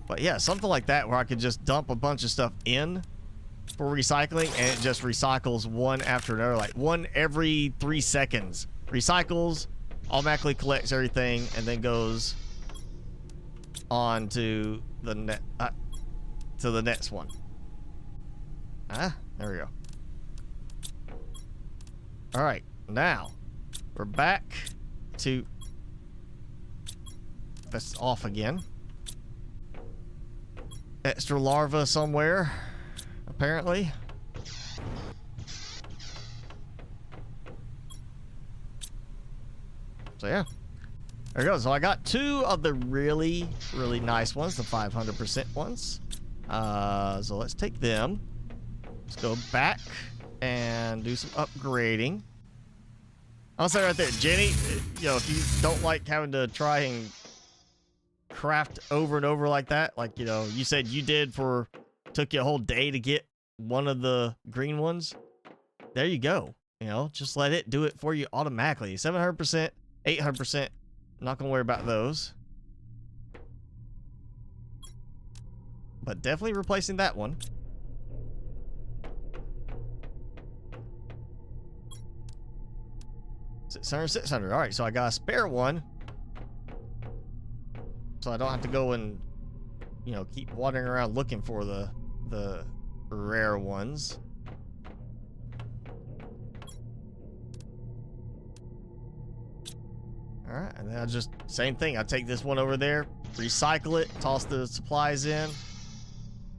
But yeah, something like that where I could just dump a bunch of stuff in for recycling, and it just recycles one after another, like one every 3 seconds. Recycles, automatically collects everything, and then goes on to the next one. There we go. All right, now we're back to... That's off again. Extra larva somewhere, apparently. So yeah, there it goes. So I got 2 of the really, really nice ones, the 500% ones. So let's take them. Let's go back and do some upgrading. I'll say right there, Jenny, you know, if you don't like having to try and craft over and over like that, like, you know, you said you did took you a whole day to get one of the green ones. There you go. You know, just let it do it for you automatically. 700%, 800%. Not gonna worry about those. But definitely replacing that one. 600. All right, so I got a spare one. So I don't have to go and, you know, keep wandering around looking for the rare ones. All right, and then I just, same thing. I take this one over there, recycle it, toss the supplies in,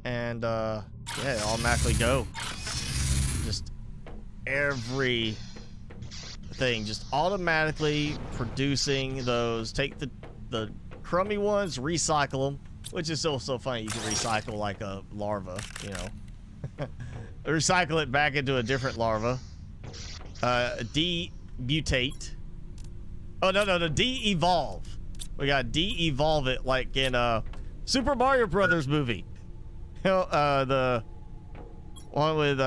and yeah, automatically go. Just every thing just automatically producing those. Take the crummy ones, recycle them, which is so funny. You can recycle like a larva, you know. Recycle it back into a different larva. De-mutate. Oh, no, de-evolve. We got de-evolve it like in Super Mario Brothers movie. You know, the one with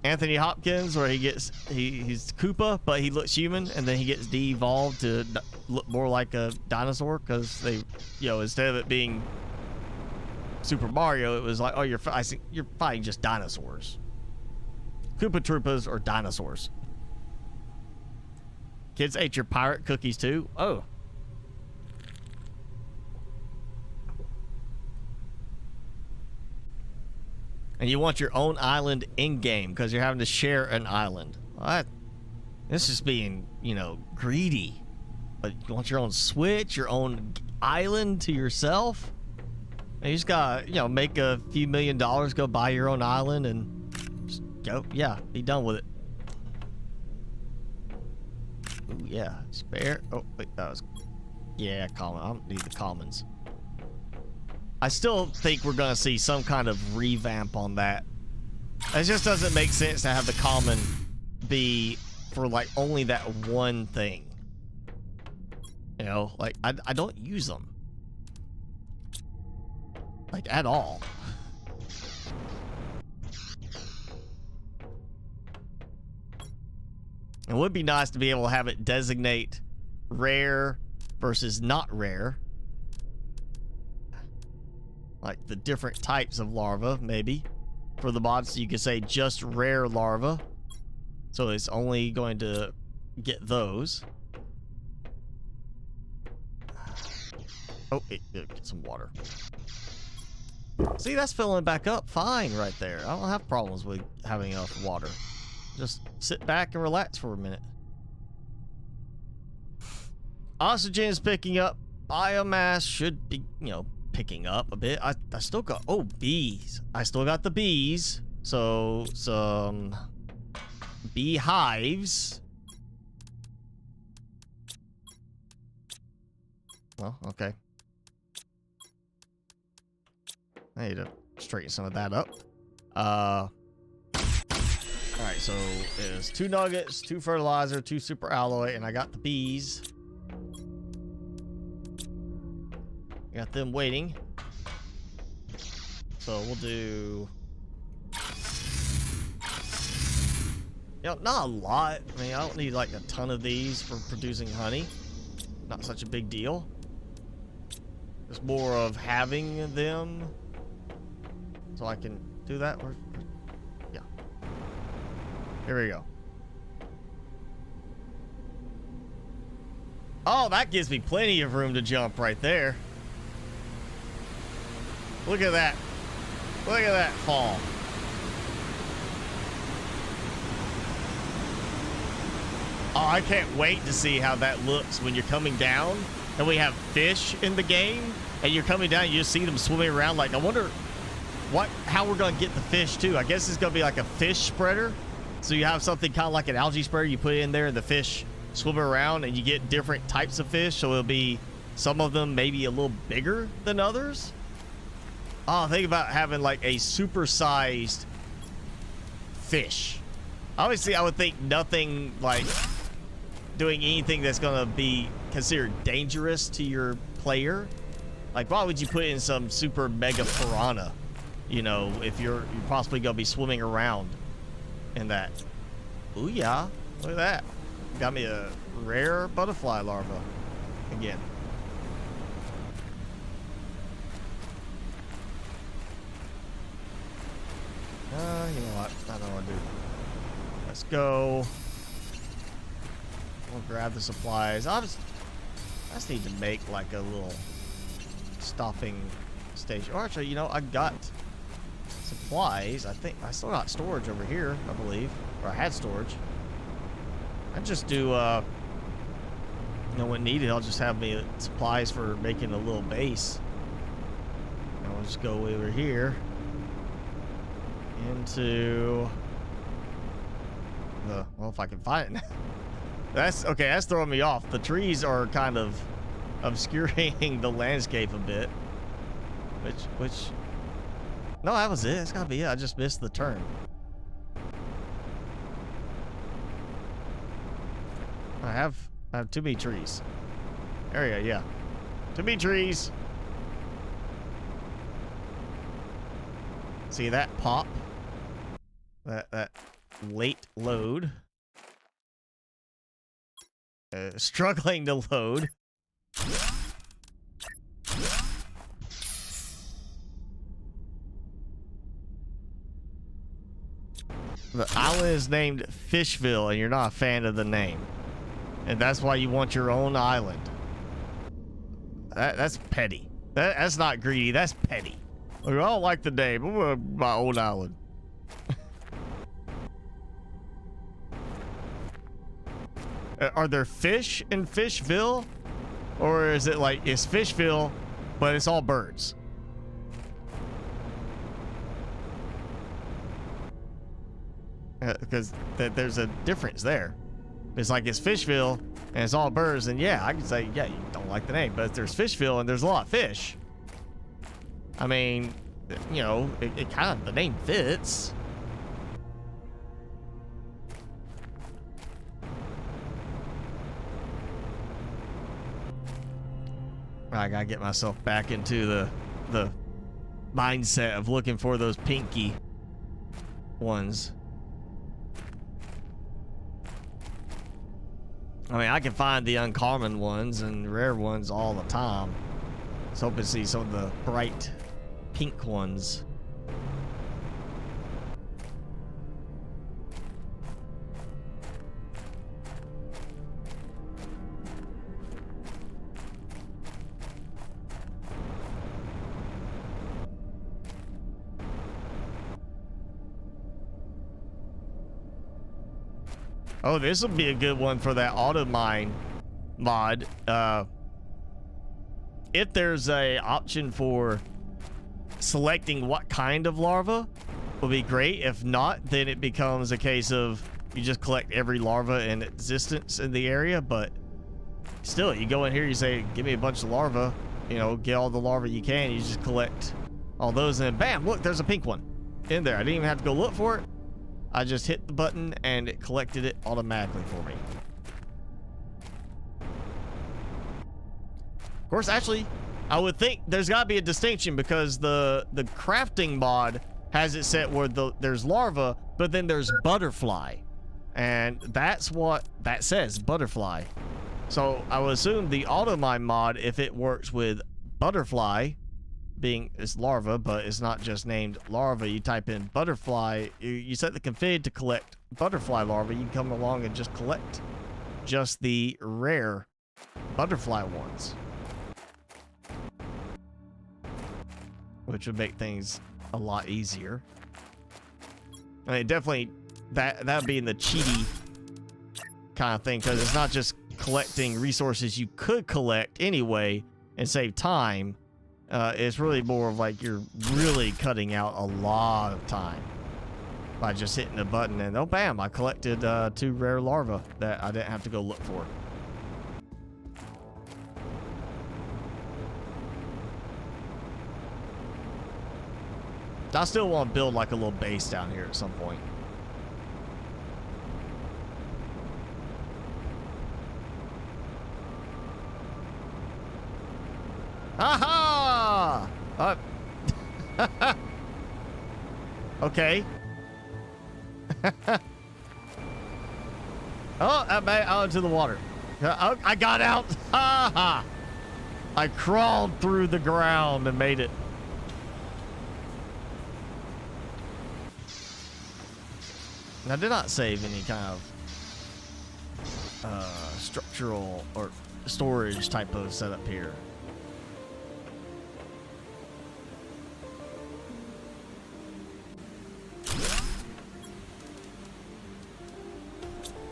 Anthony Hopkins, where he's Koopa, but he looks human, and then he gets de-evolved to look more like a dinosaur, because they, you know, instead of it being Super Mario, it was like, oh, you're fighting just dinosaurs. Koopa Troopas or dinosaurs. Kids ate your pirate cookies too? Oh. And you want your own island in-game because you're having to share an island. What? This is being, you know, greedy. But you want your own Switch, your own island to yourself? And you just gotta, you know, make a few $1 million, go buy your own island, and just go, yeah, be done with it. Ooh, yeah, spare. Oh, wait, that was, yeah, common. I don't need the commons. I still think we're gonna see some kind of revamp on that. It just doesn't make sense to have the common be for like only that one thing. You know, like I don't use them. Like at all. It would be nice to be able to have it designate rare versus not rare. Like the different types of larva, maybe. For the mods, so you could say just rare larva. So it's only going to get those. Oh, get some water. See, that's filling back up fine right there. I don't have problems with having enough water. Just sit back and relax for a minute. Oxygen is picking up. Biomass should be, you know, picking up a bit. I still got, oh, bees. I still got the bees. So, some beehives. Well, okay. I need to straighten some of that up. Alright, so it's 2 nuggets, 2 fertilizer, 2 super alloy, and I got the bees. Got them waiting. So we'll do... You know, not a lot. I mean, I don't need like a ton of these for producing honey. Not such a big deal. It's more of having them. So I can do that. Or, yeah. Here we go. Oh, that gives me plenty of room to jump right there. Look at that. Look at that fall. Oh, I can't wait to see how that looks when you're coming down and we have fish in the game and you're coming down, you just see them swimming around. Like, I wonder how we're going to get the fish too. I guess it's going to be like a fish spreader. So you have something kind of like an algae spreader. You put it in there and the fish swim around and you get different types of fish. So it'll be some of them maybe a little bigger than others. Oh, think about having like a supersized fish. Obviously, I would think nothing like doing anything that's gonna be considered dangerous to your player. Like, why would you put in some super mega piranha? You know, if you're possibly gonna be swimming around in that. Ooh yeah, look at that. Got me a rare butterfly larva again. You know what? I don't want to do. Let's go. We'll grab the supplies. I just need to make like a little stopping station. Or actually, you know, I got supplies. I think I still got storage over here, I believe. Or I had storage. I just do, you know, when needed, I'll just have me supplies for making a little base. And I'll just go over here into the, well, if I can find it. That's okay. That's throwing me off. The trees are kind of obscuring the landscape a bit. Which? No, that was it. That's gotta be it. I just missed the turn. I have too many trees. Area, yeah. Too many trees. See that pop? That late load. Struggling to load. The island is named Fishville, and you're not a fan of the name. And that's why you want your own island. That's petty. That's not greedy, that's petty. Like, I don't like the name. I want my own island. Are there fish in Fishville? Or is it like, it's Fishville, but it's all birds? Because there's a difference there. It's like it's Fishville and it's all birds, and yeah, I can say, yeah, you don't like the name, but if there's Fishville and there's a lot of fish, I mean, you know, it kind of, the name fits. I gotta get myself back into the mindset of looking for those pinky ones. I mean, I can find the uncommon ones and rare ones all the time. Let's hope to see some of the bright pink ones. Oh, this will be a good one for that auto mine mod. If there's a option for selecting what kind of larva, will be great. If not, then it becomes a case of you just collect every larva in existence in the area. But still, you go in here, you say, give me a bunch of larva, you know, get all the larva you can, you just collect all those, and then bam, look, there's a pink one in there. I didn't even have to go look for it. I just hit the button and it collected it automatically for me. Of course, actually, I would think there's got to be a distinction, because the crafting mod has it set where there's larva, but then there's butterfly. And that's what that says, butterfly. So I would assume the auto mine mod, if it works with butterfly, being it's larva, but it's not just named larva. You type in butterfly, you set the config to collect butterfly larva. You can come along and just collect just the rare butterfly ones, which would make things a lot easier. I mean, definitely that would be in the cheaty kind of thing, because it's not just collecting resources you could collect anyway and save time. It's really more of like you're really cutting out a lot of time by just hitting the button and oh bam, I collected 2 rare larvae that I didn't have to go look for. I still want to build like a little base down here at some point. Aha! Okay. Oh, I made out into the water. I got out. Ha ha! I crawled through the ground and made it. I did not save any kind of structural or storage type of setup here.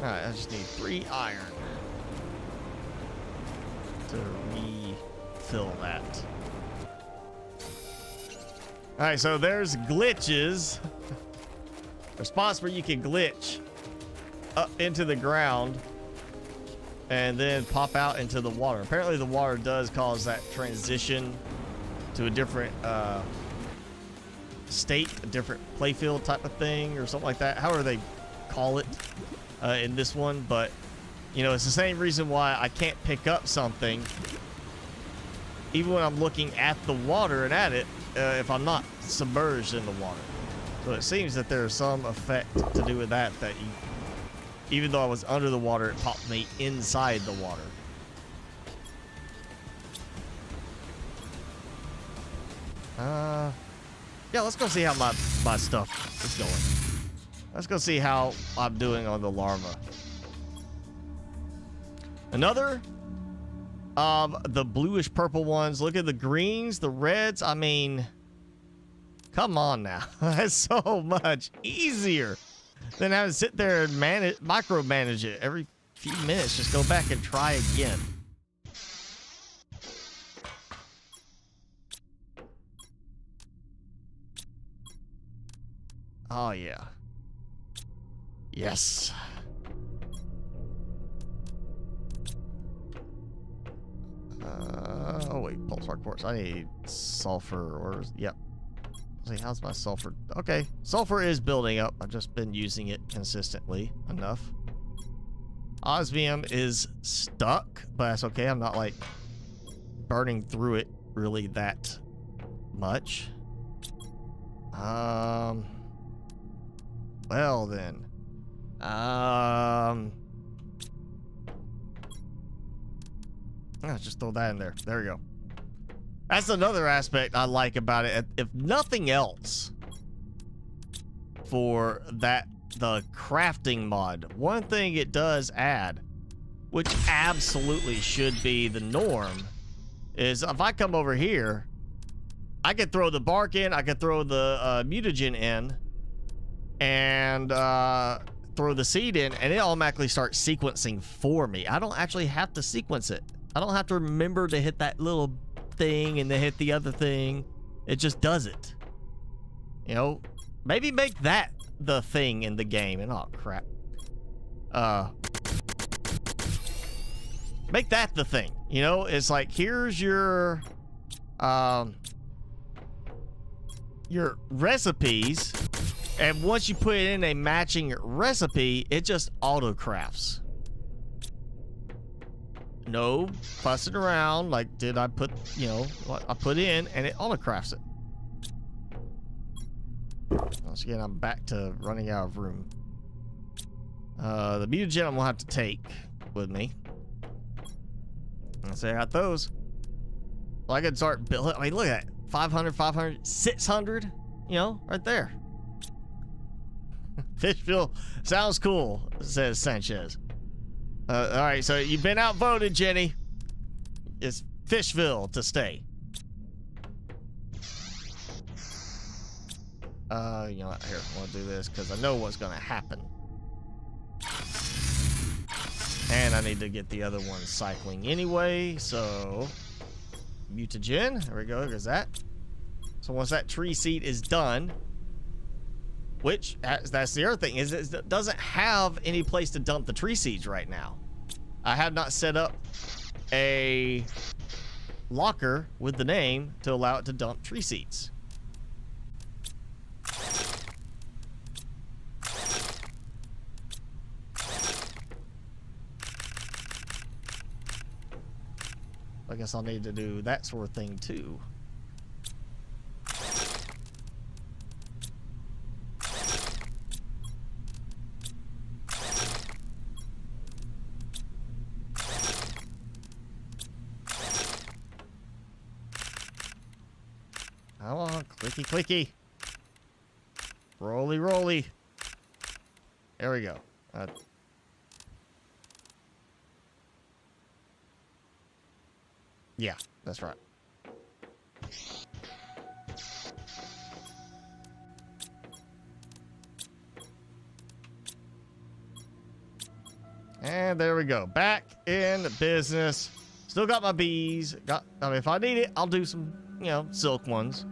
Alright, I just need 3 iron to refill that. Alright, so there's glitches. There's spots where you can glitch up into the ground and then pop out into the water. Apparently the water does cause that transition to a different state, a different playfield type of thing or something like that. However they call it in this one. But, you know, it's the same reason why I can't pick up something even when I'm looking at the water and at it if I'm not submerged in the water. So it seems that there's some effect to do with that, that even though I was under the water, it popped me inside the water. Yeah, let's go see how my stuff is going. Let's go see how I'm doing on the larva. Another of the bluish purple ones. Look at the greens, the reds. I mean, come on now. That's so much easier than having to sit there and micromanage it every few minutes. Just go back and try again. Oh, yeah. Yes. Oh, wait. Pulsar quartz. I need sulfur or... Yep. See, how's my sulfur? Okay. Sulfur is building up. I've just been using it consistently enough. Osmium is stuck, but that's okay. I'm not, like, burning through it really that much. Well, then. Just throw that in there. There we go. That's another aspect I like about it. If nothing else, for that, the crafting mod, one thing it does add, which absolutely should be the norm, is if I come over here, I could throw the bark in, I could throw the mutagen in, and throw the seed in, and it automatically starts sequencing for me. I don't actually have to sequence it. I don't have to remember to hit that little thing and then hit the other thing. It just does it. You know, maybe make that the thing in the game. And oh crap. Make that the thing. You know, it's like, here's your recipes, and once you put in a matching recipe, it just auto crafts. No fussing around like, did I put, you know, what I put in, and it auto crafts it. Once again, I'm back to running out of room. The mutagen I'm gonna have to take with me. Let's say I got those. Well, I could start building. I mean, look at that. 500, 500, 600, you know, right there. Fishville sounds cool, says Sanchez. All right, so you've been outvoted, Jenny. It's Fishville to stay. You know what? Here, I want to do this because I know what's going to happen. I need to get the other one cycling anyway, so mutagen, there we go, there's that. So once that tree seed is done, which that's the other thing, is it doesn't have any place to dump the tree seeds right now. I have not set up a locker with the name to allow it to dump tree seeds. I guess I'll need to do that sort of thing too. Come on, clicky clicky. Rolly rolly. There we go. Yeah, that's right. And there we go. Back in business. Still got my bees. I mean, if I need it, I'll do some, you know, silk ones.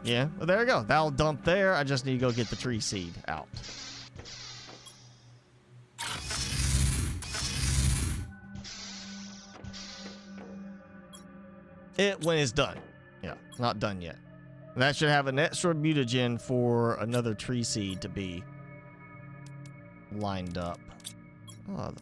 Yeah, well, there we go. That'll dump there. I just need to go get the tree seed out. When it's done. Yeah, not done yet. And that should have an extra mutagen for another tree seed to be lined up. Oh.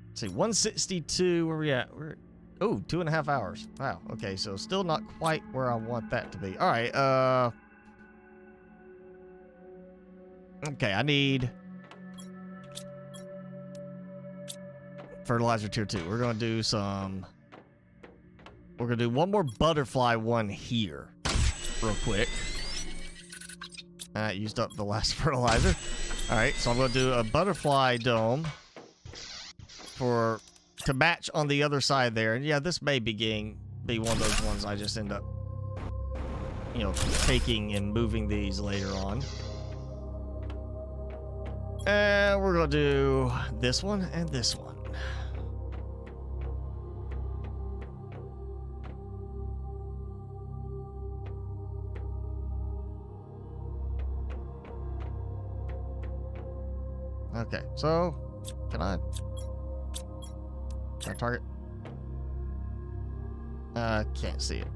Let's see, 162, where we at? We're, oh, 2.5 hours. Wow, okay, so still not quite where I want that to be. All right, okay, I need fertilizer tier 2. We're gonna do some, we're gonna do one more butterfly one here real quick. I used up the last fertilizer. All right, so I'm gonna do a butterfly dome to match on the other side there. And yeah, this may be one of those ones I just end up, you know, taking and moving these later on. And we're gonna do this one and this one. Okay, so can I target? Can't see it.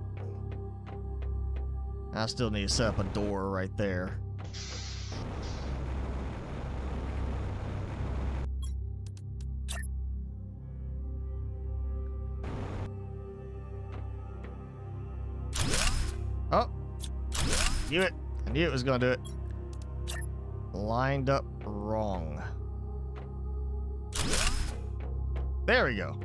I still need to set up a door right there. Oh, knew it. I knew it was gonna do it. Lined up wrong. There we go.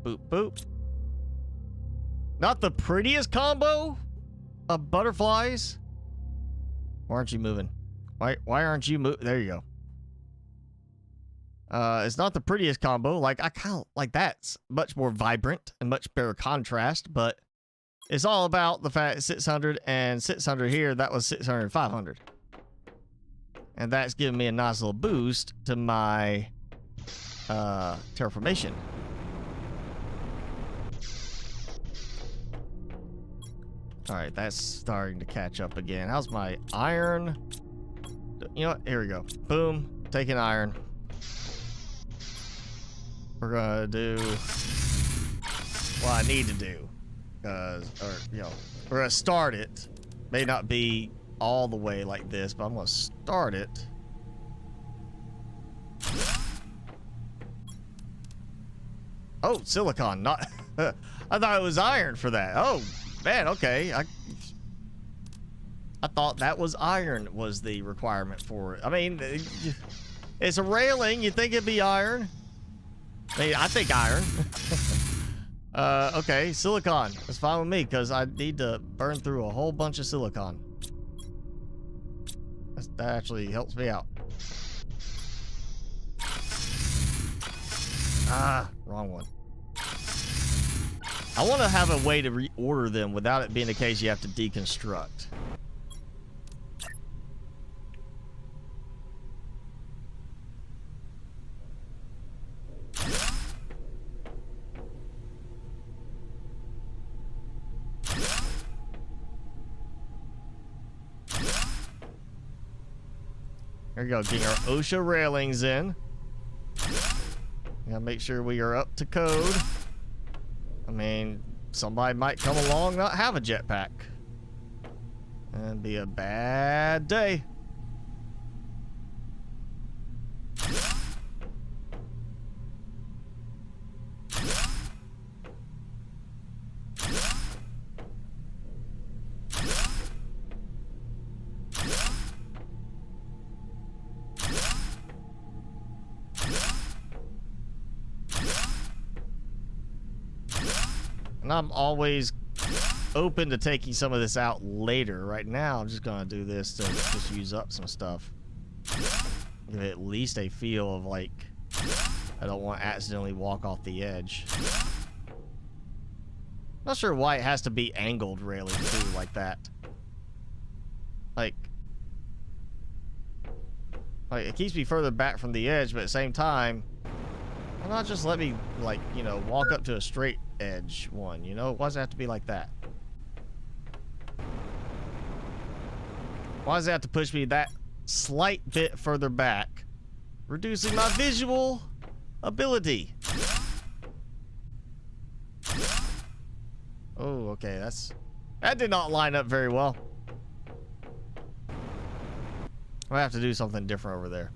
Boop, boop. Not the prettiest combo of butterflies. Why aren't you moving? Why aren't you moving? There you go. It's not the prettiest combo. Like, I kind of like that's much more vibrant and much better contrast, but it's all about the fact 600 and 600 here. That was 600 and 500. And that's giving me a nice little boost to my terraformation. All right, that's starting to catch up again. How's my iron? You know what? Here we go. Boom. Taking iron. We're gonna do what I need to do, we're gonna start it. May not be all the way like this, but I'm gonna start it. Oh, silicon, not. I thought it was iron for that. Oh man, okay. I thought that was iron was the requirement for it. I mean, it's a railing. You think it'd be iron? I think iron. Okay, silicon. That's fine with me, because I need to burn through a whole bunch of silicon. That actually helps me out. wrong one. I want to have a way to reorder them without it being the case you have to deconstruct. There we go, getting our OSHA railings in. Gotta make sure we are up to code. I mean, somebody might come along not have a jetpack. And be a bad day. And I'm always open to taking some of this out later. Right now, I'm just gonna do this to just use up some stuff. Give it at least a feel of like, I don't want to accidentally walk off the edge. Not sure why it has to be angled railing too, like that. Like it keeps me further back from the edge, but at the same time, why not just let me, like, you know, walk up to a straight edge one, you know? Why does it have to be like that? Why does it have to push me that slight bit further back, reducing my visual ability? Oh, okay, that did not line up very well. I have to do something different over there.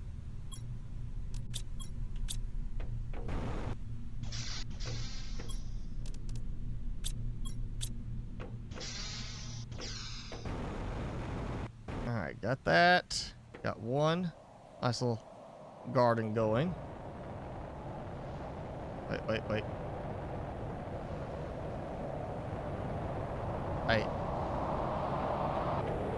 Alright, got that. Got one. Nice little garden going. Wait. Hey.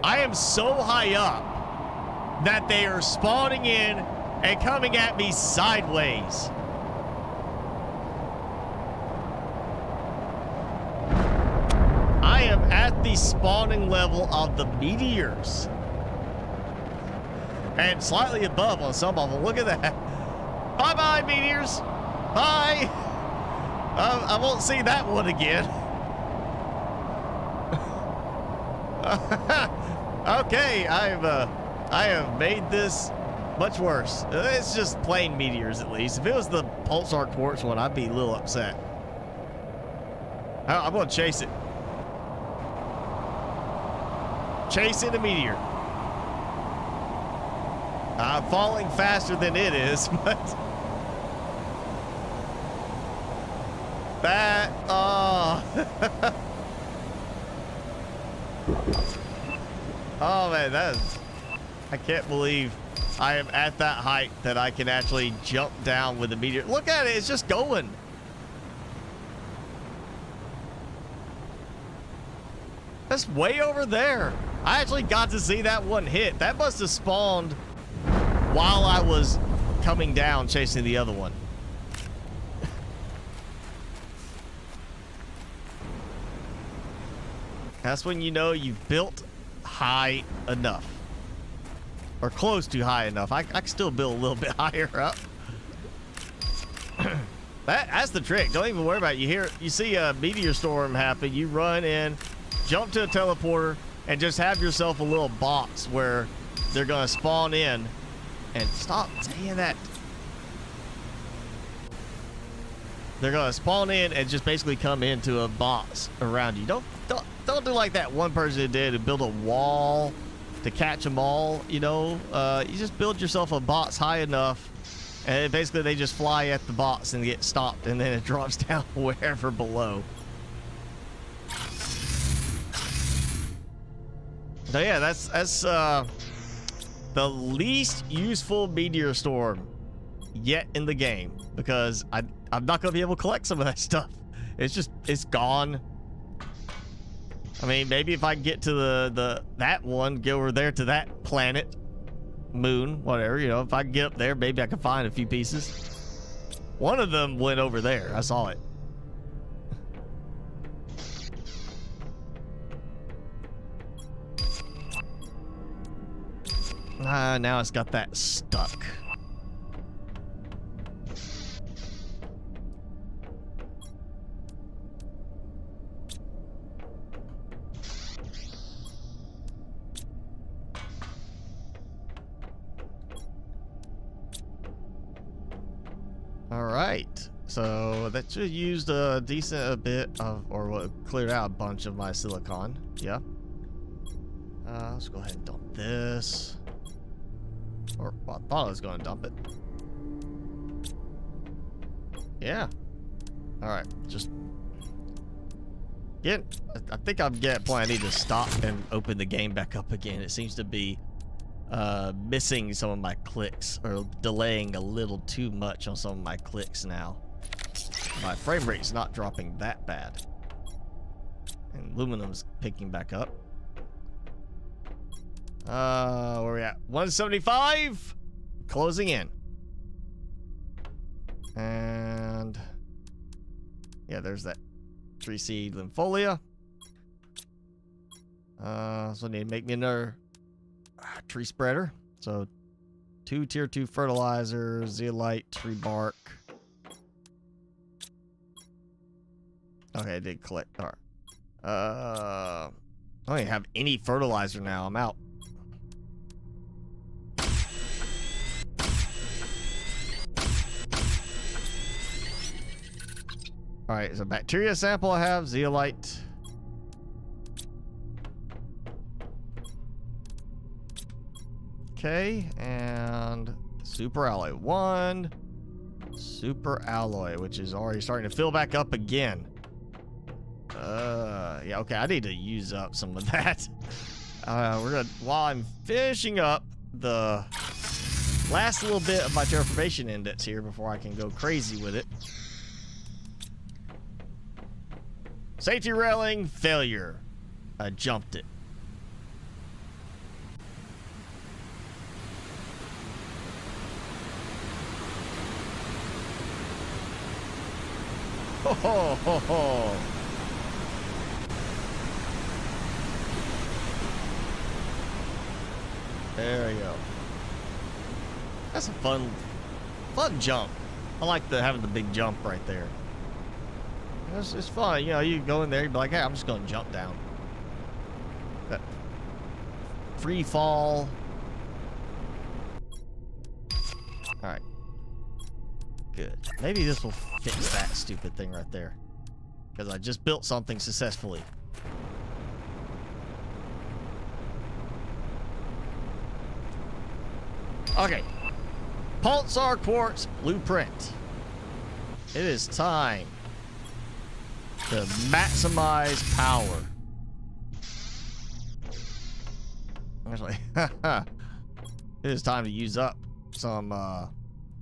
I am so high up that they are spawning in and coming at me sideways. I am at the spawning level of the meteors. And slightly above on some of them. Look at that. Bye-bye, meteors. Bye. I won't see that one again. Okay, I have made this much worse. It's just plain meteors, at least. If it was the pulsar quartz one, I'd be a little upset. I'm gonna chase it. Chasing a meteor. I'm falling faster than it is, but that, oh. Oh man, I can't believe I am at that height that I can actually jump down with a meteor. Look at it, it's just going. That's way over there. I actually got to see that one hit. That must have spawned while I was coming down chasing the other one. That's when you know you've built high enough. Or close to high enough. I can still build a little bit higher up. That's the trick. Don't even worry about it. You see a meteor storm happen, you run in, jump to a teleporter, and just have yourself a little box where they're gonna spawn in. And stop saying that. They're gonna spawn in and just basically come into a box around you. Don't do like that one person did and build a wall to catch them all. You know, you just build yourself a box high enough, and basically they just fly at the box and get stopped, and then it drops down wherever below. So yeah, that's the least useful meteor storm yet in the game, because I'm not gonna be able to collect some of that stuff. It's gone. I mean, maybe if I get to that one, go over there to that planet, moon, whatever, you know, if I get up there, maybe I can find a few pieces. One of them went over there. I saw it. Now it's got that stuck. All right, so that should have used a decent bit of, or what, cleared out a bunch of my silicon. Yeah. Let's go ahead and dump this. Or, well, I thought I was going to dump it. Yeah. All right, just get. I think I'm getting point. I need to stop and open the game back up again. It seems to be missing some of my clicks, or delaying a little too much on some of my clicks now. My frame rate's not dropping that bad. And aluminum's picking back up. Where we at? 175? Closing in. And yeah, there's that tree seed lympholia. So I need to make me another tree spreader. So 2 tier 2 fertilizers, zeolite, tree bark. Okay, I did collect. All right. I don't even have any fertilizer now. I'm out. All right, so bacteria sample I have, zeolite. Okay, and super alloy 1. Super alloy, which is already starting to fill back up again. Yeah, okay, I need to use up some of that. We're gonna, while I'm finishing up the last little bit of my terraformation index here before I can go crazy with it. Safety railing, failure. I jumped it. Ho ho ho ho. There we go. That's a fun jump. I like having the big jump right there. It's fun, you know. You go in there, you be like, "Hey, I'm just gonna jump down." That free fall. All right, good. Maybe this will fix that stupid thing right there, because I just built something successfully. Okay, Pulsar Quartz Blueprint. It is time to maximize power. Actually, it is time to use up some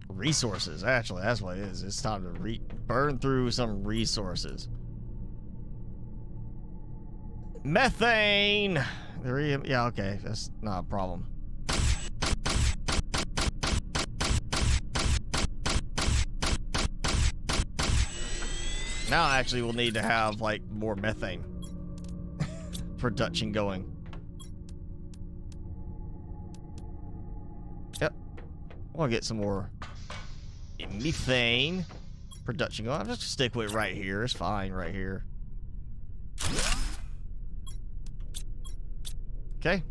resources. Actually, that's what it is. It's time to burn through some resources. Methane. Yeah, okay, that's not a problem. Now actually we'll need to have like more methane production going. Yep. I want to get some more methane production going. I'm just gonna stick with it right here. It's fine right here. Okay.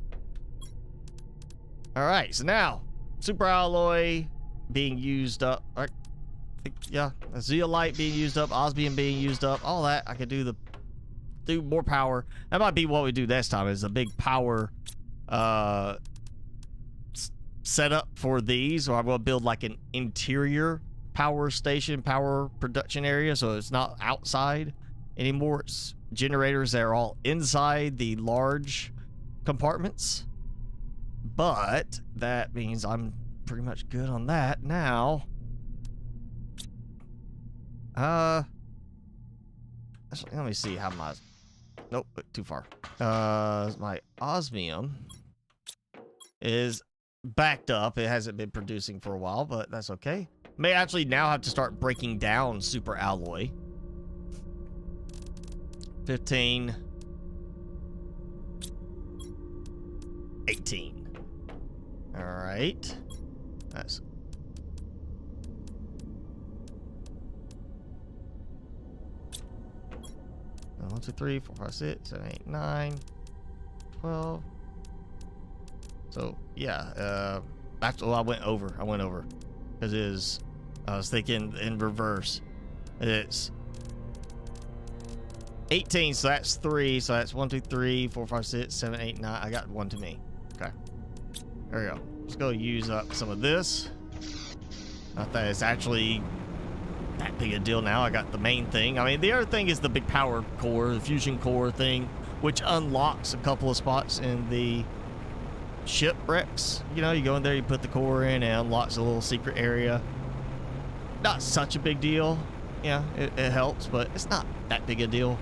All right. So now super alloy being used up. All right. Yeah, a zeolite being used up, osmium being used up, all that. I could do more power. That might be what we do next time, is a big power setup for these, or I'm going to build like an interior power station, power production area, so it's not outside anymore. It's generators that are all inside the large compartments. But that means I'm pretty much good on that now. Let me see how my, nope, too far. My osmium is backed up. It hasn't been producing for a while, but that's okay. May actually now have to start breaking down super alloy. 15. 18. All right. That's 1, 2, 3, 4, 5, 6, 7, 8, 9, 12. So yeah, actually, well, I went over because I was thinking in reverse. It's 18, so that's 3, so that's 1, 2, 3, 4, 5, 6, 7, 8, 9. I got 1 to me. Okay, there we go. Let's go use up some of this. Not that it's actually that big a deal now. I got the main thing. I mean, the other thing is the big power core, the fusion core thing, which unlocks a couple of spots in the shipwrecks. You know, you go in there, you put the core in, and it unlocks a little secret area. Not such a big deal. Yeah, it helps, but it's not that big a deal.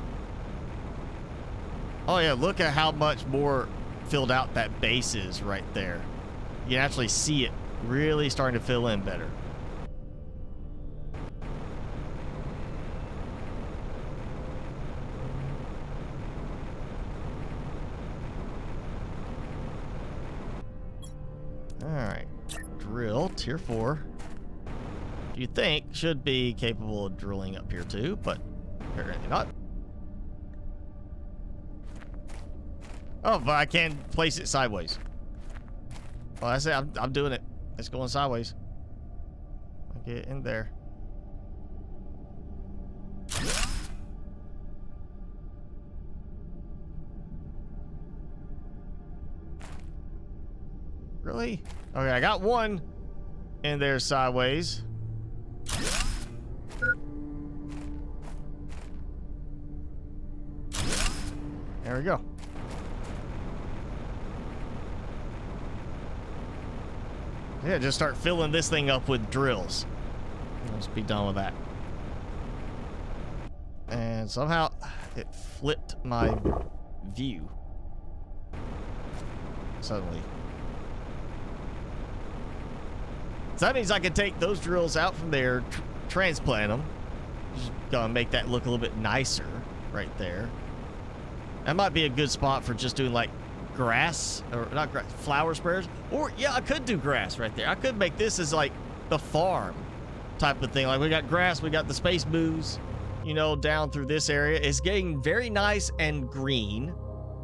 Oh yeah, look at how much more filled out that base is right there. You can actually see it really starting to fill in better. Alright, drill, tier 4. You think should be capable of drilling up here too, but apparently not. Oh, but I can place it sideways. Well, I say I'm doing it. It's going sideways. I'll get in there. Really? Okay, I got 1 in there sideways. There we go. Yeah, just start filling this thing up with drills. Let's be done with that. And somehow it flipped my view suddenly. So that means I can take those drills out from there, transplant them. Just gonna make that look a little bit nicer right there. That might be a good spot for just doing like grass, or not grass, flower sprayers. Or yeah, I could do grass right there. I could make this as like the farm type of thing. Like we got grass, we got the space moves, you know, down through this area. It's getting very nice and green.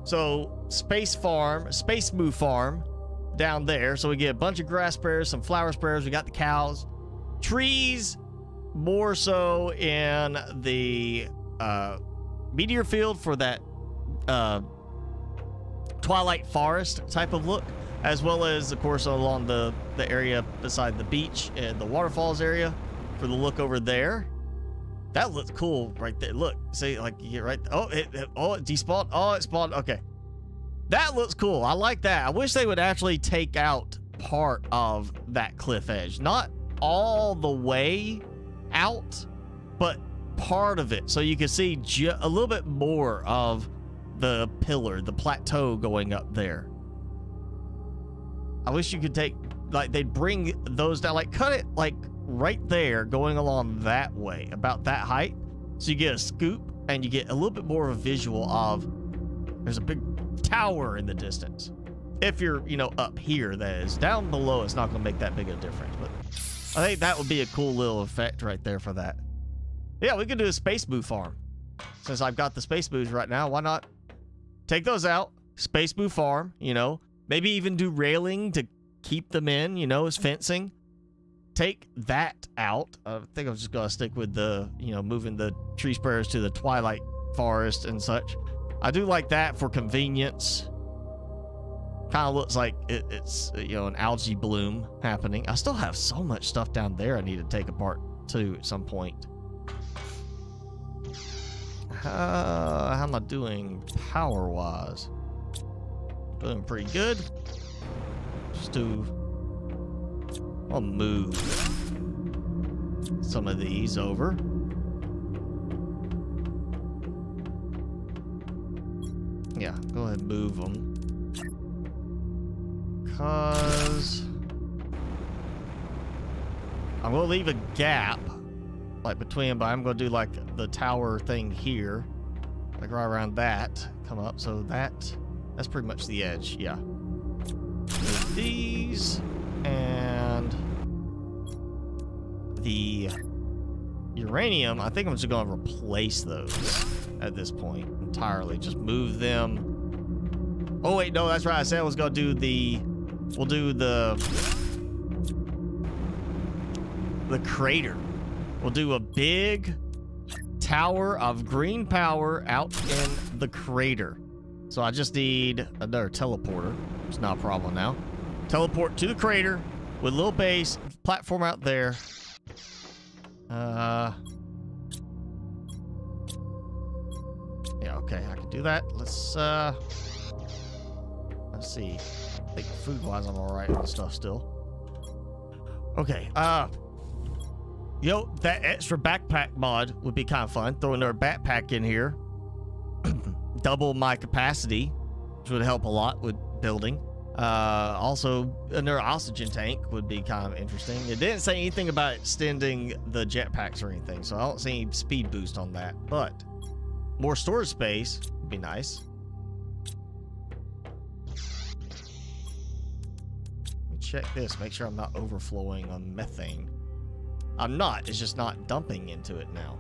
So space moo farm down there. So we get a bunch of grass sprayers, some flower sprayers. We got the cows, trees, more so in the meteor field for that twilight forest type of look, as well as of course along the area beside the beach and the waterfalls area for the look over there. That looks cool right there. Look, see, like you get right. Oh, it despawned. Oh, it spawned. Okay, that looks cool. I like that. I wish they would actually take out part of that cliff edge, not all the way out, but part of it, so you can see a little bit more of the pillar, the plateau going up there. I wish you could take, like, they'd bring those down, like cut it like right there going along that way, about that height, so you get a scoop and you get a little bit more of a visual of there's a big tower in the distance. If you're, you know, up here, that is. Down below, it's not going to make that big a difference, but I think that would be a cool little effect right there for that. Yeah, we could do a space moo farm. Since I've got the space moos right now, why not take those out, space moo farm, you know, maybe even do railing to keep them in, you know, as fencing. Take that out. I think I'm just going to stick with the, you know, moving the tree sprayers to the twilight forest and such. I do like that for convenience. Kind of looks like it's, you know, an algae bloom happening. I still have so much stuff down there I need to take apart too at some point. How am I doing power-wise? Doing pretty good. Just I'll move some of these over. Yeah, go ahead and move them. Because I'm gonna leave a gap like between them, but I'm gonna do like the tower thing here, like right around that. Come up, so that's pretty much the edge. Yeah. Do these and the uranium. I think I'm just gonna replace those at this point entirely. Just move them. Oh wait, no, that's right. I said I was gonna do the. We'll do the crater. We'll do a big tower of green power out in the crater. So I just need another teleporter. It's not a problem now. Teleport to the crater with a little base platform out there. Yeah, okay, I can do that. Let's see. I think food-wise I'm alright with stuff still. Okay, yo, that extra backpack mod would be kind of fun. Throw another backpack in here. Double my capacity, which would help a lot with building. Also, another oxygen tank would be kind of interesting. It didn't say anything about extending the jetpacks or anything, so I don't see any speed boost on that. But more storage space would be nice. Let me check this, make sure I'm not overflowing on methane. I'm not, it's just not dumping into it now.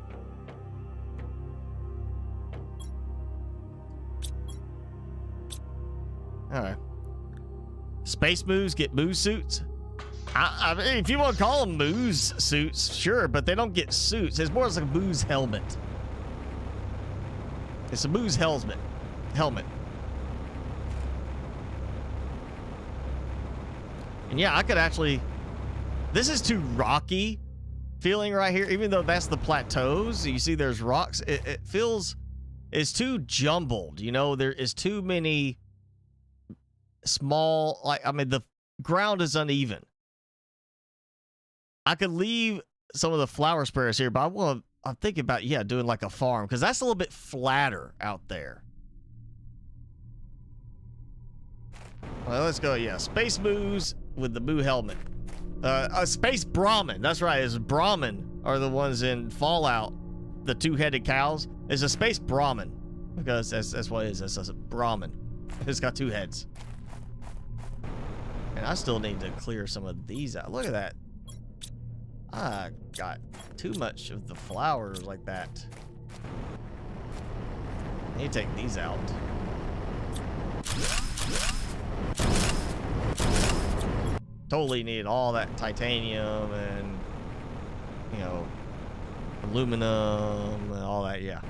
Alright. Space moves get moose suits. I mean, if you want to call them moose suits, sure, but they don't get suits. It's more like a moose helmet. It's a moose helmet. And yeah, I could actually... This is too rocky feeling right here, even though that's the plateaus. You see there's rocks. It feels... It's too jumbled, you know? There is too many... small, like, I mean, the ground is uneven. I could leave some of the flower sparrows here, but I'm thinking about, yeah, doing like a farm, because that's a little bit flatter out there. Well, let's go, yeah, space moose with the moo helmet. A space Brahmin, that's right, it's Brahmin are the ones in Fallout, the two-headed cows. It's a space Brahmin, because that's what it is, it's a Brahmin. It's got two heads. And I still need to clear some of these out. Look at that. I got too much of the flowers like that. I need to take these out. Totally need all that titanium and, you know, aluminum and all that, yeah.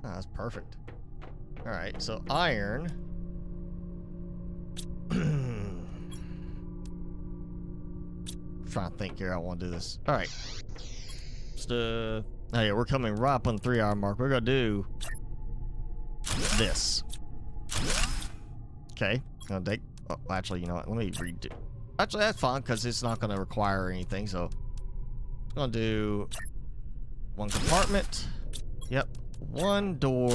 Oh, that's perfect. All right, so iron. Trying to think here. I want to do this. All right. Oh yeah, we're coming right up on the 3-hour mark. We're gonna do this. Okay. Gonna take. Oh, actually, you know what? Let me redo. Actually, that's fine because it's not gonna require anything. So, I'm gonna do one compartment. Yep. One door,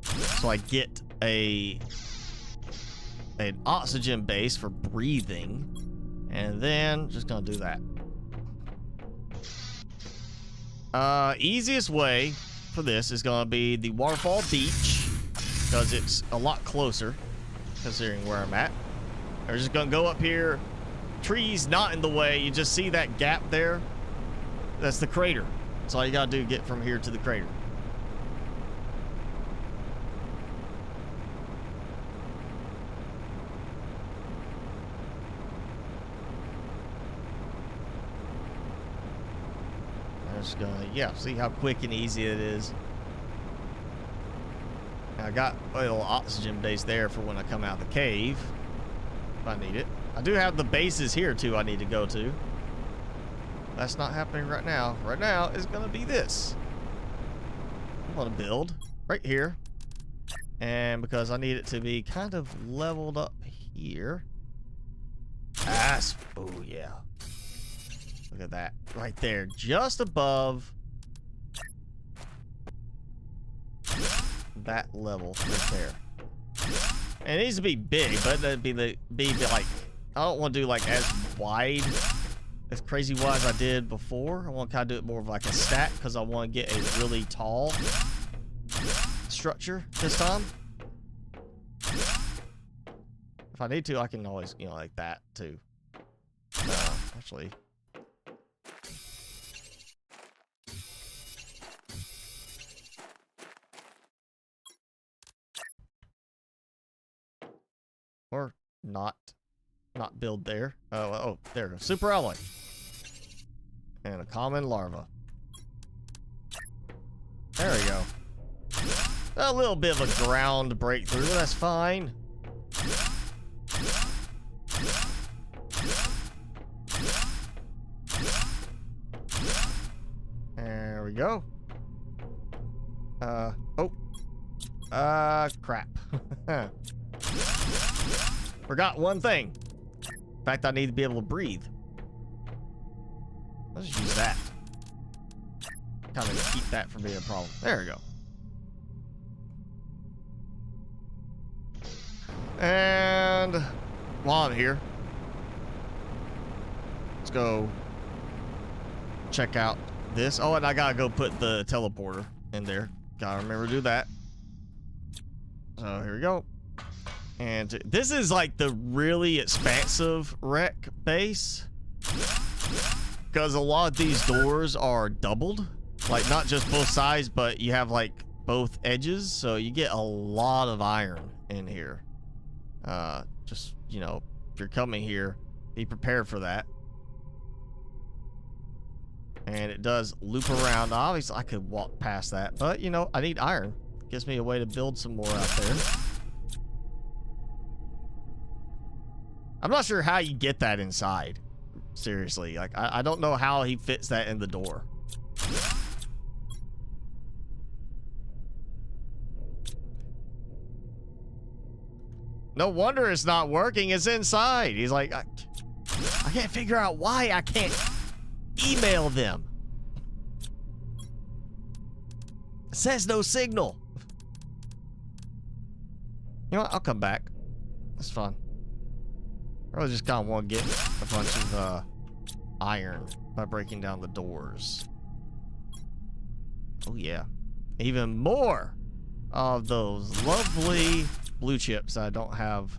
so I get an oxygen base for breathing, and then just gonna do that. Easiest way for this is gonna be the Waterfall Beach, because it's a lot closer considering where I'm at. We're just gonna go up here, trees not in the way. You just see that gap there? That's the crater. That's all you gotta do to get from here to the crater. Just gonna, yeah, see how quick and easy it is. I got a little oxygen base there for when I come out of the cave, if I need it. I do have the bases here too I need to go to. That's not happening right now. Right now is gonna be this. I'm gonna build right here And because I need it to be kind of leveled up here. Oh, yeah. Look at that. Right there. Just above that level right there. And it needs to be big, but that'd be like, I don't want to do like as wide, as crazy wide as I did before. I want to kind of do it more of like a stack because I want to get a really tall structure this time. If I need to, I can always, you know, like that too. Actually. Or not build there. Oh, there we go. Super alloy. And a common larva. There we go. A little bit of a ground breakthrough, that's fine. There we go. Crap. Forgot one thing. In fact, I need to be able to breathe. Let's just use that. Kind of keep that from being a problem. There we go. And while I'm here, let's go check out this. Oh, and I gotta go put the teleporter in there. Gotta remember to do that. So here we go. And this is like the really expansive wreck base, because a lot of these doors are doubled, like not just both sides, but you have like both edges, so you get a lot of iron in here. Just, you know, if you're coming here, be prepared for that. And it does loop around. Obviously I could walk past that, but you know, I need iron. Gives me a way to build some more out there. I'm not sure how you get that inside. Seriously, like I don't know how he fits that in the door. No wonder it's not working. It's inside. He's like, I can't figure out why I can't email them. It says no signal. You know what? I'll come back. That's fine. I really just kind of want to get a bunch of iron by breaking down the doors. Oh yeah. Even more of those lovely blue chips I don't have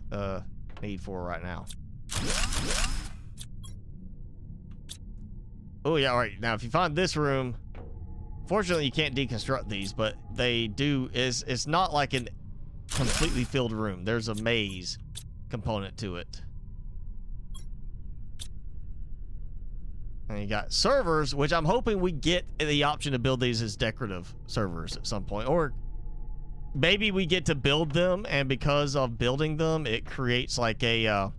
need for right now. Oh yeah, alright. Now if you find this room, fortunately you can't deconstruct these, but they do, it's not like a completely filled room. There's a maze component to it. And you got servers, which I'm hoping we get the option to build these as decorative servers at some point. Or maybe we get to build them, and because of building them, it creates like a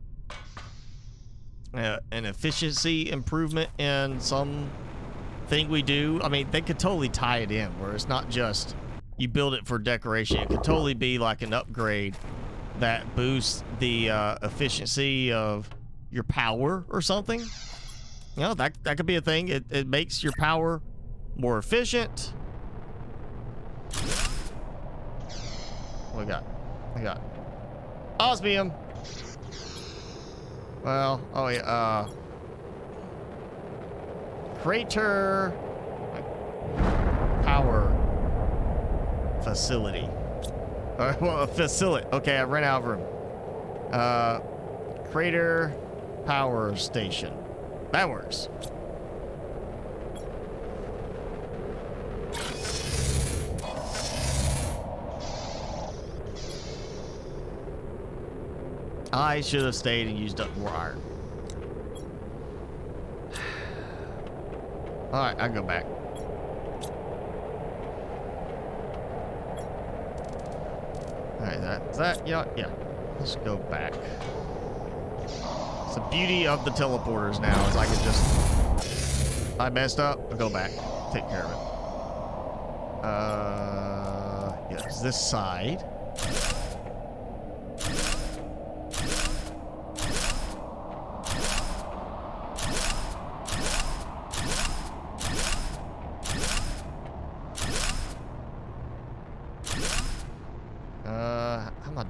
an efficiency improvement in some thing we do. I mean, they could totally tie it in, where it's not just you build it for decoration. It could totally be like an upgrade that boosts the efficiency of your power or something. You know, that could be a thing. It makes your power more efficient. What we got osmium. Well, oh yeah, crater power facility. Well, a facility. Okay, I ran out of room. Crater power station. That works. I should have stayed and used up more iron. Alright, I can go back. Alright, that, yeah. Let's go back. It's the beauty of the teleporters now, is I can just, I messed up, I'll go back, take care of it. Yes, this side.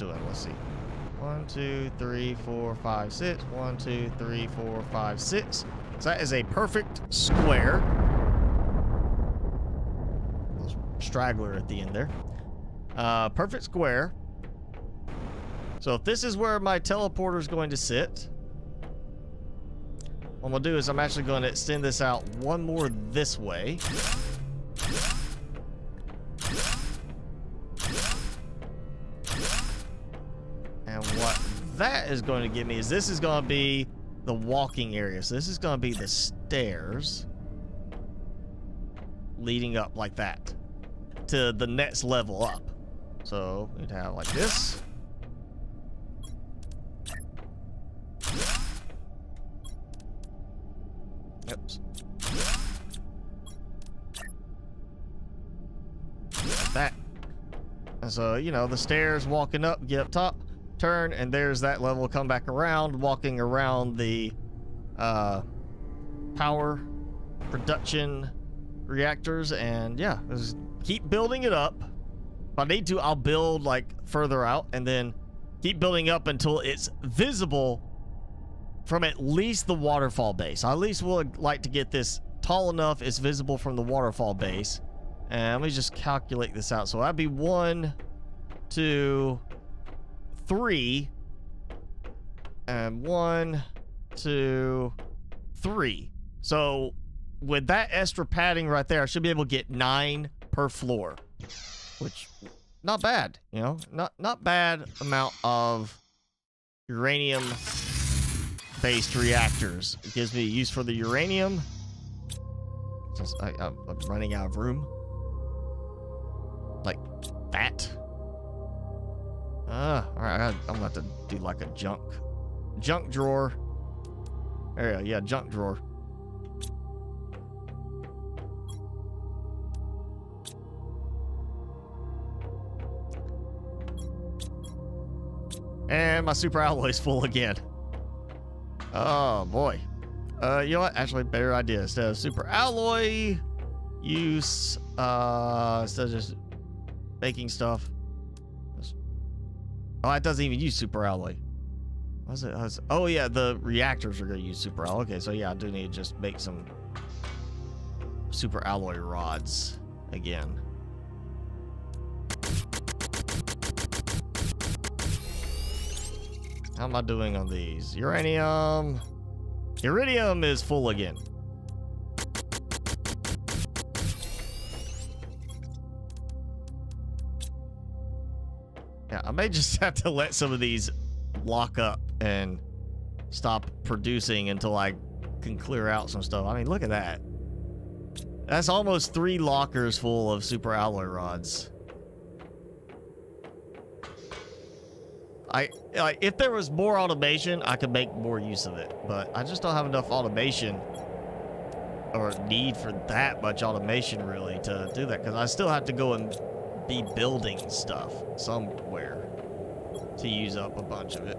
doing? Let's see. 1, 2, 3, 4, 5, 6. 1, 2, 3, 4, 5, 6. So that is a perfect square. Straggler at the end there. Perfect square. So if this is where my teleporter is going to sit, what I'm going to do is I'm actually going to extend this out one more this way. And what that is going to give me is this is going to be the walking area. So this is going to be the stairs leading up like that to the next level up. So we'd have like this. Oops. Like that. And so, you know, the stairs walking up, get up top, turn, and there's that level, come back around, walking around the power production reactors, and yeah, just keep building it up. If I need to, I'll build like further out and then keep building up until it's visible from at least the waterfall base. I at least would like to get this tall enough it's visible from the waterfall base. And let me just calculate this out. So that'd be 1, 2, 3, and 1, 2, 3. So with that extra padding right there, I should be able to get 9 per floor, which not bad, you know, not bad amount of uranium based reactors. It gives me use for the uranium. I'm running out of room. Like that. All right, I'm gonna have to do like a junk drawer. There you go, yeah, junk drawer. And my super alloy's full again. Oh boy. You know what? Actually, better idea. Instead of super alloy use, instead of just making stuff. Oh, it doesn't even use super alloy. What's it? Oh yeah, the reactors are gonna use super alloy. Okay, so yeah, I do need to just make some super alloy rods again. How am I doing on these? Uranium. Iridium is full again. Yeah, I may just have to let some of these lock up and stop producing until I can clear out some stuff. I mean, look at that. That's almost 3 lockers full of super alloy rods. Like, if there was more automation, I could make more use of it, but I just don't have enough automation or need for that much automation really to do that, because I still have to go and be building stuff somewhere to use up a bunch of it.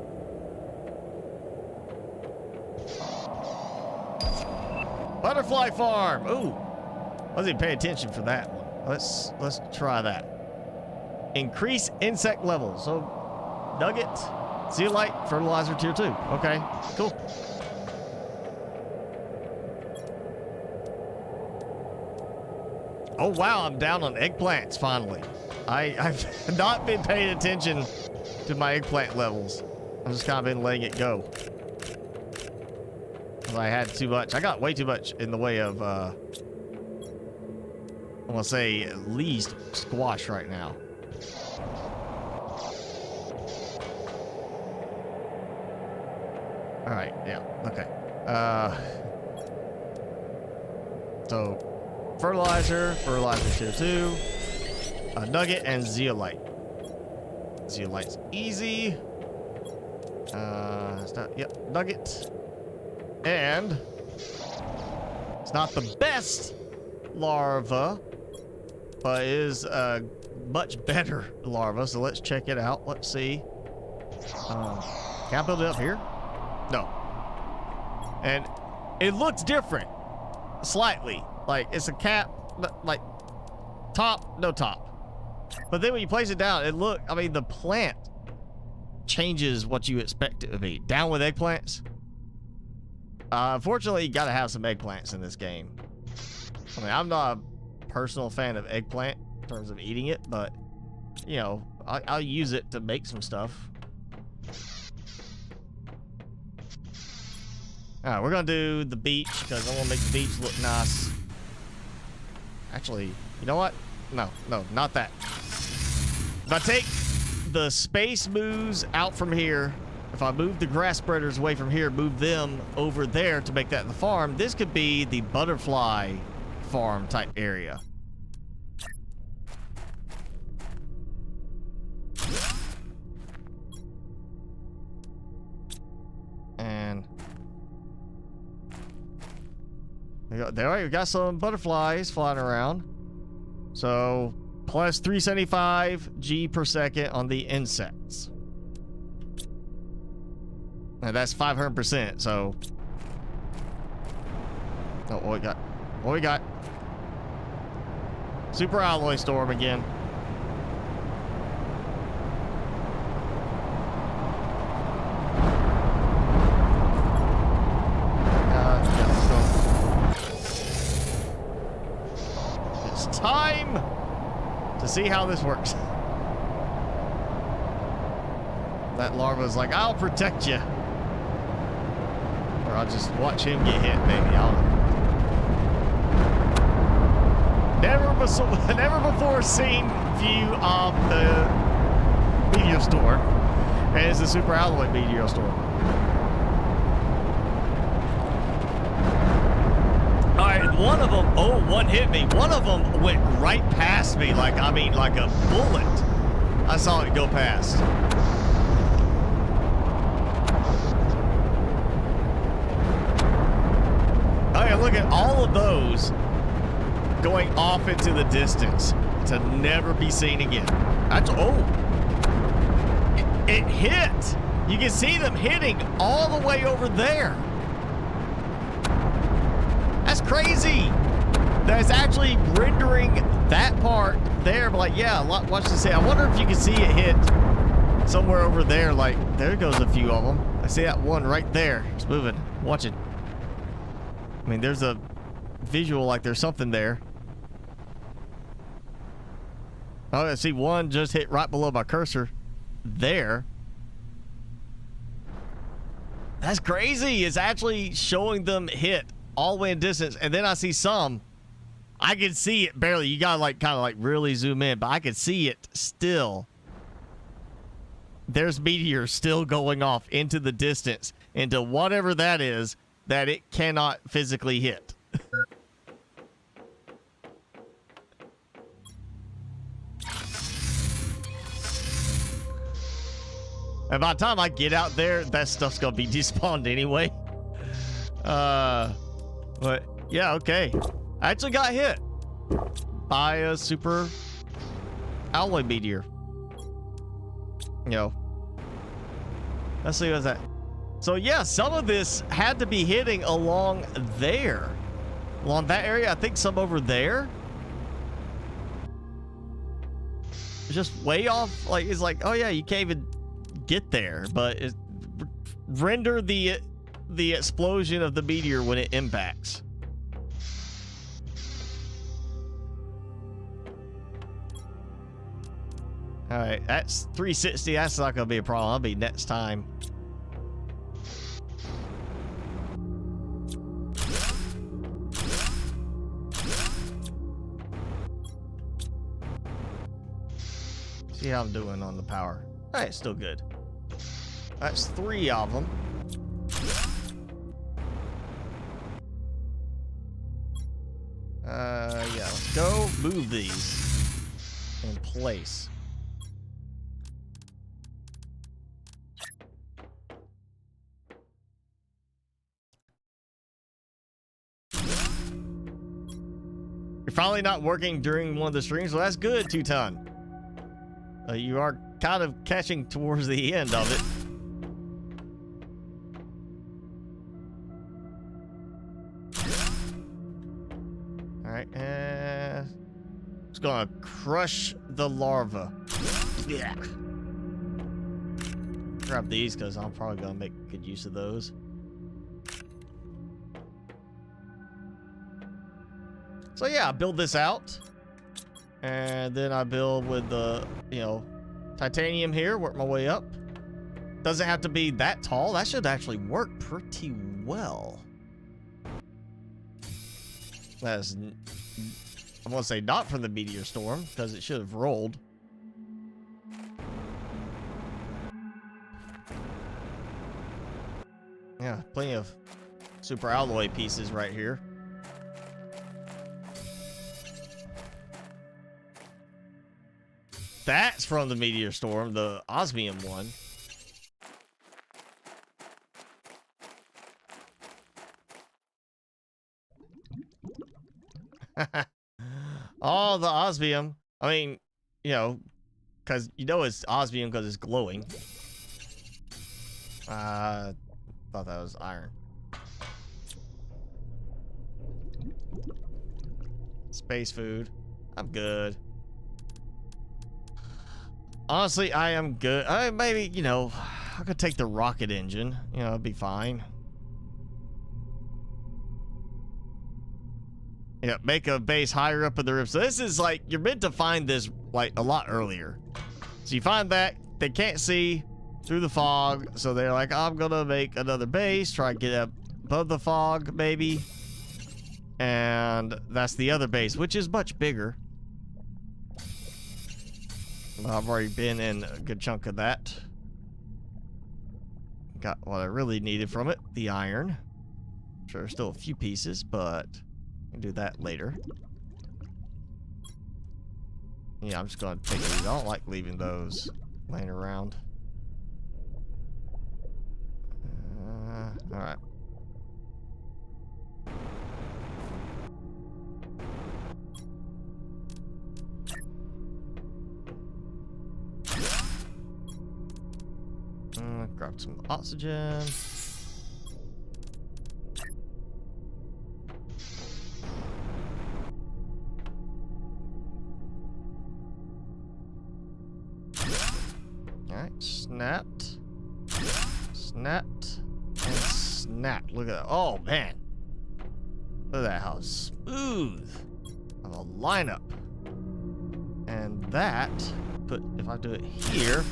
Butterfly farm. Ooh, I wasn't even paying attention for that one. Let's try that. Increase insect levels. So nugget, zeolite, fertilizer tier 2. Okay, cool. Oh wow, I'm down on eggplants finally. I've not been paying attention to my eggplant levels. I've just kind of been letting it go. I had too much. I got way too much in the way of, I want to say at least squash right now. All right, yeah, okay. So fertilizer tier 2, a nugget, and zeolite. Zeolite's easy. It's not, yep, nugget. And it's not the best larva, but it is a much better larva. So let's check it out. Let's see. Can I build it up here? No. And it looks different, slightly. Like it's a cap, but like top, no top. But then when you place it down, I mean, the plant changes what you expect it to be. Down with eggplants? Unfortunately, you gotta have some eggplants in this game. I mean, I'm not a personal fan of eggplant in terms of eating it, but, you know, I'll use it to make some stuff. Alright, we're gonna do the beach, because I want to make the beach look nice. Actually, you know what? No, not that. If I take the space moves out from here, if I move the grass spreaders away from here, move them over there to make that the farm, this could be the butterfly farm type area. And there we got some butterflies flying around. So plus 375 G per second on the insects. Now that's 500%. So, oh, what we got? What we got? Super alloy storm again. It's time to see how this works. That larva's like, I'll protect you. Or I'll just watch him get hit, maybe. Never before seen view of the meteor storm. And it's a super alloy meteor storm. Alright, one of them, oh, one hit me. One of them went right past me, like, I mean, like a bullet. I saw it go past. Okay, look at all of those going off into the distance to never be seen again. That's, oh, it hit. You can see them hitting all the way over there. That's crazy. That's actually rendering that part there. But like, yeah, watch this. I wonder if you can see it hit somewhere over there. Like, there goes a few of them. I see that one right there. It's moving. Watch it. I mean, there's a visual like there's something there. Oh, I see one just hit right below my cursor there. That's crazy. It's actually showing them hit all the way in distance. And then I see some. I can see it barely. You gotta like kind of like really zoom in, but I can see it still. There's meteors still going off into the distance, into whatever that is that it cannot physically hit. And by the time I get out there, that stuff's gonna be despawned anyway. But yeah, okay. I actually got hit by a super alloy meteor. You know. Let's see what's that. So yeah, some of this had to be hitting along there. Along that area. I think some over there. It's just way off. Like, it's like, oh yeah, you can't even get there, but it render the explosion of the meteor when it impacts. All right, that's 360. That's not gonna be a problem. That'll be next time. See how I'm doing on the power. All right, still good. That's 3 of them. Yeah, let's go move these in place. You're finally not working during one of the streams. Well, that's good, 2-ton. You are kind of catching towards the end of it. All right, just gonna crush the larva. Yeah. grab these because I'm probably gonna make good use of those. So yeah, I build this out, and then I build with the, you know, titanium here, work my way up. Doesn't have to be that tall. That should actually work pretty well. That's, I'm gonna say not from the meteor storm, because it should have rolled. Yeah, plenty of super alloy pieces right here. That's from the meteor storm, the osmium one. Oh, the osmium. I mean, you know, because you know it's osmium because it's glowing. Thought that was iron. Space food. I'm good. Honestly, I am good. Maybe, you know, I could take the rocket engine. You know, it'd be fine. Yeah, make a base higher up in the roof. So this is like, you're meant to find this like a lot earlier. So you find that, they can't see through the fog. So they're like, I'm gonna make another base, try and get up above the fog, maybe. And that's the other base, which is much bigger. I've already been in a good chunk of that. Got what I really needed from it, the iron. Sure, there's still a few pieces, but I can do that later. Yeah, I'm just gonna take these. I don't like leaving those laying around. Alright. Grab some oxygen. Alright, snapped. Snapped. And snapped. Look at that. Oh, man. Look at that, how smooth of a lineup. And that, if I do it here.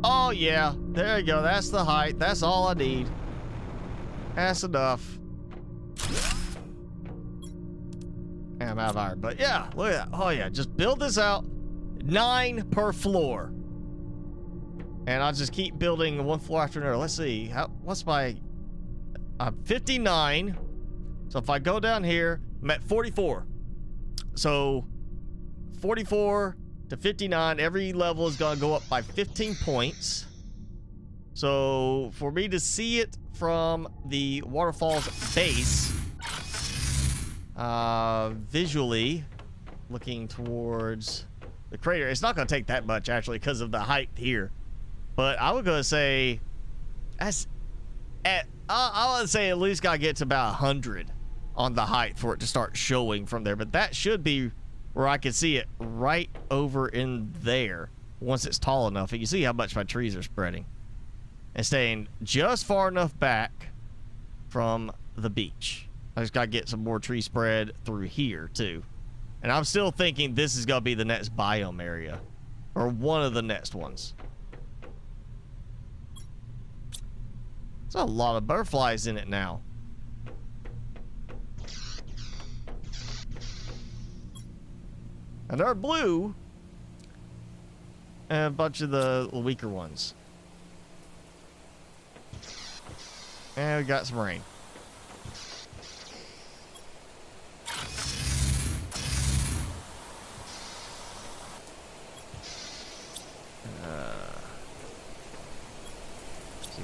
Oh, yeah. There you go. That's the height. That's all I need. That's enough. And I'm out of iron. But yeah, look at that. Oh, yeah. Just build this out. 9 per floor. And I'll just keep building one floor after another. Let's see. What's my... I'm 59. So if I go down here, I'm at 44. So 44 to 59. Every level is going to go up by 15 points. So for me to see it from the Waterfalls base, visually looking towards the crater, it's not going to take that much actually because of the height here. But I was going to say, I would say at least got to get to about 100 on the height for it to start showing from there. But that should be where I can see it right over in there once it's tall enough. And you see how much my trees are spreading and staying just far enough back from the beach. I just got to get some more tree spread through here too. And I'm still thinking this is going to be the next biome area, or one of the next ones. There's a lot of butterflies in it now. And they're blue. And a bunch of the weaker ones. And we got some rain.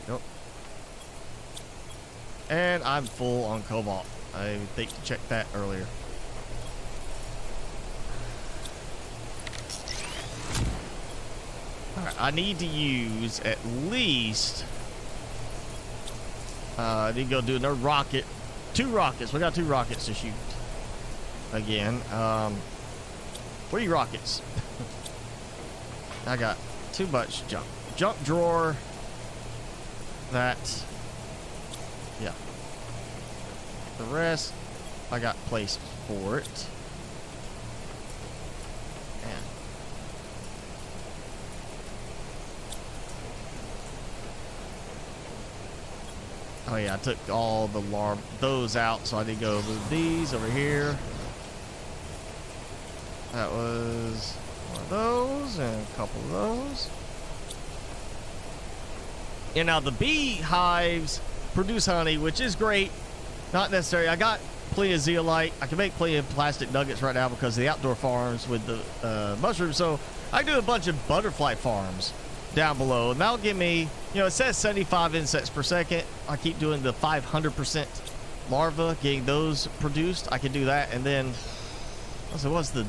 Go. And I'm full on cobalt. I think to check that earlier. Alright, I need to use at least I need to go do another rocket. 2 rockets. We got 2 rockets to shoot. Again. 3 rockets. I got too much junk. Junk drawer. that. Yeah. The rest, I got placed for it. Man. Oh yeah, I took all the those out, so I need to go move these over here. That was one of those and a couple of those. And now the beehives produce honey, which is great. Not necessary. I got plenty of zeolite. I can make plenty of plastic nuggets right now because of the outdoor farms with the mushrooms. So I do a bunch of butterfly farms down below, and that'll give me, you know, it says 75 insects per second. I keep doing the 500% larvae, getting those produced. I can do that, and then so what's the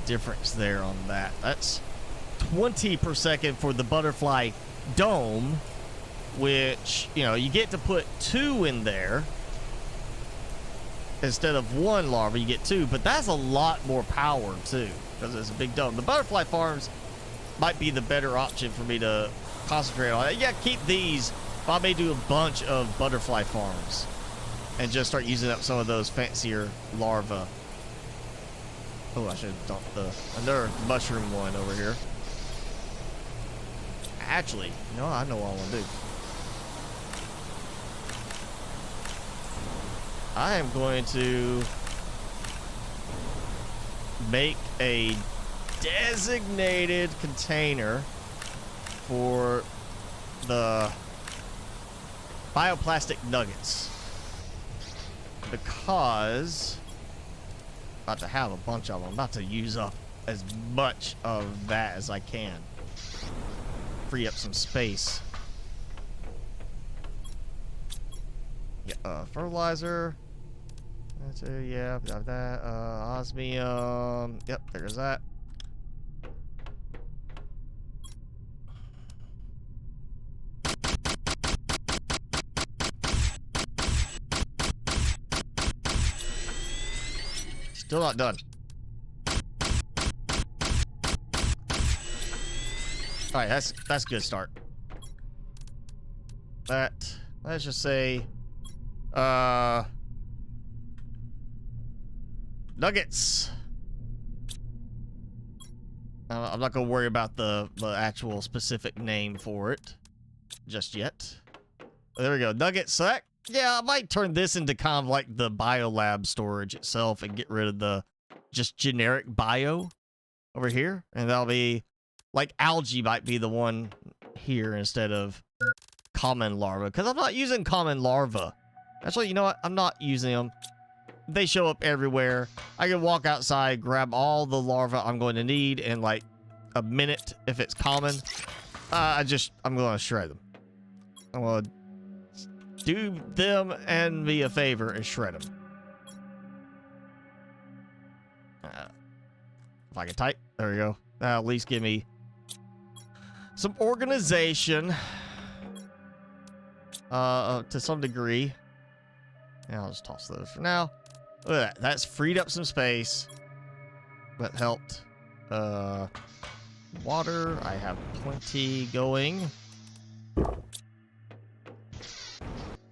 difference there on that? That's 20 per second for the butterfly dome, which, you know, you get to put 2 in there instead of 1 larva. You get 2, but that's a lot more power too because it's a big dome. The butterfly farms might be the better option for me to concentrate on. Yeah, keep these. I may do a bunch of butterfly farms and just start using up some of those fancier larvae. Oh, I should have dumped another mushroom one over here. Actually, you know, I know what I want to do. I am going to make a designated container for the bioplastic nuggets because I'm about to have a bunch of them. I'm about to use up as much of that as I can. Free up some space. Yeah, fertilizer. That's it, yeah, got that. Osmium. Yep, there's that. Still not done. All right, that's a good start. Let's just say nuggets. I'm not gonna worry about the actual specific name for it just yet. There we go, nuggets. So that, yeah, I might turn this into kind of like the biolab storage itself and get rid of the just generic bio over here, and that'll be like algae might be the one here instead of common larva, because I'm not using common larva. Actually, you know what? I'm not using them. They show up everywhere. I can walk outside, grab all the larvae I'm going to need in like a minute if it's common. I'm going to shred them. I'm going to do them and me a favor and shred them. If I can type, there we go. That'll at least give me some organization to some degree. Yeah, I'll just toss those for now. Look at that. That's freed up some space. That helped. Water. I have plenty going.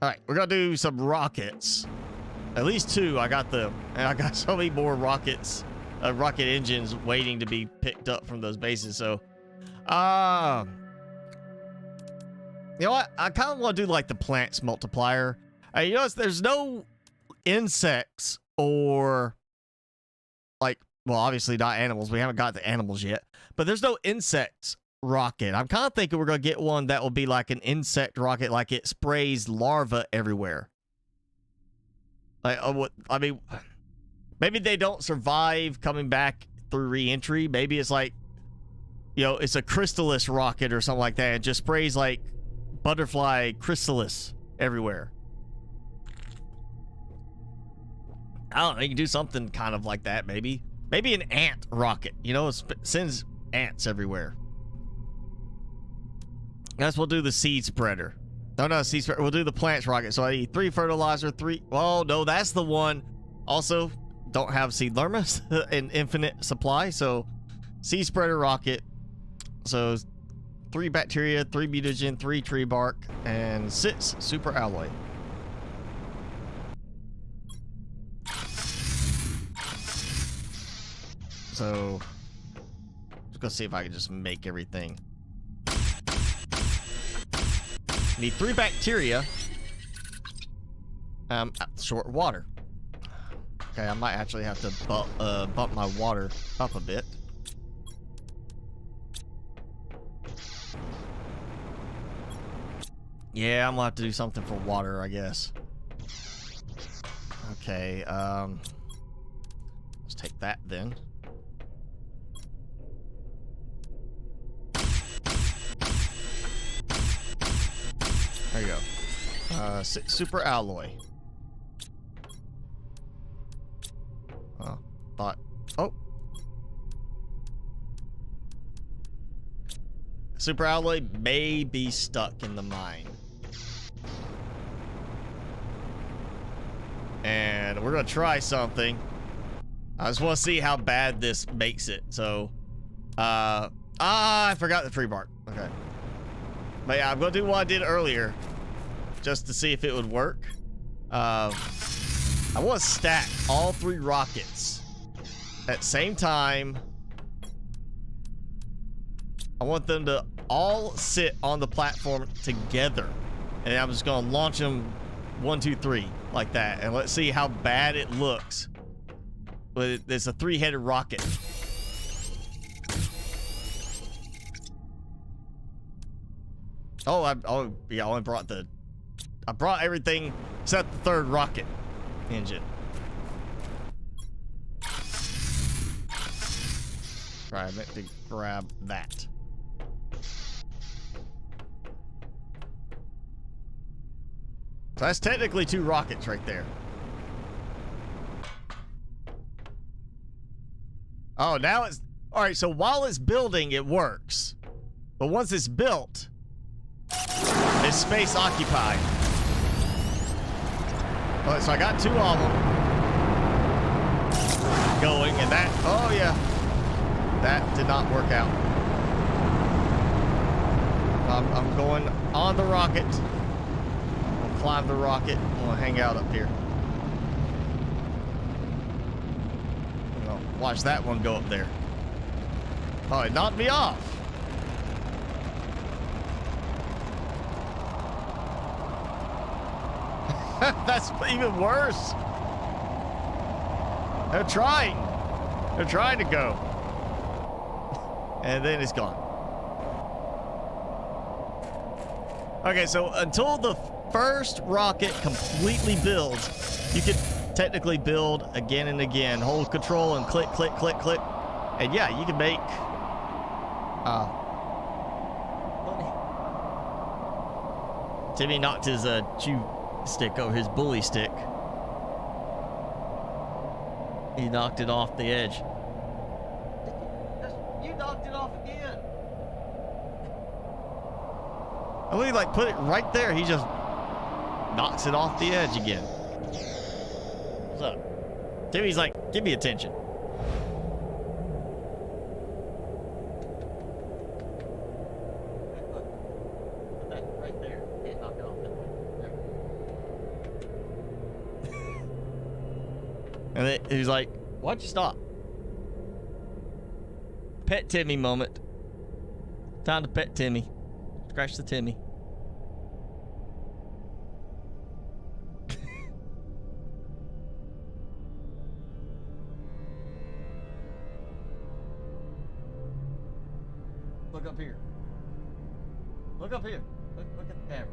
Alright, we're gonna do some rockets. At least 2. I got them. And I got so many more rockets. Rocket engines waiting to be picked up from those bases. So, you know what? I kind of want to do like the plants multiplier. You notice there's no insects or like, well, obviously not animals. We haven't got the animals yet, but there's no insects rocket. I'm kind of thinking we're going to get one that will be like an insect rocket, like it sprays larvae everywhere. Like, I mean, maybe they don't survive coming back through re-entry. Maybe it's like, you know, it's a chrysalis rocket or something like that. It just sprays like butterfly chrysalis everywhere. I don't know. You can do something kind of like that, maybe. Maybe an ant rocket. You know, it sends ants everywhere. Guess we'll do the seed spreader. No, seed spreader. We'll do the plants rocket. So I need 3 fertilizer, 3. Oh, no, that's the one. Also, don't have seed lermas in infinite supply. So, seed spreader rocket. So, 3 bacteria, 3 mutagen, 3 tree bark, and 6 super alloy. So, just gonna see if I can just make everything. Need 3 bacteria. Short water. Okay, I might actually have to bump my water up a bit. Yeah, I'm gonna have to do something for water, I guess. Okay, let's take that then. There you go. 6 super alloy. Oh. Super alloy may be stuck in the mine. And we're gonna try something. I just want to see how bad this makes it. So, I forgot the tree bark. Okay. But yeah, I'm gonna do what I did earlier, just to see if it would work. I want to stack all 3 rockets at the same time. I want them to all sit on the platform together, and I'm just gonna launch them 1, 2, 3 like that, and let's see how bad it looks. But there's a 3-headed rocket. Oh, I only brought I brought everything except the 3rd rocket engine. Right, I meant to grab that. So that's technically 2 rockets right there. Oh, now it's... Alright, so while it's building, it works. But once it's built, it's space occupied. Alright, so I got 2 of them going, and that... Oh, yeah. That did not work out. I'm going on the rocket. I'll climb the rocket. I'm gonna hang out up here. Watch that one go up there. Oh, it knocked me off. That's even worse. They're trying. They're trying to go. And then it's gone. Okay, so until the first rocket completely builds, you can technically build again and again. Hold control and click, click, click, click. And yeah, you can make... Timmy knocked his chew stick over his bully stick. He knocked it off the edge. You knocked it off again. I really like put it right there. He just knocks it off the edge again. What's up? Timmy's like, give me attention. Put that right there. Can't knock it off that way. And then he's like, why'd you stop? Pet Timmy moment. Time to pet Timmy. Scratch the Timmy. Look up here. Look up here. Look at the camera.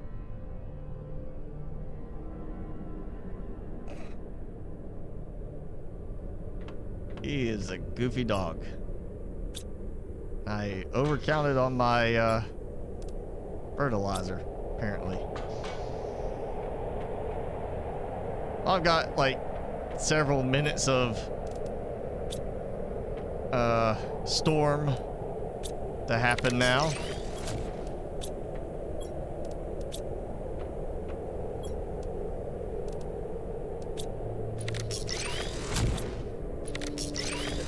He is a goofy dog. I overcounted on my fertilizer, apparently. I've got like several minutes of storm to happen now.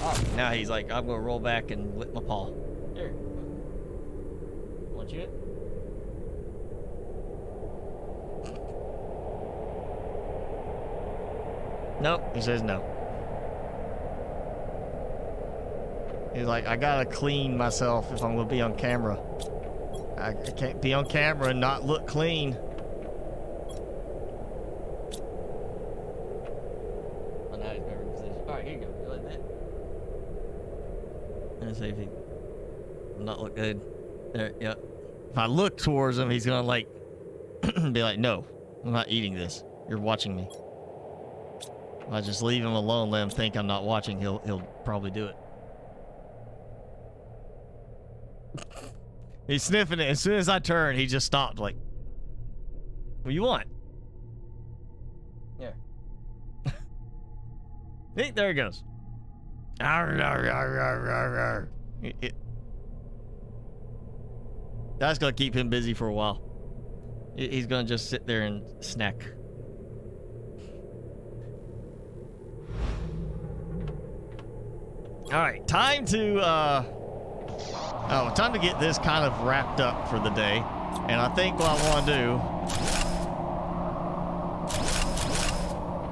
Oh, now he's like, I'm gonna roll back and lick my paw. Here. watching it? Nope, he says no. He's like, I gotta clean myself if I'm gonna be on camera. I can't be on camera and not look clean. Oh, now he's better in position. Alright, here you go. You like that? Let's see if he not look good. There, yep. If I look towards him, he's gonna like be like, no, I'm not eating this. You're watching me. If I just leave him alone, let him think I'm not watching, he'll probably do it. He's sniffing it. As soon as I turn, he just stopped. Like, what do you want? Yeah. There he goes. Arr, arr, arr, arr, arr, arr. That's gonna keep him busy for a while. He's gonna just sit there and snack. All right, time to time to get this kind of wrapped up for the day. And I think what I want to do.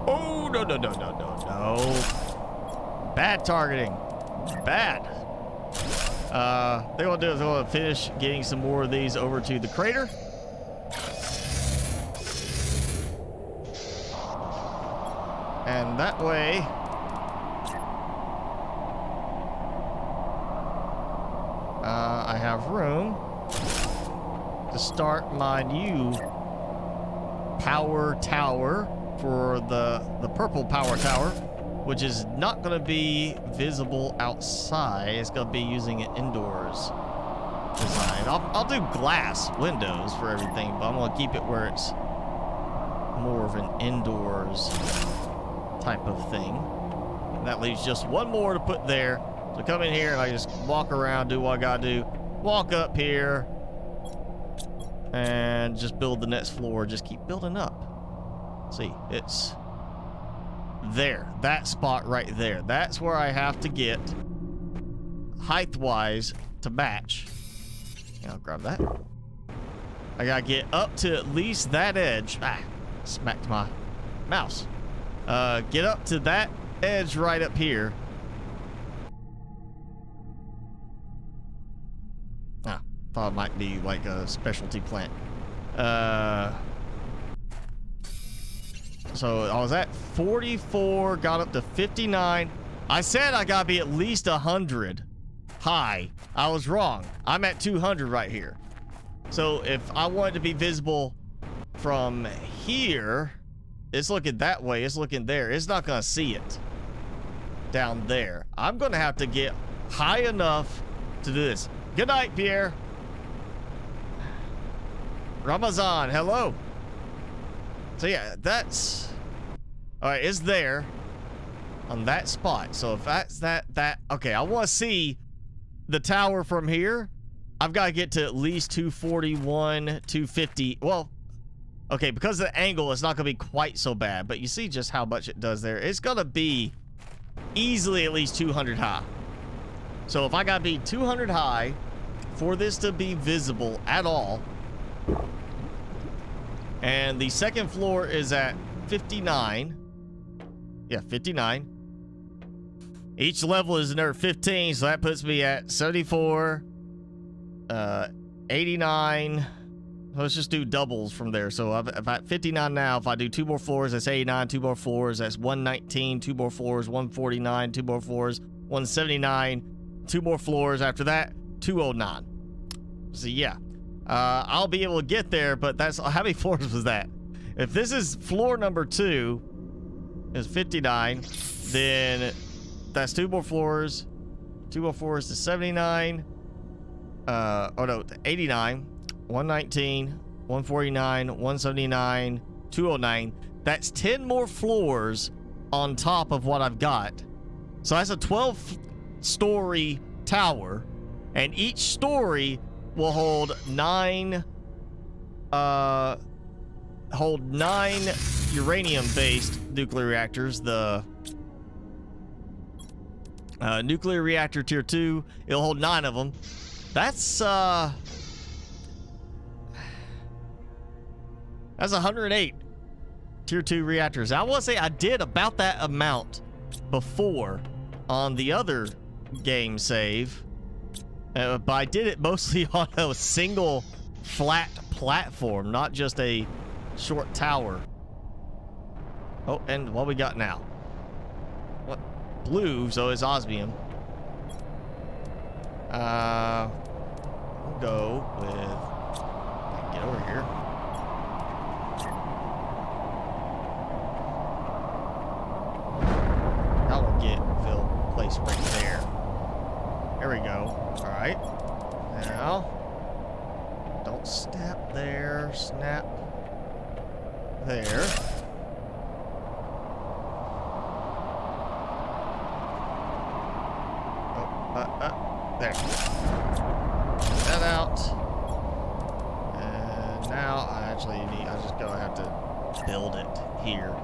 Oh, no. Bad targeting. Bad. They're going to do is they're going to finish getting some more of these over to the crater. And that way, I have room to start my new power tower for the purple power tower, which is not going to be visible outside. It's going to be using an indoors design. I'll do glass windows for everything, but I'm going to keep it where it's more of an indoors type of thing. And that leaves just one more to put there. So come in here and I just walk around, do what I gotta do. Walk up here and just build the next floor. Just keep building up. See, it's there. That spot right there. That's where I have to get height-wise to match. Yeah, I'll grab that. I gotta get up to at least that edge. Ah, smacked my mouse. Get up to that edge right up here. Ah, thought it might be like a specialty plant. So I was at 44, got up to 59. I said I gotta be at least 100 high. I was wrong. I'm at 200 right here. So if I want it to be visible from here, it's looking that way, it's looking there. It's not gonna see it down there. I'm gonna have to get high enough to do this. Good night, Pierre. Ramazan, hello. So yeah, that's all right. It's there on that spot. So if that's that, okay, I want to see the tower from here. I've got to get to at least 241, 250. Well, okay, because of the angle, it's not going to be quite so bad. But you see just how much it does there. It's going to be easily at least 200 high. So if I got to be 200 high for this to be visible at all. And the second floor is at 59. Yeah, 59. Each level is another 15, so that puts me at 74, 89. Let's just do doubles from there. So I'm at 59 now. If I do 2 more floors, that's 89. 2 more floors, that's 119. 2 more floors, 149. 2 more floors, 179. 2 more floors after that, 209. So yeah. I'll be able to get there, but that's how many floors was that? If this is floor number 2 is 59, then that's 2 more floors. 2 more floors to 79. Oh no, to 89, 119, 149, 179, 209. That's 10 more floors on top of what I've got. So that's a 12-story tower, and each story will hold 9 uranium-based nuclear reactors. The nuclear reactor tier 2, it'll hold 9 of them. That's That's 108 tier 2 reactors. I want to say I did about that amount before on the other game save, but I did it mostly on a single flat platform, not just a short tower. Oh, and what we got now? What? Blue, so it's osmium. We'll go with... Get over here. That will get Phil placed right there. There we go. All right. Now, don't snap there. Snap there. There. That out. And now I actually need, I just gonna have to build it here.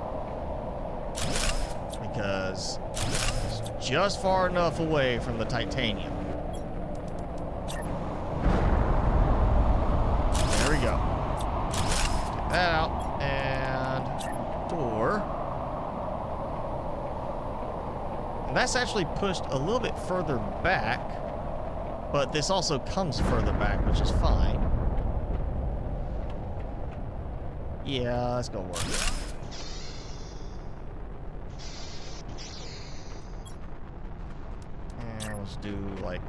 Because it's just far enough away from the titanium. There we go. Take that out. And door. And that's actually pushed a little bit further back. But this also comes further back, which is fine. Yeah, that's gonna work. And let's do like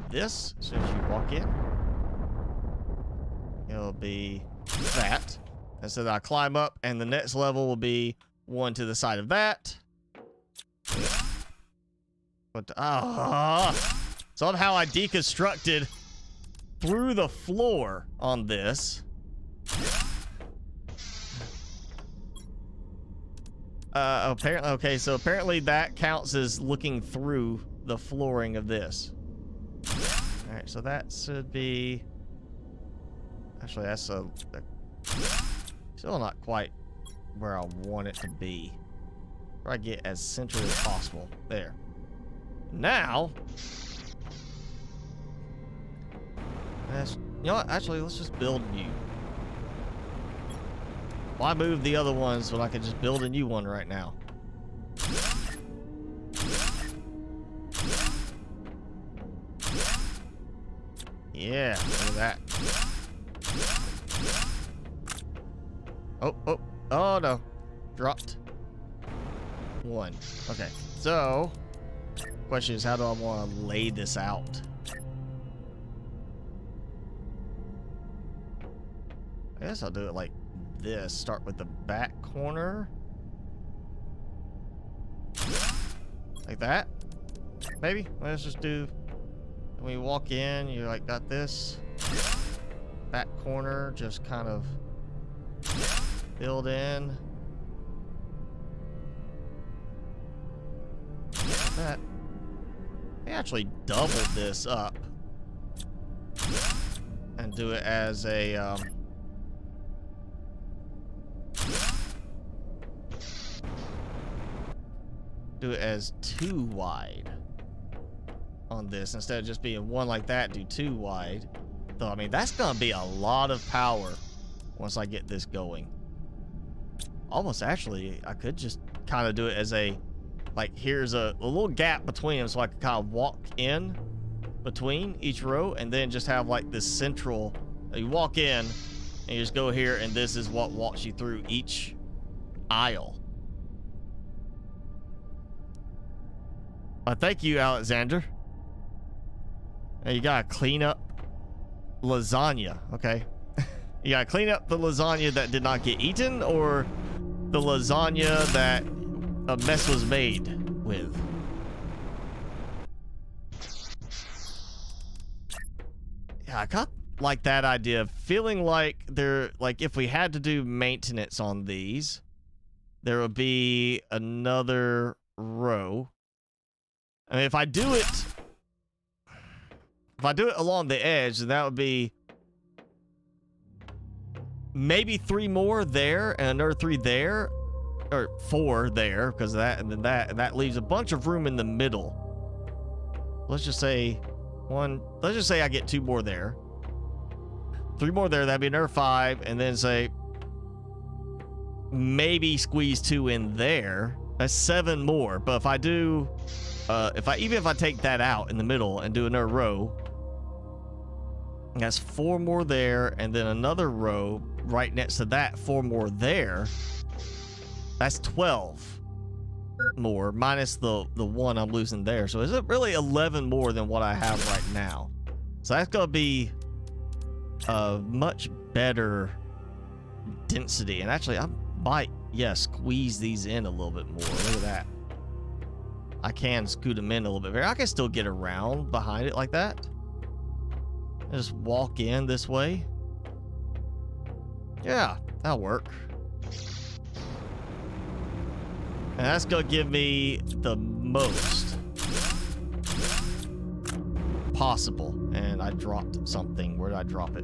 this as soon as you walk in. It'll be that. And so I climb up, and the next level will be one to the side of that. But somehow I deconstructed through the floor on this. Apparently, okay, so apparently that counts as looking through the flooring of this. All right, so that should be. Actually, that's still not quite where I want it to be. Try to get as centered as possible. There. Now. You know what? Actually, let's just build you. Why move the other ones when I can just build a new one right now? Yeah, look at that. Oh no. Dropped. One. Okay, so question is, how do I want to lay this out? I guess I'll do it like this. Start with the back corner. Like that. Maybe. Let's just do, when you walk in, you like got this back corner, just kind of build in. Like that. I actually doubled this up and do it as a do it as 2 wide on this instead of just being 1 like that. Do 2 wide. So I mean, that's gonna be a lot of power once I get this going. Almost actually, I could just kind of do it as a, like, here's a little gap between them, so I could kind of walk in between each row, and then just have like this central. You walk in and you just go here, and this is what walks you through each aisle. Thank you, Alexander. Now you gotta clean up lasagna. Okay. You gotta clean up the lasagna that did not get eaten, or the lasagna that a mess was made with. Yeah, I kind of like that idea of feeling like like if we had to do maintenance on these, there would be another row. I mean, if I do it along the edge, then that would be maybe 3 more there and another 3 there, or 4 there, because of that, and then that, and that leaves a bunch of room in the middle. Let's just say I get 2 more there, 3 more there, that'd be another 5, and then say maybe squeeze 2 in there. That's 7 more. But if I do, even if I take that out in the middle and do another row, that's 4 more there, and then another row right next to that, 4 more there. That's 12 more, minus the 1 I'm losing there. So is it really 11 more than what I have right now? So that's gonna be a much better density. And actually, I might, squeeze these in a little bit more. Look at that. I can scoot them in a little bit better. I can still get around behind it like that. Just walk in this way. Yeah, that'll work. And that's gonna give me the most possible. And I dropped something. Where did I drop it?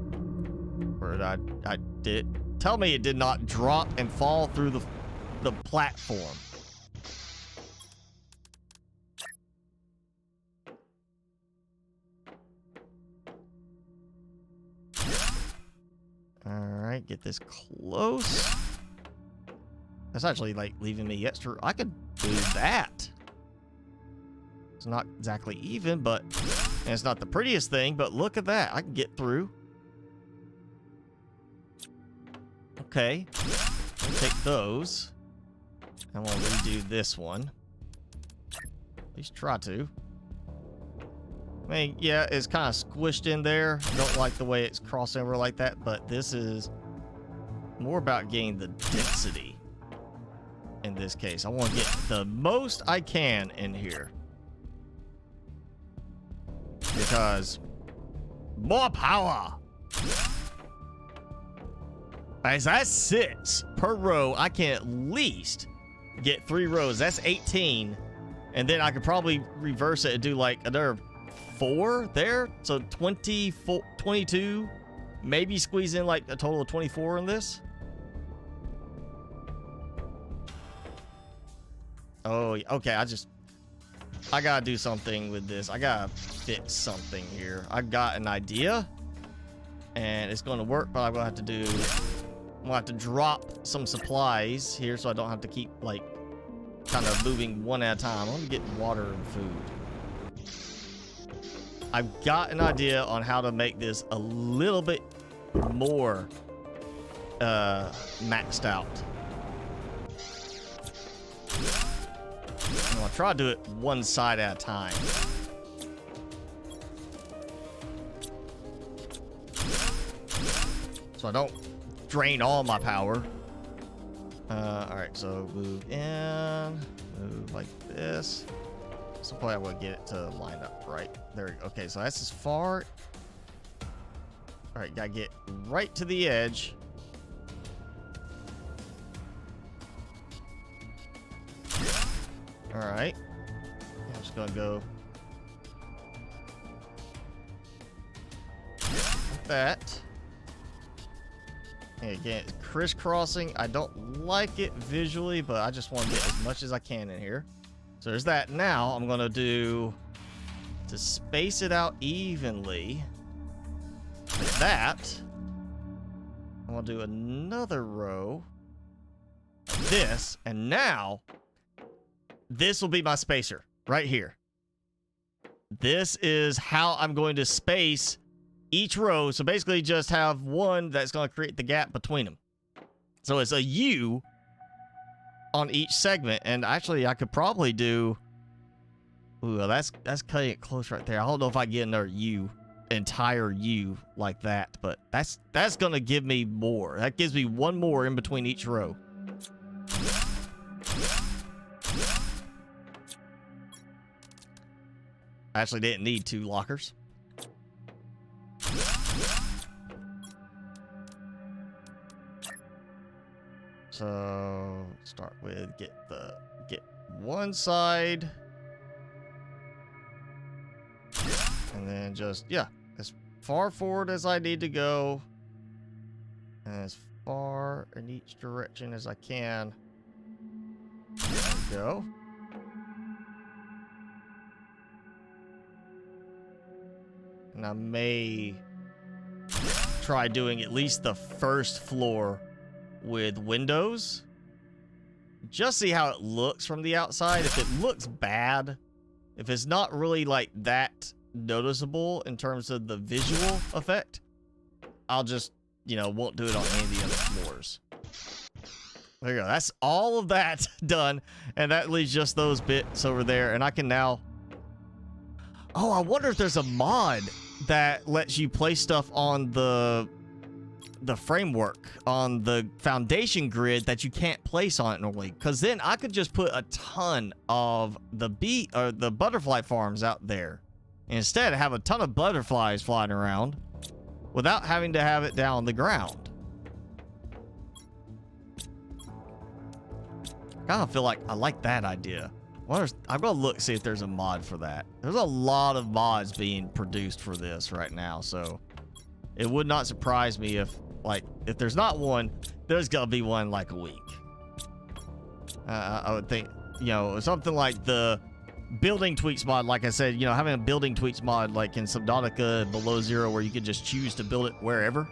Where did I did? Tell me it did not drop and fall through the platform. Alright, get this close. That's actually like leaving me extra. I could do that. It's not exactly even, but and it's not the prettiest thing, but look at that. I can get through. Okay. I'll take those. And we'll redo this one. At least try to. I mean, yeah, it's kind of squished in there. I don't like the way it's crossing over like that, but this is more about getting the density in this case. I want to get the most I can in here. Because more power! As that's 6 per row, I can at least get 3 rows. That's 18. And then I could probably reverse it and do like another 4 there. So 24, 22. Maybe squeeze in like a total of 24 in this. Oh, okay. I gotta do something with this. I gotta fix something here. I got an idea. And it's gonna work, but I'm gonna have to do... I'm gonna have to drop some supplies here so I don't have to keep like kind of moving one at a time. Let me get water and food. I've got an idea on how to make this a little bit more maxed out. I'm gonna try to do it one side at a time. So I don't drain all my power. Alright, so move in, move like this. So probably I will get it to line up right there. Okay, so that's as far. Alright, gotta get right to the edge. Alright. I'm just gonna go like that. And again, it's crisscrossing. I don't like it visually, but I just want to get as much as I can in here. So there's that. Now I'm going to do, to space it out evenly, like that. I'm going to do another row like this. And now this will be my spacer right here. This is how I'm going to space each row. So basically just have one that's going to create the gap between them. So it's a U on each segment. And actually I could probably do, ooh, that's cutting it close right there. I don't know if I get another U, entire U like that, but that's going to give me more. That gives me one more in between each row. I actually didn't need 2 lockers. So start with get one side, and then just as far forward as I need to go, and as far in each direction as I can. There we go. And I may try doing at least the first floor with windows, just see how it looks from the outside. If it looks bad, if it's not really like that noticeable in terms of the visual effect, I'll just, you know, won't do it on any of the other floors. There you go. That's all of that done. And that leaves just those bits over there. And I can now... Oh, I wonder if there's a mod that lets you place stuff on the framework, on the foundation grid that you can't place on it normally. Because then I could just put a ton of the butterfly farms out there. And instead, have a ton of butterflies flying around without having to have it down on the ground. I kind of feel like I like that idea. I'm going to look, see if there's a mod for that. There's a lot of mods being produced for this right now, so it would not surprise me if there's not one, there's going to be one like a week. I would think, you know, something like the building tweaks mod, like I said, you know, having a building tweaks mod like in Subnautica Below Zero where you could just choose to build it wherever.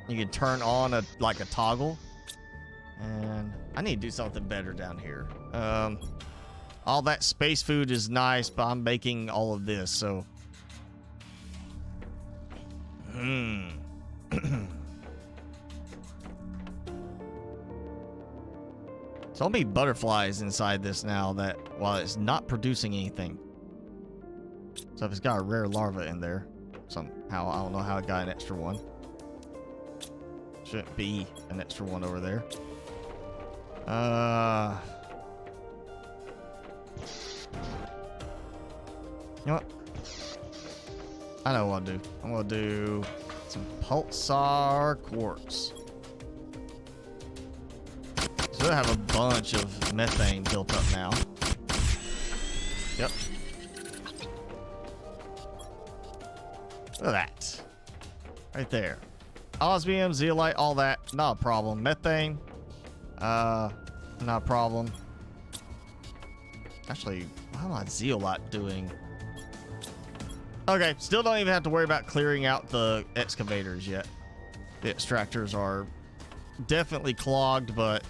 You can turn on a toggle. And I need to do something better down here. All that space food is nice, but I'm making all of this, so. So I'll be butterflies inside this now that while it's not producing anything. So if it's got a rare larva in there somehow, I don't know how it got an extra one. Shouldn't be an extra one over there. You know what? I know what I'll do. I'm gonna do some pulsar quartz. So I have a bunch of methane built up now. Yep. Look at that. Right there. Osmium, zeolite, all that. Not a problem. Methane. Not a problem. Actually, how am I zeolite doing? Okay, still don't even have to worry about clearing out the excavators yet. The extractors are definitely clogged, but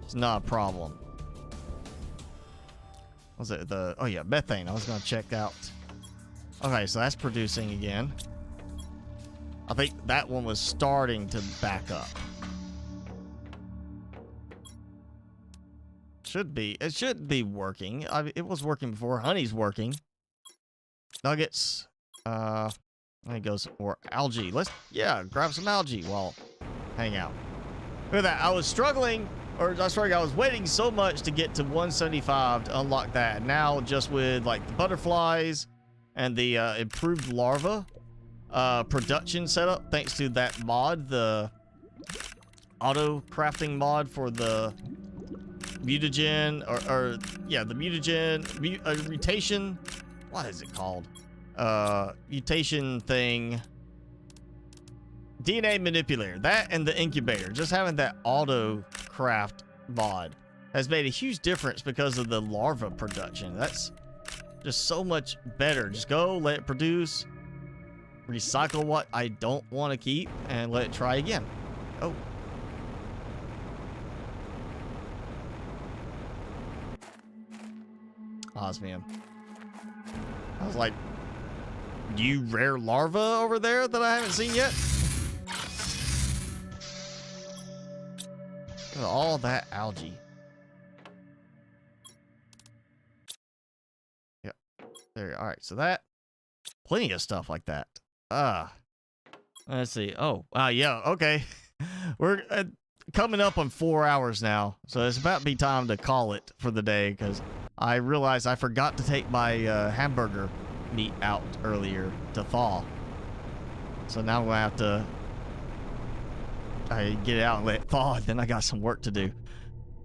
it's not a problem. Was it oh yeah, methane. I was gonna check out. Okay, so that's producing again. I think that one was starting to back up. It should be working. It was working before. Honey's working. Nuggets. Let me go some more algae. Grab some algae while hang out. Look at that. I was struggling, I was waiting so much to get to 175 to unlock that. Now just with like the butterflies and the improved larva production setup, thanks to that mod, the auto crafting mod for the mutagen, the mutagen, mutation, what is it called? Mutation thing. DNA manipulator. That and the incubator. Just having that auto craft mod has made a huge difference because of the larva production. That's just so much better. Just go, let it produce, recycle what I don't want to keep, and let it try again. Oh. Osmium. I was like, you rare larva over there that I haven't seen yet? Look at all that algae. Yep. There. All right. So that, plenty of stuff like that. Let's see. Oh, yeah. Okay. We're coming up on 4 hours now, so it's about to be time to call it for the day because I realized I forgot to take my hamburger meat out earlier to thaw. So now I'm gonna have to get it out and let it thaw, and then I got some work to do.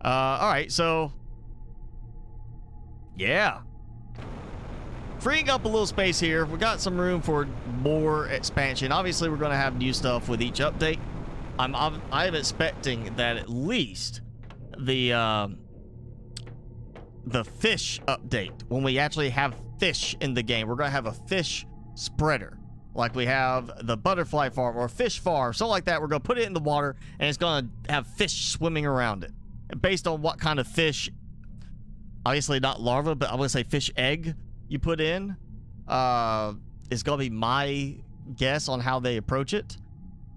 All right, so yeah, freeing up a little space here. We got some room for more expansion. Obviously, we're gonna have new stuff with each update. I'm expecting that at least the fish update, when we actually have fish in the game, we're gonna have a fish spreader. like we have the butterfly farm or fish farm, something like that. We're going to put it in the water, and it's going to have fish swimming around it. And based on what kind of fish, obviously not larva, but I would say fish egg you put in, is going to be my guess on how they approach it.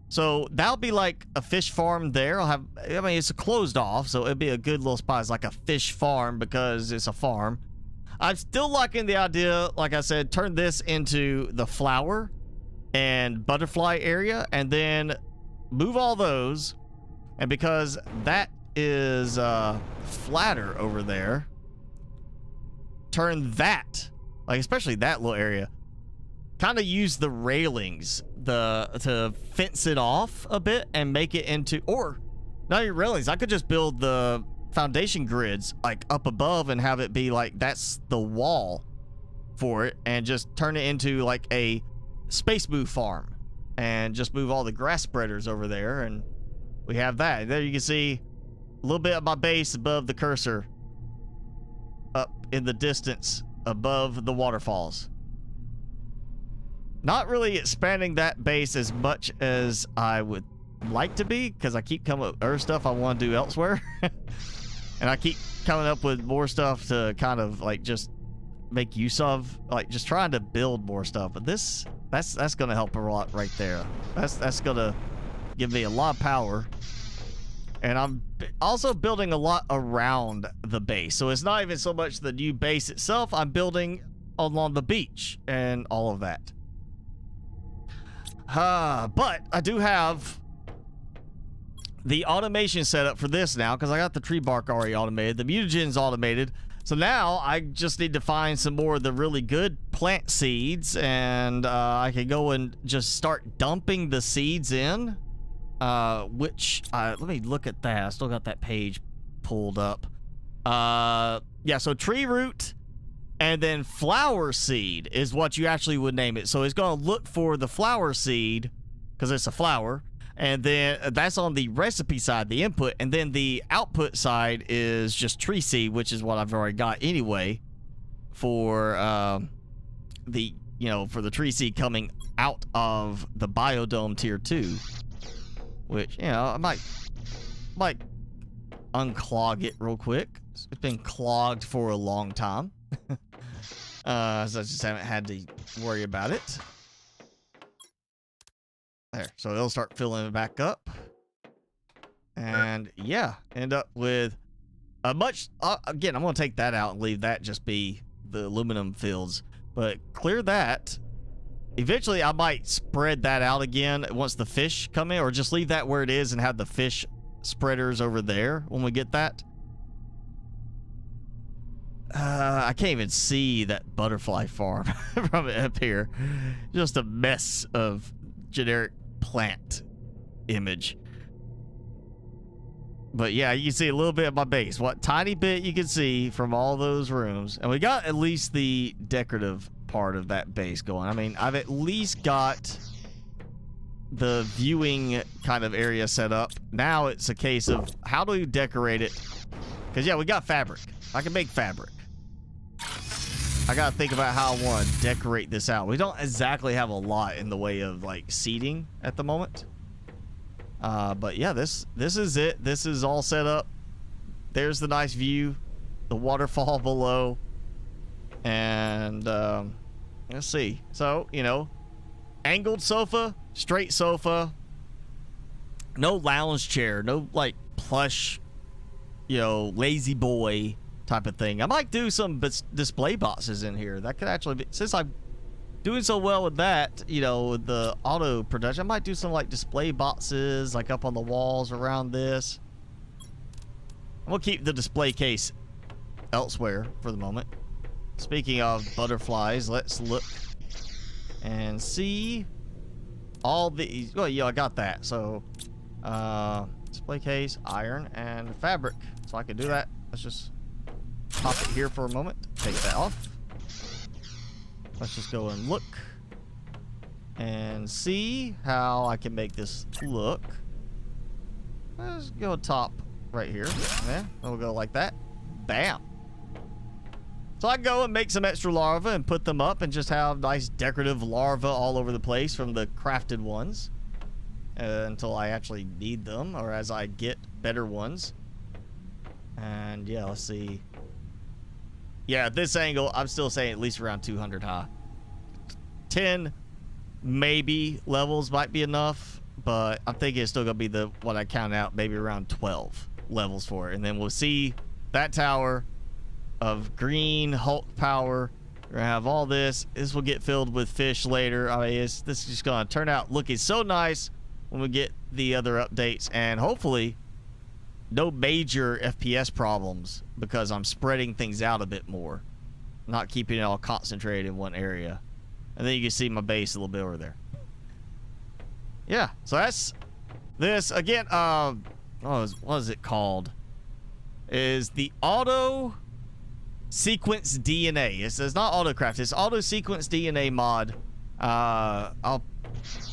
So that'll be like a fish farm there. I mean, it's closed off, so it'd be a good little spot. It's like a fish farm because it's a farm. I'm still liking the idea, like I said, turn this into the flower and butterfly area, and then move all those. And because that is flatter over there, turn that, like especially that little area, kind of use the railings to fence it off a bit and make it into, or not even railings. I could just build the foundation grids like up above and have it be like that's the wall for it, and just turn it into like a space move farm and just move all the grass spreaders over there, and we have that. There you can see a little bit of my base above the cursor up in the distance above the waterfalls. Not really expanding that base as much as I would like to be, because I keep coming up with other stuff I want to do elsewhere. And I keep coming up with more stuff to kind of like just make use of, like just trying to build more stuff. But that's going to help a lot right there. That's going to give me a lot of power. And I'm also building a lot around the base. So it's not even so much the new base itself. I'm building along the beach and all of that. But I do have the automation set up for this now, because I got the tree bark already automated. The mutagen's automated. So now I just need to find some more of the really good plant seeds, and I can go and just start dumping the seeds in. Which, let me look at that. I still got that page pulled up. Yeah, so tree root and then flower seed is what you actually would name it. So it's going to look for the flower seed because it's a flower. And then that's on the recipe side, the input. And then the output side is just tree seed, which is what I've already got anyway for for the tree seed coming out of the biodome tier 2. Which, I might unclog it real quick. It's been clogged for a long time. So I just haven't had to worry about it. There, so it'll start filling it back up. And yeah, end up with a much, again, I'm going to take that out and leave that just be the aluminum fields. But clear that. Eventually, I might spread that out again once the fish come in, or just leave that where it is and have the fish spreaders over there when we get that. I can't even see that butterfly farm from up here. Just a mess of generic plant image. But yeah, you can see a little bit of my base. What tiny bit you can see from all those rooms. And we got at least the decorative part of that base going. I mean, I've at least got the viewing kind of area set up. Now it's a case of how do we decorate it? Because yeah, we got fabric. I can make fabric. I gotta think about how I want to decorate this out. We don't exactly have a lot in the way of like seating at the moment. But yeah, this is it. This is all set up. There's the nice view, the waterfall below, and let's see. So, angled sofa, straight sofa, no lounge chair, no like plush, lazy boy type of thing. I might do some display boxes in here. That could actually be, since I'm doing so well with that, with the auto production, I might do some like display boxes like up on the walls around this. We'll keep the display case elsewhere for the moment. Speaking of butterflies, let's look and see all the, oh yeah, I got that. So display case, iron, and fabric. So I can do that. Let's just pop it here for a moment. Take that off. Let's just go and look and see how I can make this look. Let's go top right here. Yeah, we'll go like that. Bam. So I go and make some extra larvae and put them up and just have nice decorative larvae all over the place from the crafted ones until I actually need them or as I get better ones. And yeah, let's see. Yeah, at this angle, I'm still saying at least around 200 high. 10 maybe levels might be enough, but I'm thinking it's still gonna be the what I count out, maybe around 12 levels for it. And then we'll see that tower of green Hulk power. We're gonna have all this. This will get filled with fish later. I mean, this is just gonna turn out looking so nice when we get the other updates, and hopefully no major FPS problems because I'm spreading things out a bit more, not keeping it all concentrated in one area. And then you can see my base a little bit over there. Yeah, so that's this again. What is it called? Is the auto sequence DNA? It's not autocraft. It's auto sequence DNA mod. I'll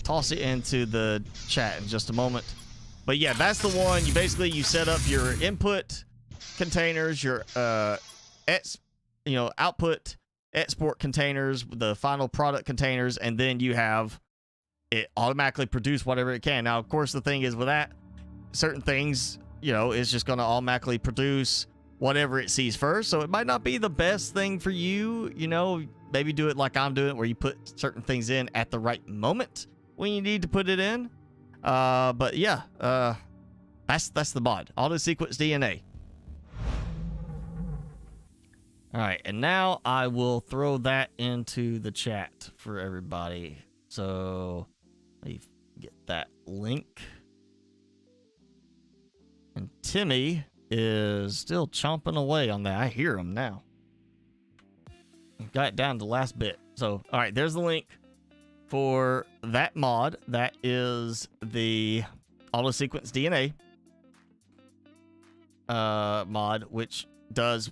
toss it into the chat in just a moment. But yeah, that's the one. You basically you set up your input containers, your output export containers, the final product containers, and then you have it automatically produce whatever it can. Now, of course, the thing is with that, certain things, it's just going to automatically produce whatever it sees first. So it might not be the best thing for you, maybe do it like I'm doing, where you put certain things in at the right moment when you need to put it in. But yeah, that's the mod, auto sequence DNA. All right, and now I will throw that into the chat for everybody. So let me get that link. And Timmy is still chomping away on that. I hear him now. Got it down to the last bit. So, all right, there's the link for that mod. That is the auto sequence DNA mod, which does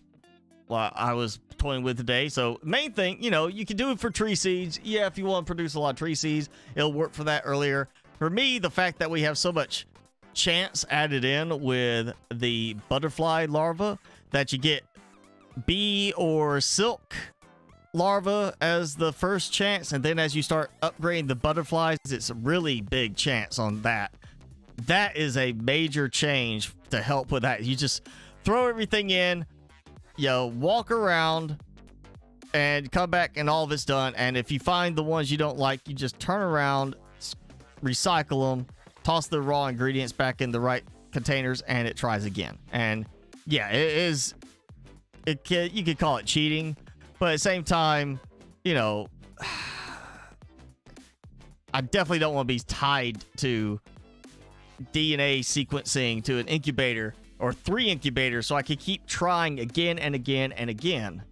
what I was toying with today. So main thing, you can do it for tree seeds. Yeah, if you want to produce a lot of tree seeds, it'll work for that earlier. For me, the fact that we have so much chance added in with the butterfly larva, that you get bee or silk larva as the first chance, and then as you start upgrading the butterflies, it's a really big chance on that. That is a major change to help with that. You just throw everything in, walk around and come back and all of it's done. And if you find the ones you don't like, you just turn around, recycle them, toss the raw ingredients back in the right containers, and it tries again. And yeah, you could call it cheating, but at the same time, I definitely don't want to be tied to DNA sequencing to an incubator or 3 incubators, so I could keep trying again and again and again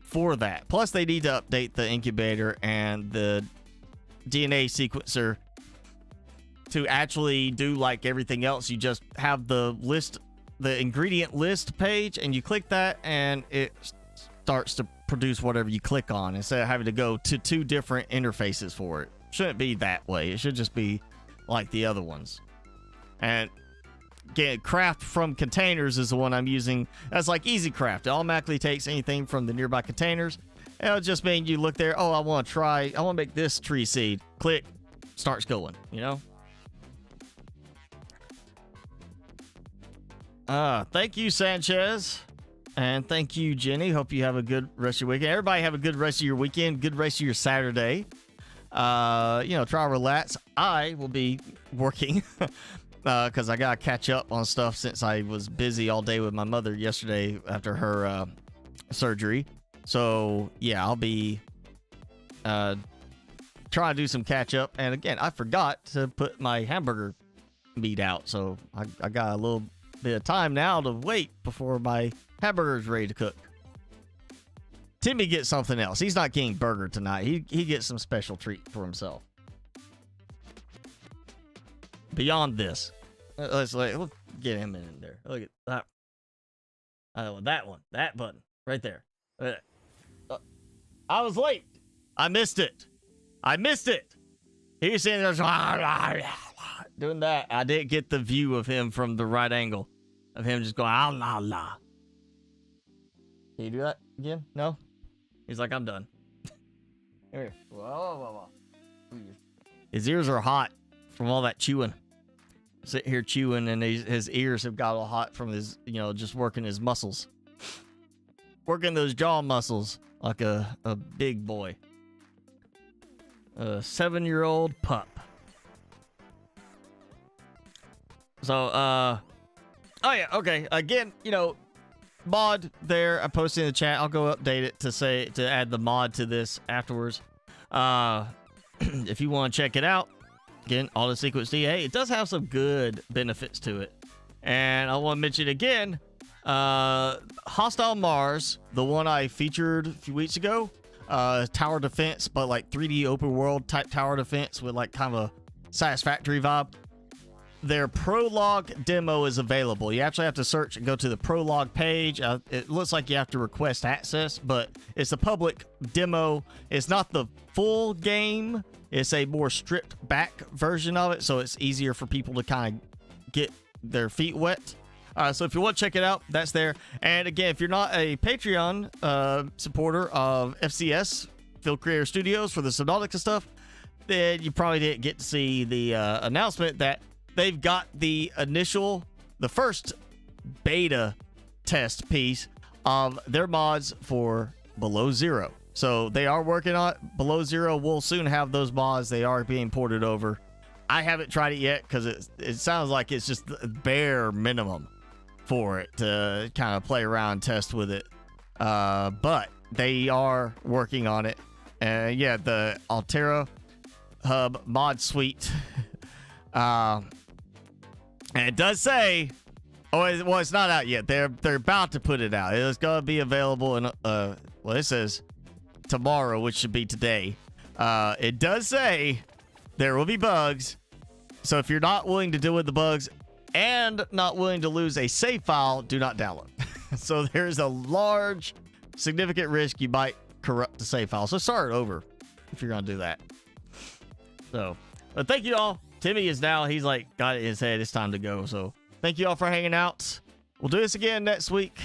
for that. Plus, they need to update the incubator and the DNA sequencer to actually do like everything else. You just have the list, the ingredient list page, and you click that, and it starts to produce whatever you click on instead of having to go to 2 different interfaces for it. Shouldn't be that way. It should just be like the other ones. And again, craft from containers is the one I'm using. That's like easy craft. It automatically takes anything from the nearby containers. It'll just mean you look there, I want to make this tree seed. Click, starts going, Thank you, Sanchez. And thank you, Jenny. Hope you have a good rest of your weekend. Everybody have a good rest of your weekend, good rest of your Saturday. Try to relax. I will be working because I got to catch up on stuff since I was busy all day with my mother yesterday after her surgery. So, yeah, I'll be trying to do some catch up. And again, I forgot to put my hamburger meat out. So I got a little bit of time now to wait before my hamburger's ready to cook. Timmy gets something else. He's not getting burger tonight. He gets some special treat for himself. Beyond this, let's get him in there. Look at that. That one, that button right there. I was late. I missed it. He was sitting there doing that. I didn't get the view of him from the right angle of him just going la la. Can you do that again? No. He's like, I'm done. Here. Whoa. His ears are hot from all that chewing. Sit here chewing, and his ears have got all hot from his, just working his muscles. Working those jaw muscles like a big boy. A 7-year-old pup. So, oh yeah, okay. Again, mod there. I posted in the chat. I'll go update it to add the mod to this afterwards. If you want to check it out, again, Auto Sequence DA. It does have some good benefits to it. And I want to mention again, Hostile Mars, the one I featured a few weeks ago, tower defense, but like 3D open world type tower defense with like kind of a Satisfactory vibe. Their prologue demo is available. You actually have to search and go to the prologue page. It looks like you have to request access, but it's a public demo. It's not the full game. It's a more stripped back version of it, so it's easier for people to kind of get their feet wet. So if you want to check it out, that's there. And again, if you're not a Patreon supporter of FCS, Field Creator Studios, for the Subnautica stuff, then you probably didn't get to see the announcement that they've got the first beta test piece of their mods for Below Zero. So they are working on it. Below Zero will soon have those mods. They are being ported over. I haven't tried it yet because it sounds like it's just the bare minimum for it to kind of play around and test with it. But they are working on it. Yeah, the Altera Hub mod suite. And it does say, well, it's not out yet. They're about to put it out. It's going to be available in, it says tomorrow, which should be today. It does say there will be bugs. So if you're not willing to deal with the bugs and not willing to lose a save file, do not download. So there's a large, significant risk you might corrupt the save file. So start over if you're going to do that. So, but thank you all. Timmy is now, he's like got it in his head. It's time to go. So thank you all for hanging out. We'll do this again next week.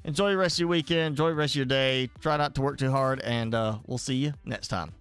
Enjoy the rest of your weekend. Enjoy the rest of your day. Try not to work too hard, and we'll see you next time.